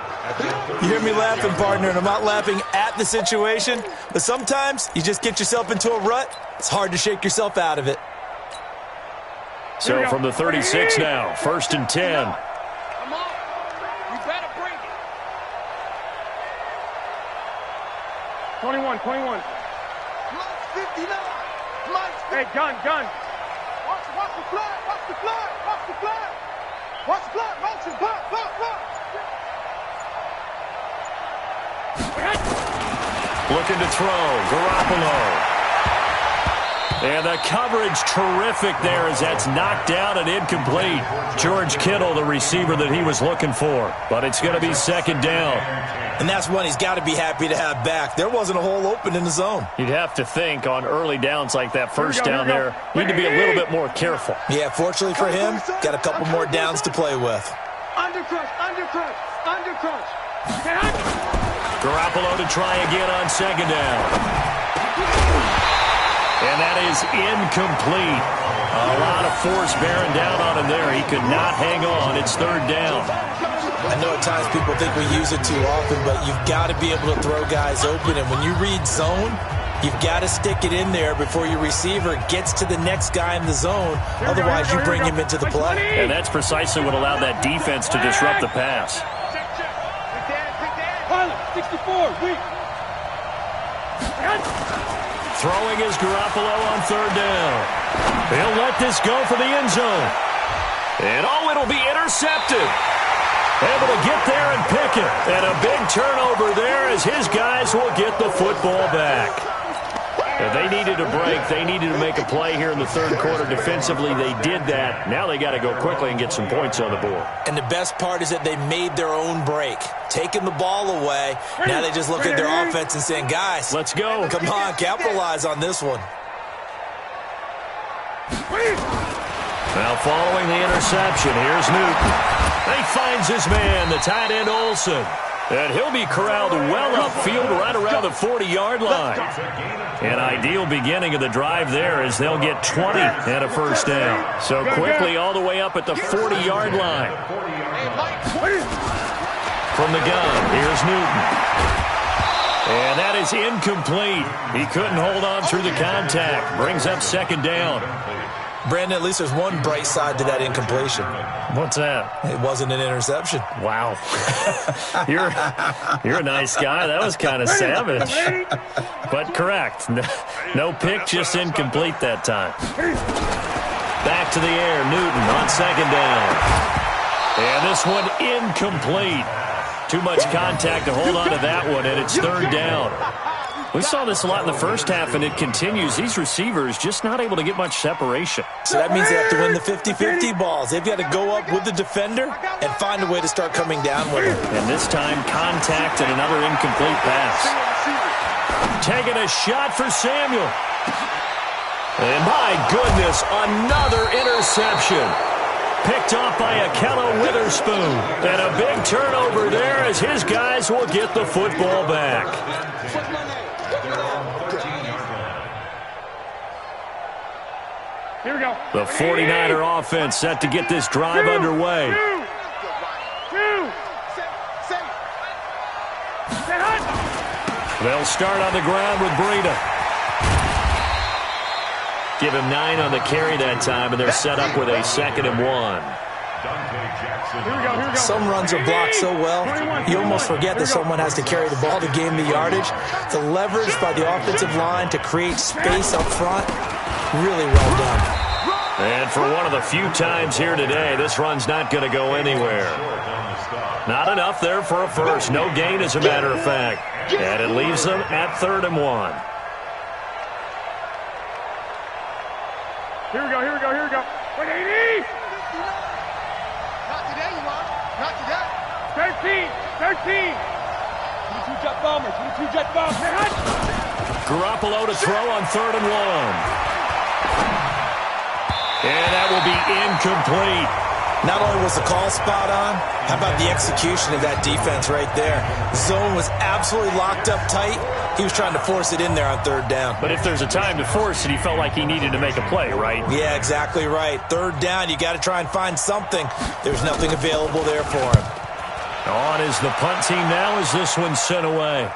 You hear me laughing, partner, and I'm not laughing at the situation, but sometimes you just get yourself into a rut. It's hard to shake yourself out of it. So from the 36 now, 1st and 10. Come on. You better bring it. 21. 59. Hey, gun. Watch the flag. Watch the flag. Watch the flag. Motion. Block. Looking to throw. Garoppolo. And the coverage terrific there as that's knocked down and incomplete. George Kittle, the receiver that he was looking for. But it's going to be 2nd down. And that's one he's got to be happy to have back. There wasn't a hole open in the zone. You'd have to think on early downs like that, 1st down there, need to be a little bit more careful. Yeah, fortunately for him, got a couple more downs to play with. Undercrush. Garoppolo to try again on 2nd down. And that is incomplete. A lot of force bearing down on him there. He could not hang on. It's 3rd down. I know at times people think we use it too often, but you've got to be able to throw guys open. And when you read zone, you've got to stick it in there before your receiver gets to the next guy in the zone. Otherwise, you bring him into the play. And that's precisely what allowed that defense to disrupt the pass. 64. Throwing is Garoppolo on 3rd down. He'll let this go for the end zone. And it'll be intercepted. Able to get there and pick it. And a big turnover there as his guys will get the football back. If they needed a break, they needed to make a play here in the 3rd quarter defensively. They did that. Now they got to go quickly and get some points on the board. And the best part is that they made their own break. Taking the ball away. Now they just look at their offense and saying, guys, let's go. Come on, capitalize on this one. Now following the interception, here's Newton. He finds his man, the tight end Olsen. And he'll be corralled well upfield right around the 40-yard line. An ideal beginning of the drive there as they'll get 20 and a 1st down. So quickly all the way up at the 40-yard line. From the gun, here's Newton. And that is incomplete. He couldn't hold on through the contact. Brings up 2nd down. Brandon, at least there's one bright side to that incompletion. What's that? It wasn't an interception. Wow. You're a nice guy. That was kind of savage. But correct. No pick, just incomplete that time. Back to the air. Newton on 2nd down. And this one incomplete. Too much contact to hold on to that one, and it's 3rd down. We saw this a lot in the first half, and it continues. These receivers just not able to get much separation. So that means they have to win the 50-50 balls. They've got to go up with the defender and find a way to start coming down with him. And this time, contact and another incomplete pass. Taking a shot for Samuel. And my goodness, another interception. Picked off by Akello Witherspoon. And a big turnover there as his guys will get the football back. Here we go. The 49er offense set to get this drive underway. They'll start on the ground with Breida. Give him 9 on the carry that time, and they're set up with a 2nd and 1. Some runs are blocked so well, you almost forget that someone has to carry the ball to gain the yardage. The leverage by the offensive line to create space up front, really well done. And for one of the few times here today, this run's not going to go anywhere. Not enough there for a first. No gain, as a matter of fact. And it leaves them at 3rd and 1. Here we go. 180! Not today, you are. Not today. 13! 22 jet bombers. Garoppolo to throw on 3rd and 1. And that will be incomplete. Not only was the call spot on, how about the execution of that defense right there? Zone was absolutely locked up tight. He was trying to force it in there on 3rd down. But if there's a time to force it, he felt like he needed to make a play, right? Yeah, exactly right. 3rd down, you got to try and find something. There's nothing available there for him. On is the punt team now as this one's sent away.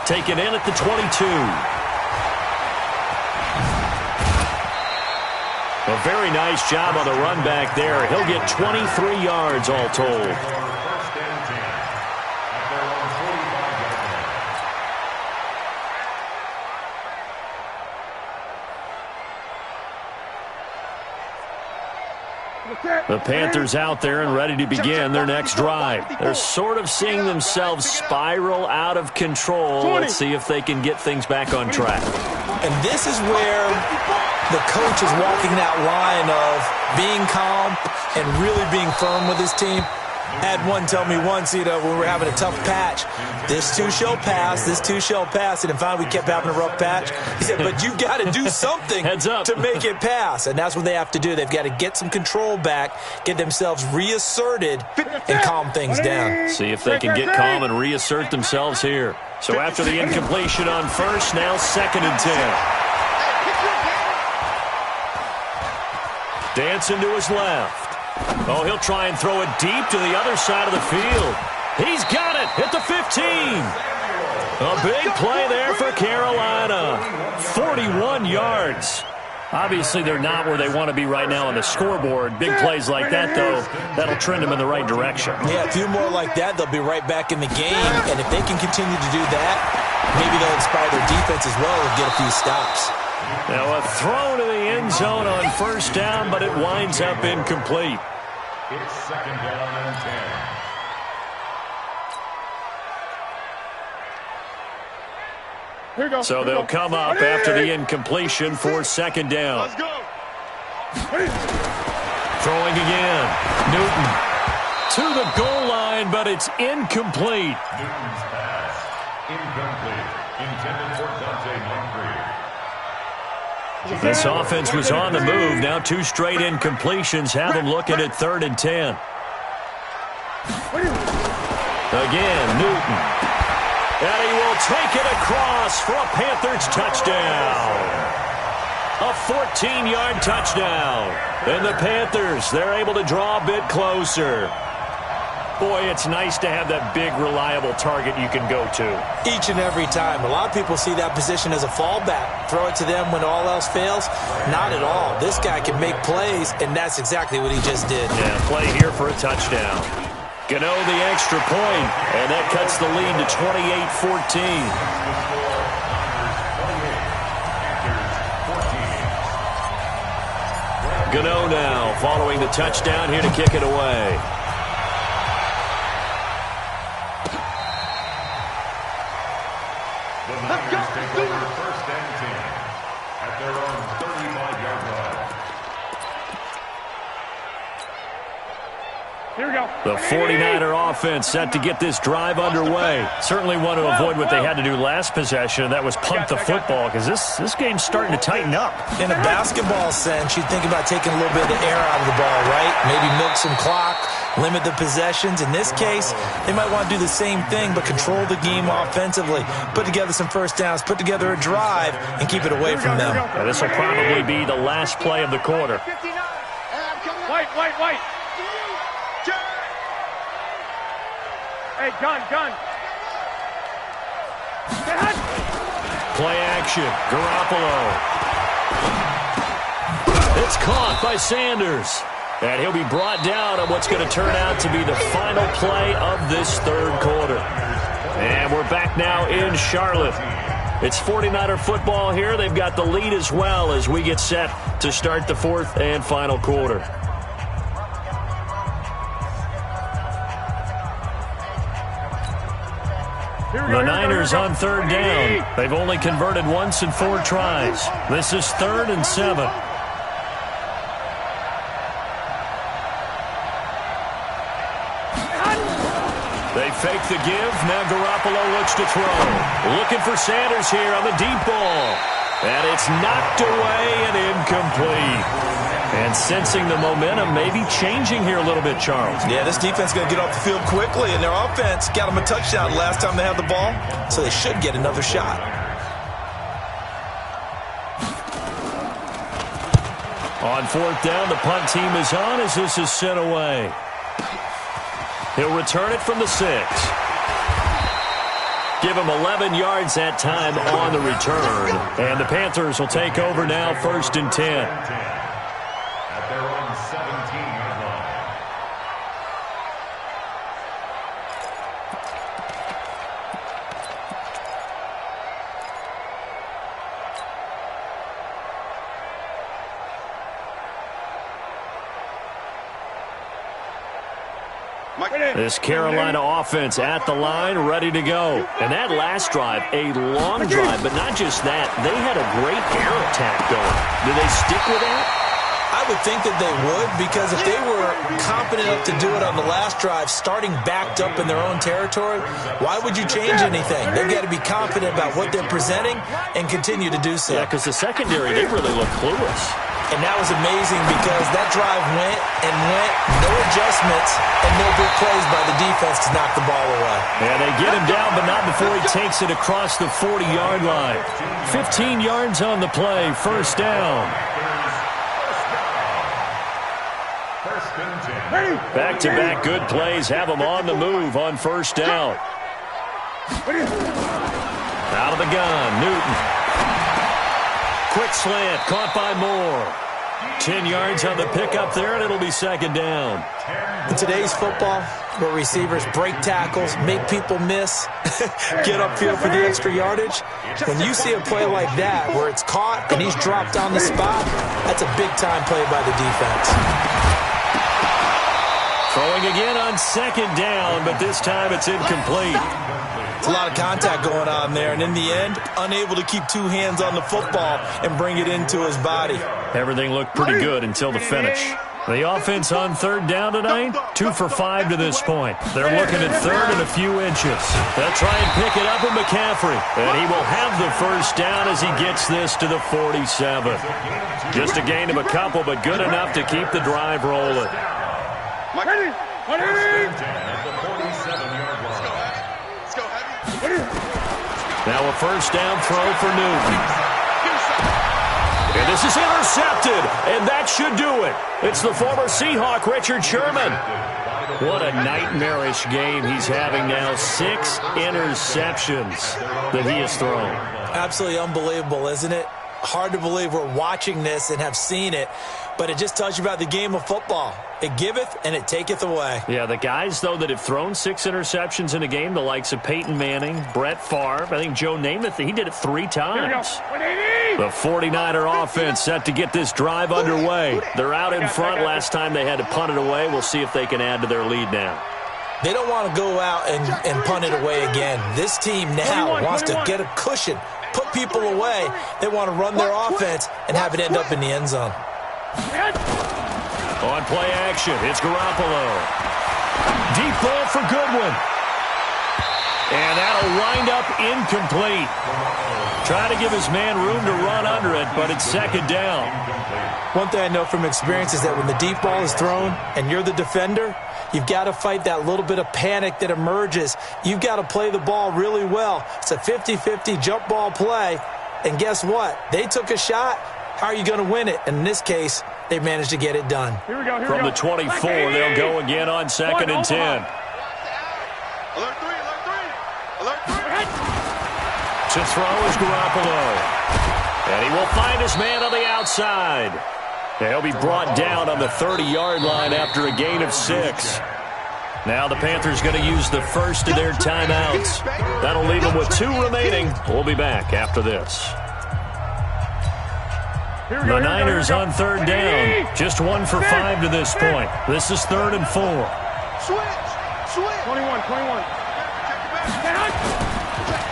Taken in at the 22. A very nice job on the run back there. He'll get 23 yards all told. The Panthers out there and ready to begin their next drive. They're sort of seeing themselves spiral out of control. Let's see if they can get things back on track. And this is where the coach is walking that line of being calm and really being firm with his team. Had one tell me once, when we were having a tough patch, this too shall pass, this too shall pass. And finally we kept having a rough patch. He said, but you've got to do something to make it pass. And that's what they have to do. They've got to get some control back, get themselves reasserted, and calm things down. See if they can get calm and reassert themselves here. So after the incompletion on 1st, now 2nd and 10. Dancing to his left. Oh, he'll try and throw it deep to the other side of the field. He's got it at the 15. A big play there for Carolina. 41 yards. Obviously, they're not where they want to be right now on the scoreboard. Big plays like that, though, that'll trend them in the right direction. Yeah, a few more like that, they'll be right back in the game. And if they can continue to do that, maybe they'll inspire their defense as well and get a few stops. Now a throw to the end zone on 1st down, but it winds up incomplete. It's 2nd down and 10. Here we go. So they'll come up after the incompletion for 2nd down. Let's go. Throwing again. Newton to the goal line, but it's incomplete. Newton's pass, incomplete. Intended for Dante Moncrief. This offense was on the move. Now 2 straight incompletions have them looking at 3rd and 10. Again, Newton. And he will take it across for a Panthers touchdown. A 14-yard touchdown. And the Panthers, they're able to draw a bit closer. Boy, it's nice to have that big, reliable target you can go to. Each and every time. A lot of people see that position as a fallback. Throw it to them when all else fails. Not at all. This guy can make plays, and that's exactly what he just did. Yeah, play here for a touchdown. Gano the extra point, and that cuts the lead to 28-14. Gano now following the touchdown here to kick it away. The Niners take over 1st and 10 at their own 35-yard line. Here we go. The 49er offense set to get this drive underway. Certainly want to avoid what they had to do last possession, and that was punt the football, because this game's starting to tighten up. In a basketball sense, you think about taking a little bit of the air out of the ball, right? Maybe milk some clock, limit the possessions. In this case, they might want to do the same thing, but control the game offensively. Put together some first downs, put together a drive, and keep it away from them. Now, this will probably be the last play of the quarter. White. Hey, gun. Play action. Garoppolo. It's caught by Sanders. And he'll be brought down on what's going to turn out to be the final play of this third quarter. And we're back now in Charlotte. It's 49er football here. They've got the lead as well as we get set to start the fourth and final quarter. The Niners on third down. They've only converted once in 4 tries. This is 3rd and 7. They fake the give. Now Garoppolo looks to throw. Looking for Sanders here on the deep ball. And it's knocked away and incomplete. And sensing the momentum maybe changing here a little bit, Charles. Yeah, this defense is going to get off the field quickly, and their offense got them a touchdown last time they had the ball, so they should get another shot. On 4th down, the punt team is on as this is sent away. He'll return it from the 6. Give him 11 yards that time on the return. And the Panthers will take over now, 1st and 10. At their own 17-yard line. This Carolina offense at the line, ready to go. And that last drive, a long drive, but not just that. They had a great air attack going. Do they stick with that? I would think that they would, because if they were confident enough to do it on the last drive, starting backed up in their own territory, why would you change anything? They've got to be confident about what they're presenting and continue to do so. Yeah, because the secondary, they really look clueless. And that was amazing because that drive went, no adjustments, and no big plays by the defense to knock the ball away. Yeah, they get him down, but not before he takes it across the 40-yard line. 15 yards on the play, 1st down. Back-to-back good plays have them on the move on 1st down. Out of the gun, Newton. Quick slant, caught by Moore. 10 yards on the pickup there, and it'll be 2nd down. In today's football, where receivers break tackles, make people miss, get upfield for the extra yardage, when you see a play like that where it's caught and he's dropped on the spot, that's a big-time play by the defense. Throwing again on 2nd down, but this time it's incomplete. It's a lot of contact going on there, and in the end, unable to keep 2 hands on the football and bring it into his body. Everything looked pretty good until the finish. The offense on 3rd down tonight, 2 for 5 to this point. They're looking at 3rd and a few inches. They'll try and pick it up with McCaffrey, and he will have the 1st down as he gets this to the 47. Just a gain of a couple, but good enough to keep the drive rolling. Now a 1st down throw for Newton. And this is intercepted, and that should do it. It's the former Seahawk, Richard Sherman. What a nightmarish game he's having now. 6 interceptions that he has thrown. Absolutely unbelievable, isn't it? Hard to believe we're watching this and have seen it, but it just tells you about the game of football. It giveth and it taketh away. Yeah, the guys, though, that have thrown 6 interceptions in a game, the likes of Peyton Manning, Brett Favre, I think Joe Namath, he did it 3 times. The 49er offense set to get this drive underway. They're out in front. Last time they had to punt it away. We'll see if they can add to their lead now. They don't want to go out and punt it away again. This team now wants to get a cushion, put people away. They want to run their offense and have it end up in the end zone. On play action, it's Garoppolo. Deep ball for Goodwin. And that'll wind up incomplete. Trying to give his man room to run under it, but it's second down. One thing I know from experience is that when the deep ball is thrown and you're the defender, you've got to fight that little bit of panic that emerges. You've got to play the ball really well. It's a 50-50 jump ball play. And guess what? They took a shot. How are you going to win it? And in this case, they managed to get it done. Here we go. From the 24, they'll go again on 2nd and 10. Alert 3, alert 3. Alert 3. To throw is Garoppolo. And he will find his man on the outside. He'll be brought down on the 30-yard line after a gain of 6. Now the Panthers going to use the first of their timeouts. That'll leave them with 2 remaining. We'll be back after this. The Niners on 3rd down. Just 1 for 5 to this point. This is 3rd and 4. Switch. 21.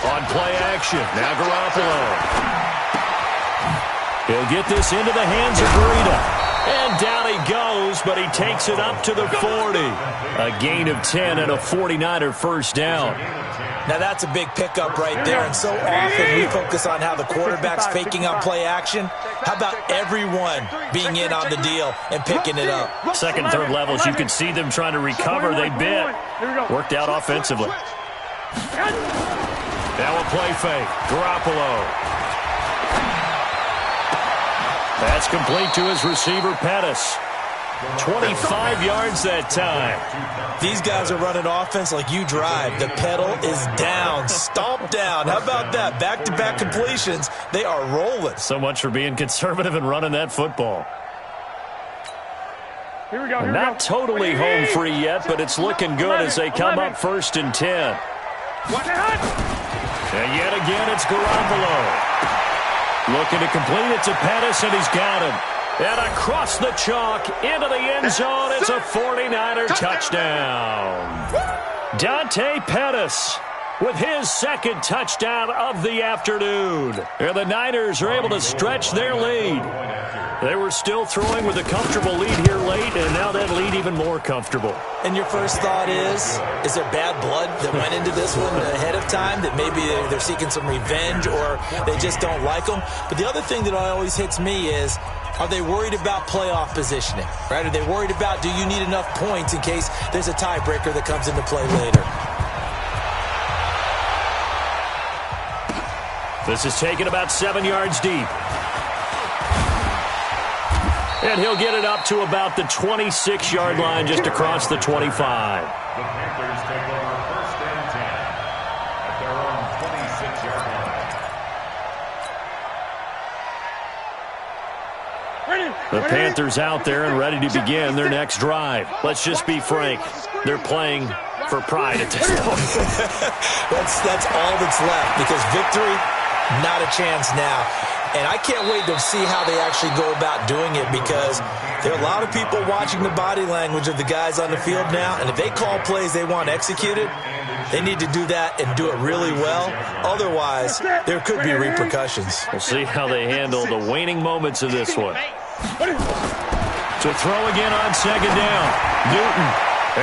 On play action. Now Garoppolo. He'll get this into the hands of Breida. And down he goes, but he takes it up to the 40. A gain of 10 and a 49er first down. Now that's a big pickup right there, and so often we focus on how the quarterback's faking on play action. How about everyone being in on the deal and picking it up? Second, third levels, you could see them trying to recover. They bit. Worked out offensively. Now a play fake. Garoppolo. That's complete to his receiver, Pettis. 25 yards that time. These guys are running offense like you drive. The pedal is down, stomp down. How about that? Back-to-back completions. They are rolling. So much for being conservative and running that football. Here we go. Not totally home free yet, but it's looking good as they come up 1st and 10. And yet again, it's Garoppolo. Looking to complete it to Pettis, and he's got him. And across the chalk, into the end zone, it's a 49er touchdown. Dante Pettis with his 2nd touchdown of the afternoon. And the Niners are able to stretch their lead. They were still throwing with a comfortable lead here late, and now that lead even more comfortable. And your first thought is there bad blood that went into this one ahead of time, that maybe they're seeking some revenge or they just don't like them? But the other thing that always hits me is, are they worried about playoff positioning? Right? Are they worried about, do you need enough points in case there's a tiebreaker that comes into play later? This is taken about 7 yards deep. And he'll get it up to about the 26-yard line, just across the 25. The Panthers take over 1st and 10 at their own 26-yard line. The Panthers out there and ready to begin their next drive. Let's just be frank. They're playing for pride at this point. That's all that's left, because victory, not a chance now. And I can't wait to see how they actually go about doing it, because there are a lot of people watching the body language of the guys on the field now. And if they call plays they want executed, they need to do that and do it really well. Otherwise, there could be repercussions. We'll see how they handle the waning moments of this one. To throw again on 2nd down. Newton.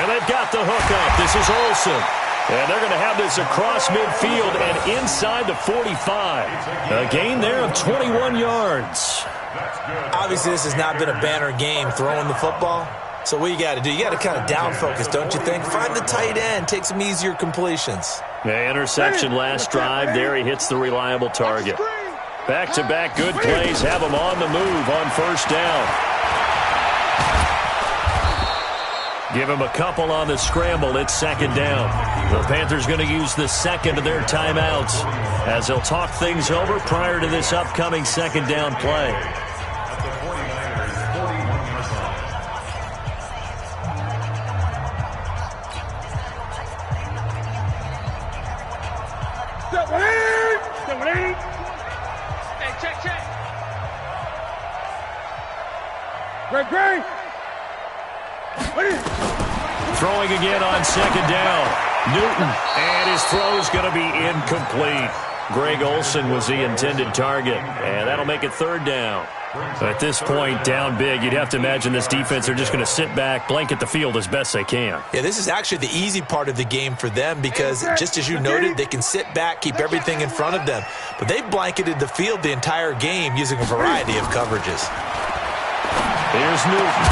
And they've got the hook up. This is Olsen. And they're going to have this across midfield and inside the 45. A gain there of 21 yards. Obviously, this has not been a banner game throwing the football. So what you got to do, you got to kind of down focus, don't you think? Find the tight end, take some easier completions. The interception last drive. There he hits the reliable target. Back-to-back good plays have him on the move on 1st down. Give him a couple on the scramble. It's 2nd down. The Panthers going to use the 2nd of their timeouts as they'll talk things over prior to this upcoming 2nd down play. Great. Throwing again on 2nd down. Newton, and his throw is going to be incomplete. Greg Olsen was the intended target, and that'll make it third down. At this point, down big, you'd have to imagine this defense are just going to sit back, blanket the field as best they can. Yeah, this is actually the easy part of the game for them because, just as you noted, they can sit back, keep everything in front of them. But they've blanketed the field the entire game using a variety of coverages. Here's Newton.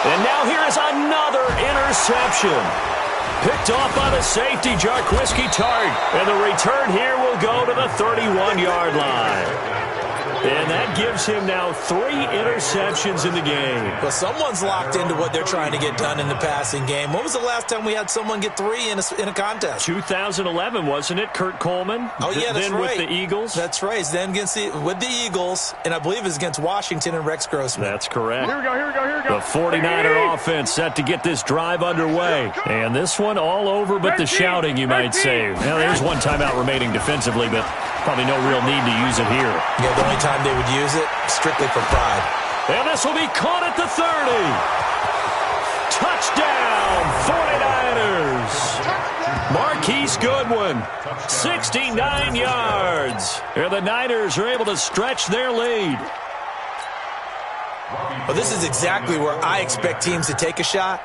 And now here is another interception. Picked off by the safety, Jarquiski Tart. And the return here will go to the 31-yard line. And that gives him now 3 interceptions in the game. Well, someone's locked into what they're trying to get done in the passing game. When was the last time we had someone get 3 in a contest? 2011, wasn't it? Kurt Coleman? Oh, yeah, that's then right. With the Eagles? That's right. Then with the Eagles, and I believe it's against Washington and Rex Grossman. That's correct. Here we go. The 49er offense set to get this drive underway. And this one all over but the shouting, you might say. Now, there's one timeout remaining defensively, but probably no real need to use it here. Yeah, the only time they would use it, strictly for pride. And this will be caught at the 30. Touchdown, 49ers. Marquise Goodwin, 69 yards. And the Niners are able to stretch their lead. Well, this is exactly where I expect teams to take a shot.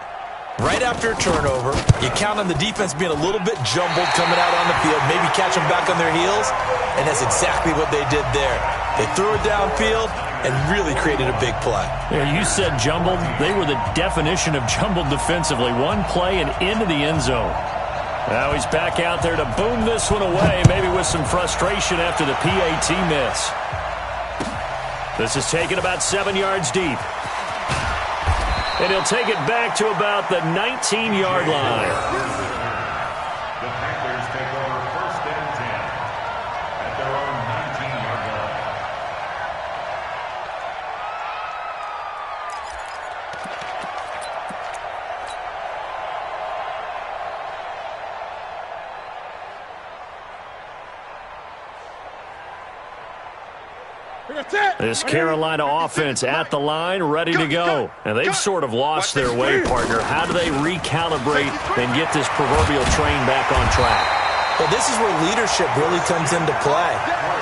Right after a turnover, you count on the defense being a little bit jumbled coming out on the field, maybe catch them back on their heels, and that's exactly what they did there. They threw it downfield and really created a big play. Yeah, you said jumbled. They were the definition of jumbled defensively. One play and into the end zone. Now he's back out there to boom this one away, maybe with some frustration after the PAT miss. This is taken about 7 yards deep. And he'll take it back to about the 19-yard line. The Panthers take over 1st and 10 at their own 19-yard line. This Carolina offense at the line, ready to go. And they've sort of lost their way, partner. How do they recalibrate and get this proverbial train back on track? Well, this is where leadership really comes into play.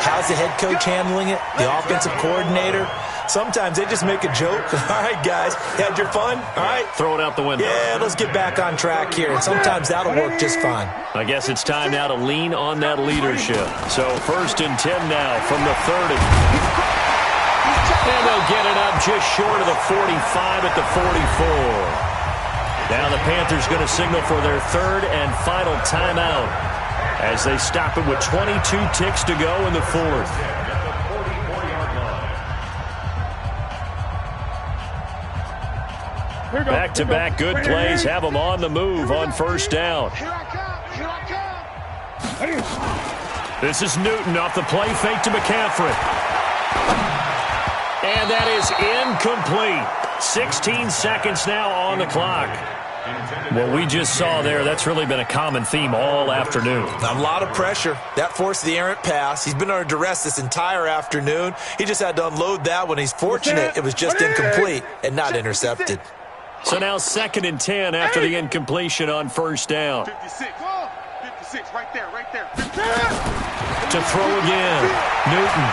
How's the head coach handling it? The offensive coordinator? Sometimes they just make a joke. All right, guys, you had your fun? All right. Throw it out the window. Yeah, let's get back on track here. And sometimes that'll work just fine. I guess it's time now to lean on that leadership. So 1st and 10 now from the 30. And they'll get it up just short of the 45 at the 44. Now the Panthers going to signal for their 3rd and final timeout as they stop it with 22 ticks to go in the 4th. Back-to-back good plays have them on the move on 1st down. This is Newton off the play fake to McCaffrey. And that is incomplete. 16 seconds now on the clock. What we just saw there, that's really been a common theme all afternoon. A lot of pressure. That forced the errant pass. He's been under duress this entire afternoon. He just had to unload that one. He's fortunate it was just incomplete and not intercepted. So now 2nd and 10 after the incompletion on 1st down. 56, right there. To throw again, Newton.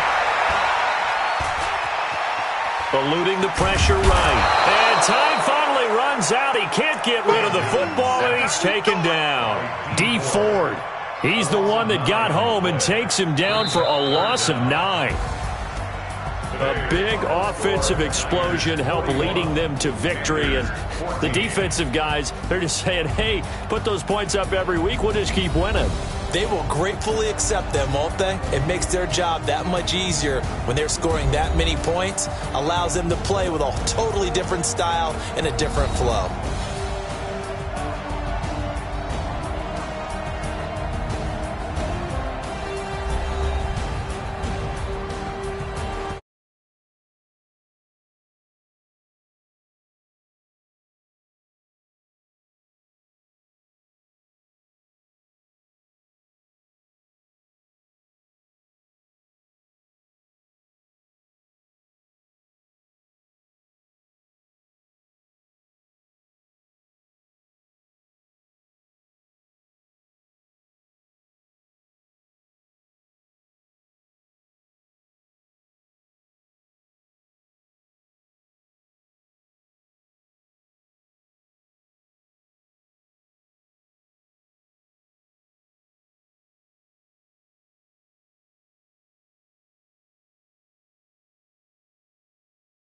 Eluding the pressure right. And time finally runs out. He can't get rid of the football, and he's taken down. D. Ford, he's the one that got home and takes him down for a loss of 9. A big offensive explosion helped leading them to victory. And the defensive guys, they're just saying, hey, put those points up every week. We'll just keep winning. They will gratefully accept them, won't they? It makes their job that much easier when they're scoring that many points. Allows them to play with a totally different style and a different flow.